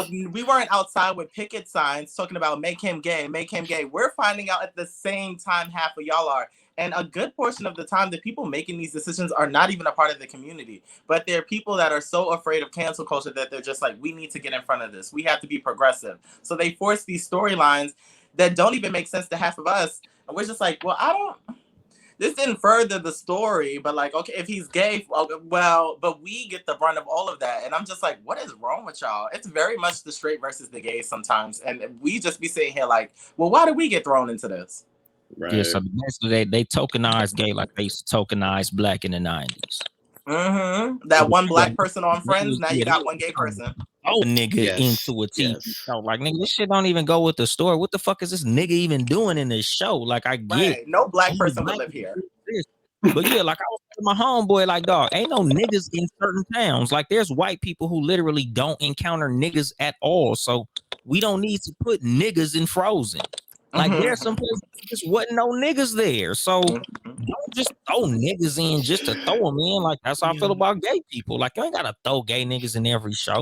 we weren't outside with picket signs talking about make him gay, make him gay. We're finding out at the same time half of y'all are. And a good portion of the time, the people making these decisions are not even a part of the community, but they're people that are so afraid of cancel culture that they're just like, we need to get in front of this. We have to be progressive. So they force these storylines that don't even make sense to half of us. And we're just like, well, this didn't further the story, but like, okay, if he's gay, well, but we get the brunt of all of that. And I'm just like, what is wrong with y'all? It's very much the straight versus the gay sometimes. And we just be sitting here like, well, why did we get thrown into this? Right. Yeah, so basically they tokenize gay like they used to tokenize black in the 90s. Mm-hmm. That one black person on Friends, now you got one gay person. Oh, nigga, into a TV show. Like, nigga, this shit don't even go with the story. What the fuck is this nigga even doing in this show? Like, I get no black person would live here. But yeah, like I was telling my homeboy, like, dog, ain't no niggas in certain towns. Like, there's white people who literally don't encounter niggas at all. So we don't need to put niggas in Frozen. Like, there's some places just wasn't no niggas there. So don't just throw niggas in just to throw them in. Like, that's how I feel about gay people. Like, you ain't gotta throw gay niggas in every show.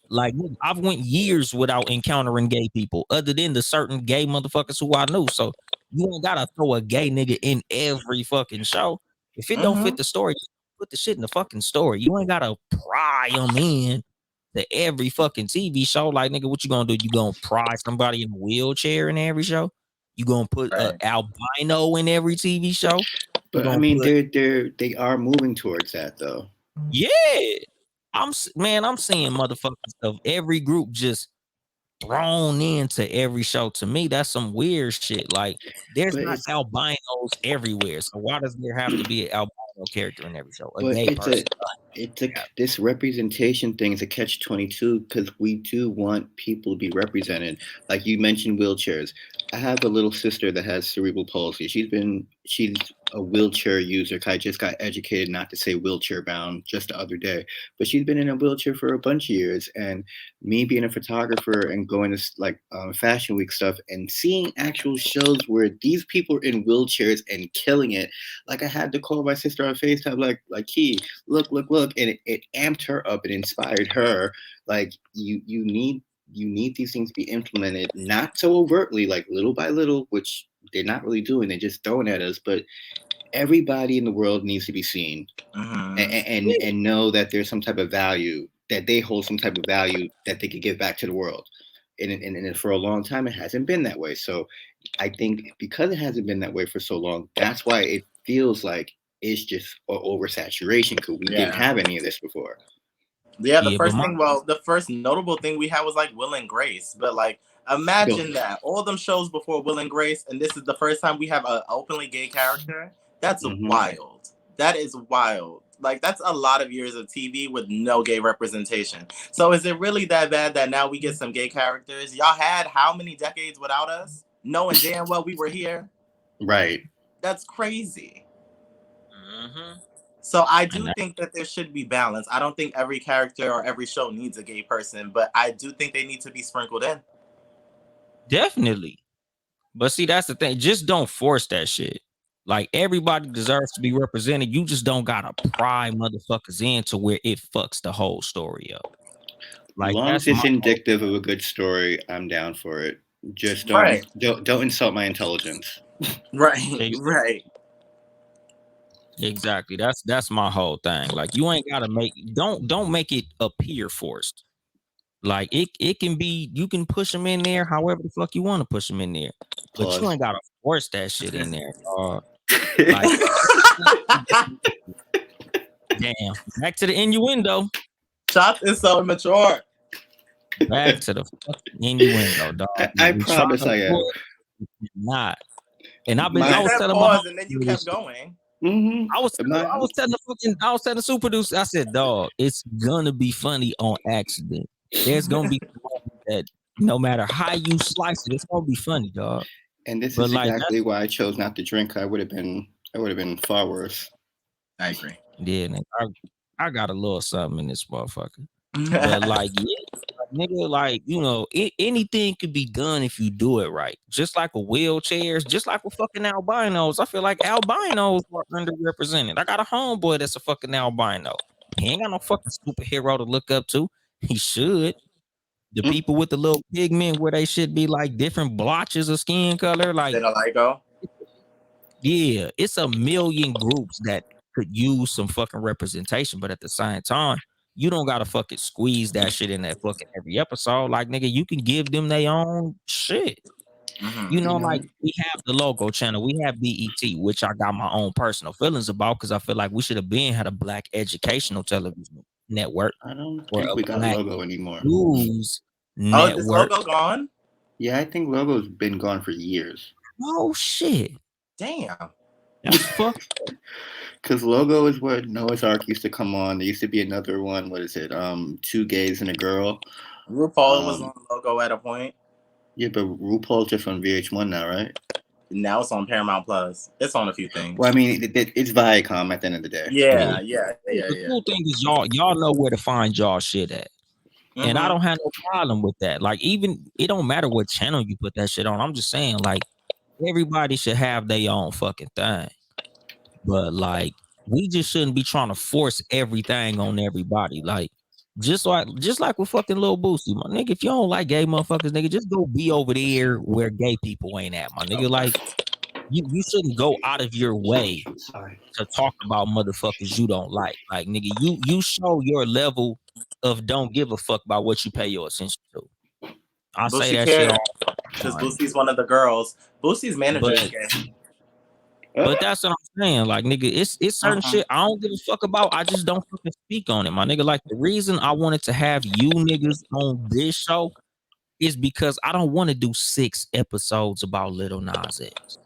Like, I've went years without encountering gay people, other than the certain gay motherfuckers who I knew. So you ain't gotta throw a gay nigga in every fucking show. If it don't fit the story, put the shit in the fucking story. You ain't gotta pry them in to every fucking TV show. Like, nigga, what you gonna do? You gonna pry somebody in a wheelchair in every show? You gonna put an albino in every TV show? But I mean, they are moving towards that though. Yeah, I'm seeing motherfuckers of every group just thrown into every show. To me, that's some weird shit. Like, there's not albinos everywhere, so why does there have to be an albino character in every show? This representation thing is a catch-22 because we do want people to be represented. Like you mentioned, wheelchairs. I have a little sister that has cerebral palsy. She's a wheelchair user. I just got educated not to say wheelchair bound just the other day, but she's been in a wheelchair for a bunch of years. And me being a photographer and going to like Fashion Week stuff and seeing actual shows where these people are in wheelchairs and killing it. Like, I had to call my sister on FaceTime, like, Key, look, and it amped her up and inspired her. Like, you need these things to be implemented, not so overtly, like little by little, which they're not really doing. They're just throwing at us. But everybody in the world needs to be seen and know that there's some type of value, that they hold some type of value that they could give back to the world. And for a long time, it hasn't been that way. So I think because it hasn't been that way for so long, that's why it feels like it's just oversaturation, because we didn't have any of this before. Yeah, the first notable thing we had was like Will and Grace. But like, imagine that all them shows before Will and Grace, and this is the first time we have an openly gay character. That's wild. That is wild. Like, that's a lot of years of TV with no gay representation. So is it really that bad that now we get some gay characters? Y'all had how many decades without us, knowing damn well we were here? Right. That's crazy. So I do think that there should be balance. I don't think every character or every show needs a gay person, but I do think they need to be sprinkled in. Definitely. But see, that's the thing. Just don't force that shit. Like, everybody deserves to be represented. You just don't gotta pry motherfuckers in to where it fucks the whole story up. Like, as long as it's indicative of a good story, I'm down for it. Just don't insult my intelligence. Right. Exactly. That's my whole thing. Like, you ain't gotta don't make it appear forced. Like, it can be, you can push them in there however the fuck you want to push them in there, but you ain't gotta force that shit in there. Like, damn. Back to the innuendo. Shotts is so immature. Back to the fucking innuendo, dog. I promise I am not. And I was telling and then you kept going. I was telling the super producer, I said, dog, it's gonna be funny on accident. There's gonna be that no matter how you slice it, it's gonna be funny, dog. And this is exactly why I chose not to drink. I would have been far worse. I agree. Yeah, I got a little something in this motherfucker. But like, yeah, nigga, like, you know, anything could be done if you do it right. Just like with wheelchairs, just like with fucking albinos. I feel like albinos are underrepresented. I got a homeboy that's a fucking albino. He ain't got no fucking superhero to look up to. He should. The people with the little pigment where they should be like different blotches of skin color, like Vitiligo. yeah, it's a million groups that could use some fucking representation, but at the same time, you don't gotta fucking squeeze that shit in that fucking every episode. Like, nigga, you can give them their own shit. You know, like we have the logo channel, we have BET, which I got my own personal feelings about because I feel like we should have been had a black educational television network I don't or think a we got black logo anymore. news Oh, is this network. logo gone? Yeah, I think logo's been gone for years. Oh shit. Damn. That's fucked. Because logo is where Noah's Ark used to come on. There used to be another one. What is it? Two gays and a girl. RuPaul was on logo at a point. Yeah, but RuPaul's just on VH1 now, right? Now it's on Paramount Plus. It's on a few things. Well, I mean, it's Viacom at the end of the day. Yeah. The cool thing is y'all know where to find y'all shit at. And I don't have no problem with that. Like, even it don't matter what channel you put that shit on. I'm just saying, like, everybody should have their own fucking thing. But like, we just shouldn't be trying to force everything on everybody. Like, just like with fucking Lil Boosie, my nigga. If you don't like gay motherfuckers, nigga, just go be over there where gay people ain't at, my nigga. Like, you shouldn't go out of your way to talk about motherfuckers you don't like. Like, nigga, you show your level of don't give a fuck about what you pay your attention to. I say that shit all because Boosie's one of the girls. Boosie's manager is gay. But that's what I'm saying. Like, nigga, it's certain shit I don't give a fuck about. I just don't fucking speak on it, my nigga. Like, the reason I wanted to have you niggas on this show is because I don't want to do 6 episodes about Lil Nas X.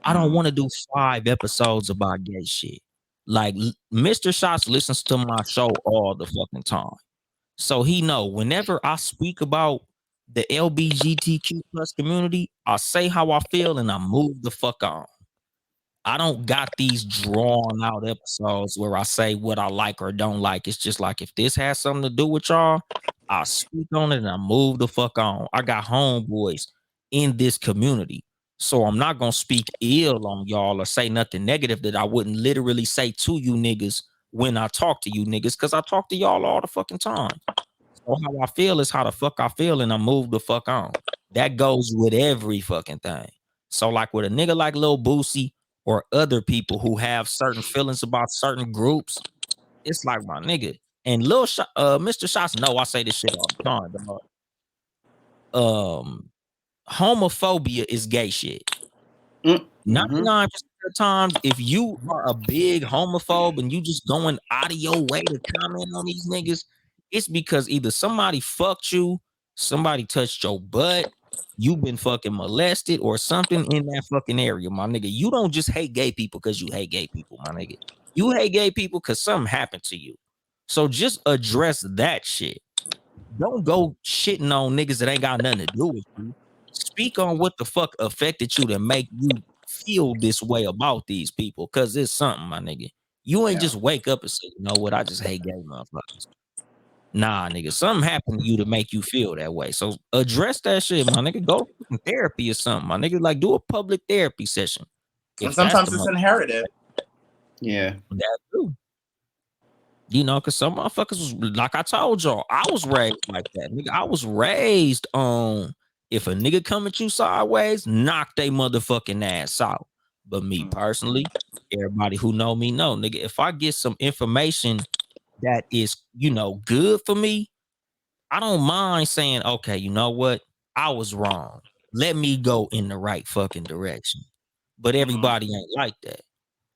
I don't want to do 5 episodes about gay shit. Like, Mr. Shotts listens to my show all the fucking time. So he know whenever I speak about the LGBTQ plus community, I say how I feel and I move the fuck on. I don't got these drawn out episodes where I say what I like or don't like. It's just like, if this has something to do with y'all, I speak on it and I move the fuck on. I got homeboys in this community. So I'm not gonna speak ill on y'all or say nothing negative that I wouldn't literally say to you niggas when I talk to you niggas, because I talk to y'all all the fucking time. So how I feel is how the fuck I feel, and I move the fuck on. That goes with every fucking thing. So like with a nigga like Lil Boosie or other people who have certain feelings about certain groups, it's like, my nigga. And Mr. Shotts know I say this shit all the time, dog. Homophobia is gay shit. 99% of the times, if you are a big homophobe and you just going out of your way to comment on these niggas, it's because either somebody fucked you, somebody touched your butt, you've been fucking molested, or something in that fucking area, my nigga. You don't just hate gay people because you hate gay people, my nigga. You hate gay people because something happened to you. So just address that shit. Don't go shitting on niggas that ain't got nothing to do with you. Speak on what the fuck affected you to make you feel this way about these people, because it's something, my nigga. You ain't just wake up and say, you know what, I just hate gay motherfuckers. Nah, nigga, something happened to you to make you feel that way. So address that shit, my nigga. Go to therapy or something, my nigga. Like, do a public therapy session. And sometimes it's inherited. Yeah. That too. You know, because some motherfuckers was, like I told y'all, I was raised like that. Nigga, I was raised on, if a nigga come at you sideways, knock they motherfucking ass out. But me personally, everybody who know me know, nigga, if I get some information that is, you know, good for me, I don't mind saying, okay, you know what? I was wrong. Let me go in the right fucking direction. But everybody ain't like that.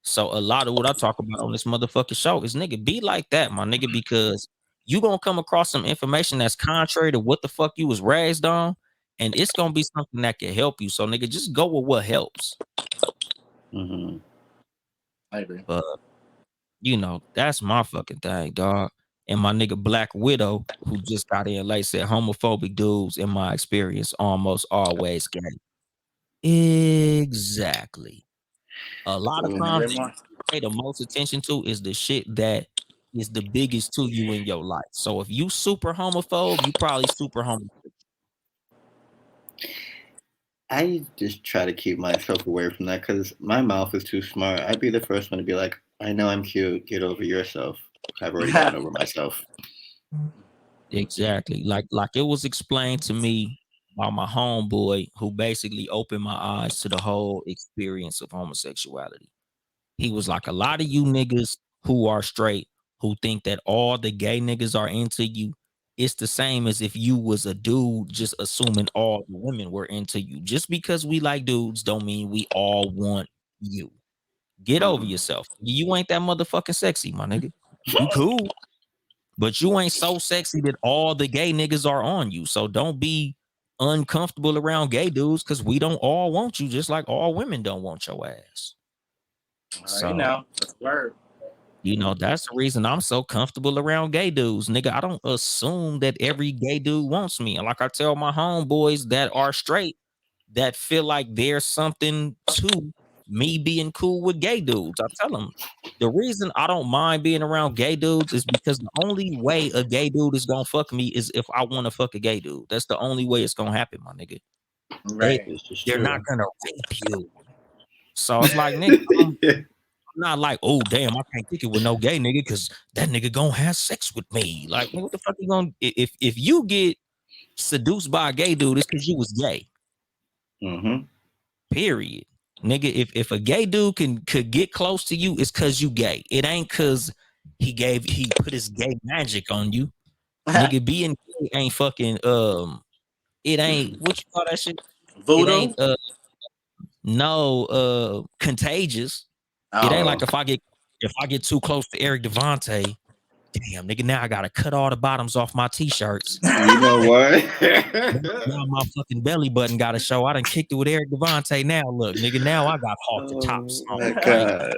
So a lot of what I talk about on this motherfucking show is, nigga, be like that, my nigga, because you gonna come across some information that's contrary to what the fuck you was raised on, and it's gonna be something that can help you. So, nigga, just go with what helps. I agree. But, you know, that's my fucking thing, dog. And my nigga Black Widow, who just got in late, said homophobic dudes, in my experience, almost always gay. Exactly. A lot of times, what you pay the most attention to is the shit that is the biggest to you in your life. So if you super homophobe, you probably super homophobe. I just try to keep myself away from that because my mouth is too smart. I'd be the first one to be like, I know I'm cute. Get over yourself. I've already gotten over myself. Exactly. Like it was explained to me by my homeboy who basically opened my eyes to the whole experience of homosexuality. He was like, a lot of you niggas who are straight, who think that all the gay niggas are into you, it's the same as if you was a dude just assuming all the women were into you. Just because we like dudes don't mean we all want you. Get over yourself. You ain't that motherfucking sexy, my nigga. You cool, but you ain't so sexy that all the gay niggas are on you. So don't be uncomfortable around gay dudes because we don't all want you, just like all women don't want your ass. So now, that's word. You know, that's the reason I'm so comfortable around gay dudes. Nigga, I don't assume that every gay dude wants me. And like I tell my homeboys that are straight, that feel like there's something to me being cool with gay dudes. I tell them the reason I don't mind being around gay dudes is because the only way a gay dude is gonna fuck me is if I want to fuck a gay dude. That's the only way it's gonna happen, my nigga. Right. They're not gonna rape you. So it's like, nigga, I'm not like, oh damn, I can't kick it with no gay nigga because that nigga gonna have sex with me. Like, what the fuck you gonna if you get seduced by a gay dude, it's because you was gay. Period. Nigga, if a gay dude could get close to you, it's cause you gay. It ain't cause he put his gay magic on you. Nigga, being gay ain't fucking it ain't what you call that shit? Voodoo? It ain't contagious. It ain't like if I get too close to Eric Devonte, damn nigga, now I gotta cut all the bottoms off my t-shirts. You know what? Now my fucking belly button gotta show. I done kicked it with Eric Devonte. Now look, nigga, now I got halter tops on. My God.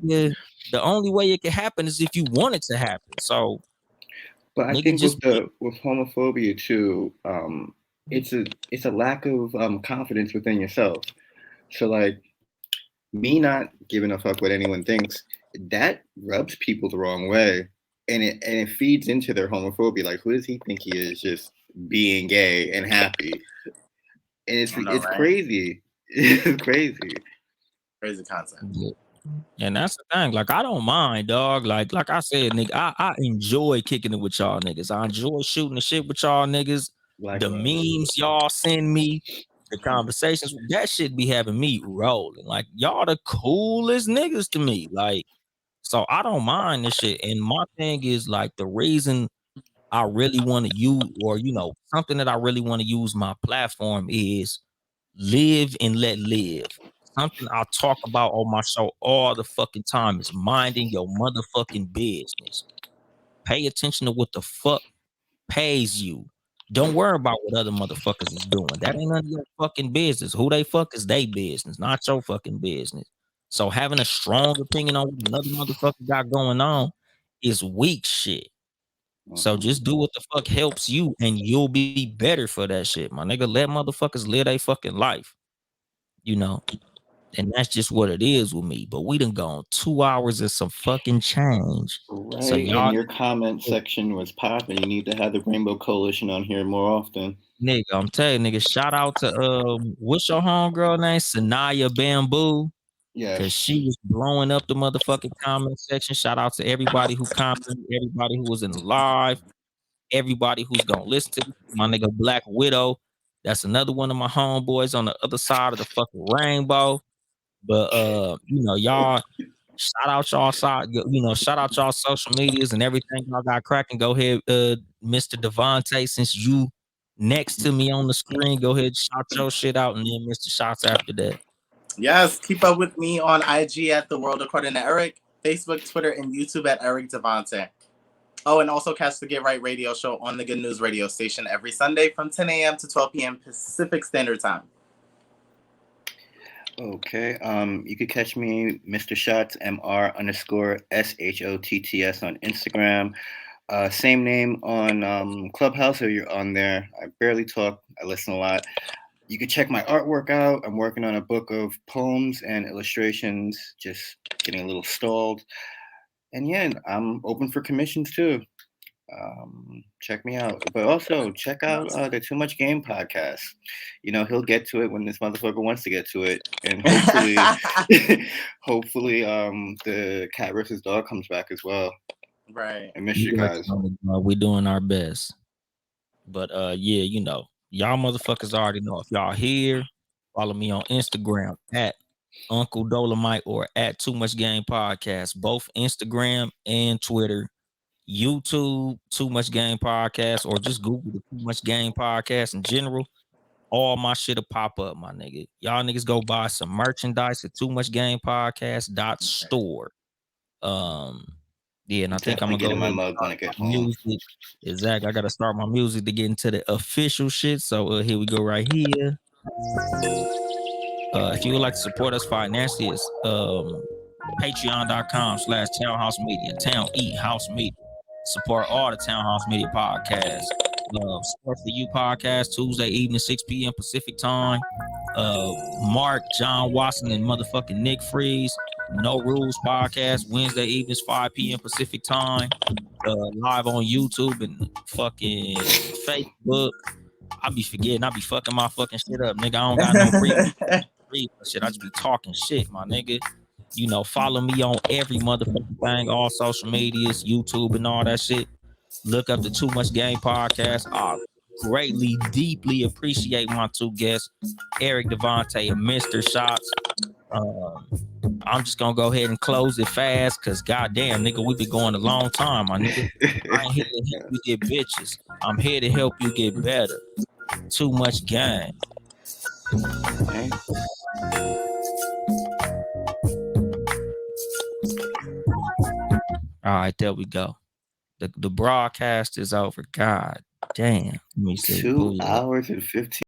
Nigga, the only way it can happen is if you want it to happen. So, but I think with homophobia too, it's a lack of confidence within yourself. So like me not giving a fuck what anyone thinks, that rubs people the wrong way, and it feeds into their homophobia. Like, who does he think he is, just being gay and happy? And it's right? crazy. It's crazy. Crazy concept. Yeah. And that's the thing. Like, I don't mind, dog. Like I said, nigga, I enjoy kicking it with y'all niggas. I enjoy shooting the shit with y'all niggas. Likewise. The memes y'all send me, the conversations, that shit be having me rolling. Like, y'all the coolest niggas to me. Like, so I don't mind this shit. And my thing is, like, the reason I really want to use, or something that I really want to use my platform is live and let live. Something I talk about on my show all the fucking time is minding your motherfucking business. Pay attention to what the fuck pays you. Don't worry about what other motherfuckers is doing. That ain't none of your fucking business. Who they fuck is they business, not your fucking business. So having a strong opinion on what another motherfucker got going on is weak shit. So just do what the fuck helps you and you'll be better for that shit, my nigga. Let motherfuckers live their fucking life, and that's just what it is with me. But we done gone 2 hours and some fucking change. Right, So y'all, and your comment section was popping. You need to have the Rainbow Coalition on here more often. nigga, I'm telling you, nigga, shout out to what's your homegirl name? Sanaya Bamboo. Yeah. Cause she was blowing up the motherfucking comment section. Shout out to everybody who commented, everybody who was in the live, everybody who's gonna listen to this. My nigga Black Widow. That's another one of my homeboys on the other side of the fucking rainbow. But y'all shout out y'all side, shout out y'all social medias and everything y'all got cracking. Go ahead, Mr. Devonte, since you next to me on the screen, go ahead, shout your shit out, and then Mr. Shotts after that. Yes, keep up with me on IG at The World According to Eric, Facebook, Twitter, and YouTube at Eric Devonte. Oh, and also catch the Get Right radio show on the Good News radio station every Sunday from 10 a.m. to 12 p.m. Pacific Standard Time. Okay. You could catch me, Mr. Shotts, MR_SHOTTS on Instagram. Same name on Clubhouse, or you're on there. I barely talk. I listen a lot. You can check my artwork out. I'm working on a book of poems and illustrations, just getting a little stalled. And yeah, I'm open for commissions too. Check me out, but also check out the Too Much Game podcast. He'll get to it when this motherfucker wants to get to it, and hopefully, the cat versus dog comes back as well. Right. I miss you guys. We're doing our best, but yeah, y'all motherfuckers already know. If y'all here, follow me on Instagram at Uncle Dolemite or at Too Much Game Podcast, both Instagram and Twitter. YouTube, Too Much Game Podcast, or just Google the Too Much Game Podcast in general. All my shit'll pop up, my nigga. Y'all niggas go buy some merchandise at Too Much Game Podcast .store. Yeah, and I think I'm gonna get go in my mug when I get home. Music. Exactly. I gotta start my music to get into the official shit. So here we go right here. If you would like to support us financially, it's patreon.com/townhouse media, town eat house media. Support all the Townhouse Media podcasts. Sport for You podcast, Tuesday evening, 6 p.m. Pacific time. Mark, John Watson, and motherfucking Nick Freeze. No Rules podcast, Wednesday evenings, 5 p.m. Pacific time. Live on YouTube and fucking Facebook. I be forgetting. I be fucking my fucking shit up, nigga. I don't got no free shit. I just be talking shit, my nigga. Follow me on every motherfucking thing, all social medias, YouTube, and all that shit. Look up the Too Much Game podcast. I greatly, deeply appreciate my two guests, Eric Devonte and Mr Shotts. I'm just gonna go ahead and close it fast, cause goddamn, nigga, we been going a long time, my nigga. I ain't here to help you get bitches. I'm here to help you get better. Too Much Game. Okay. All right, there we go. The broadcast is over. God damn. Let me see. 2 hours and 15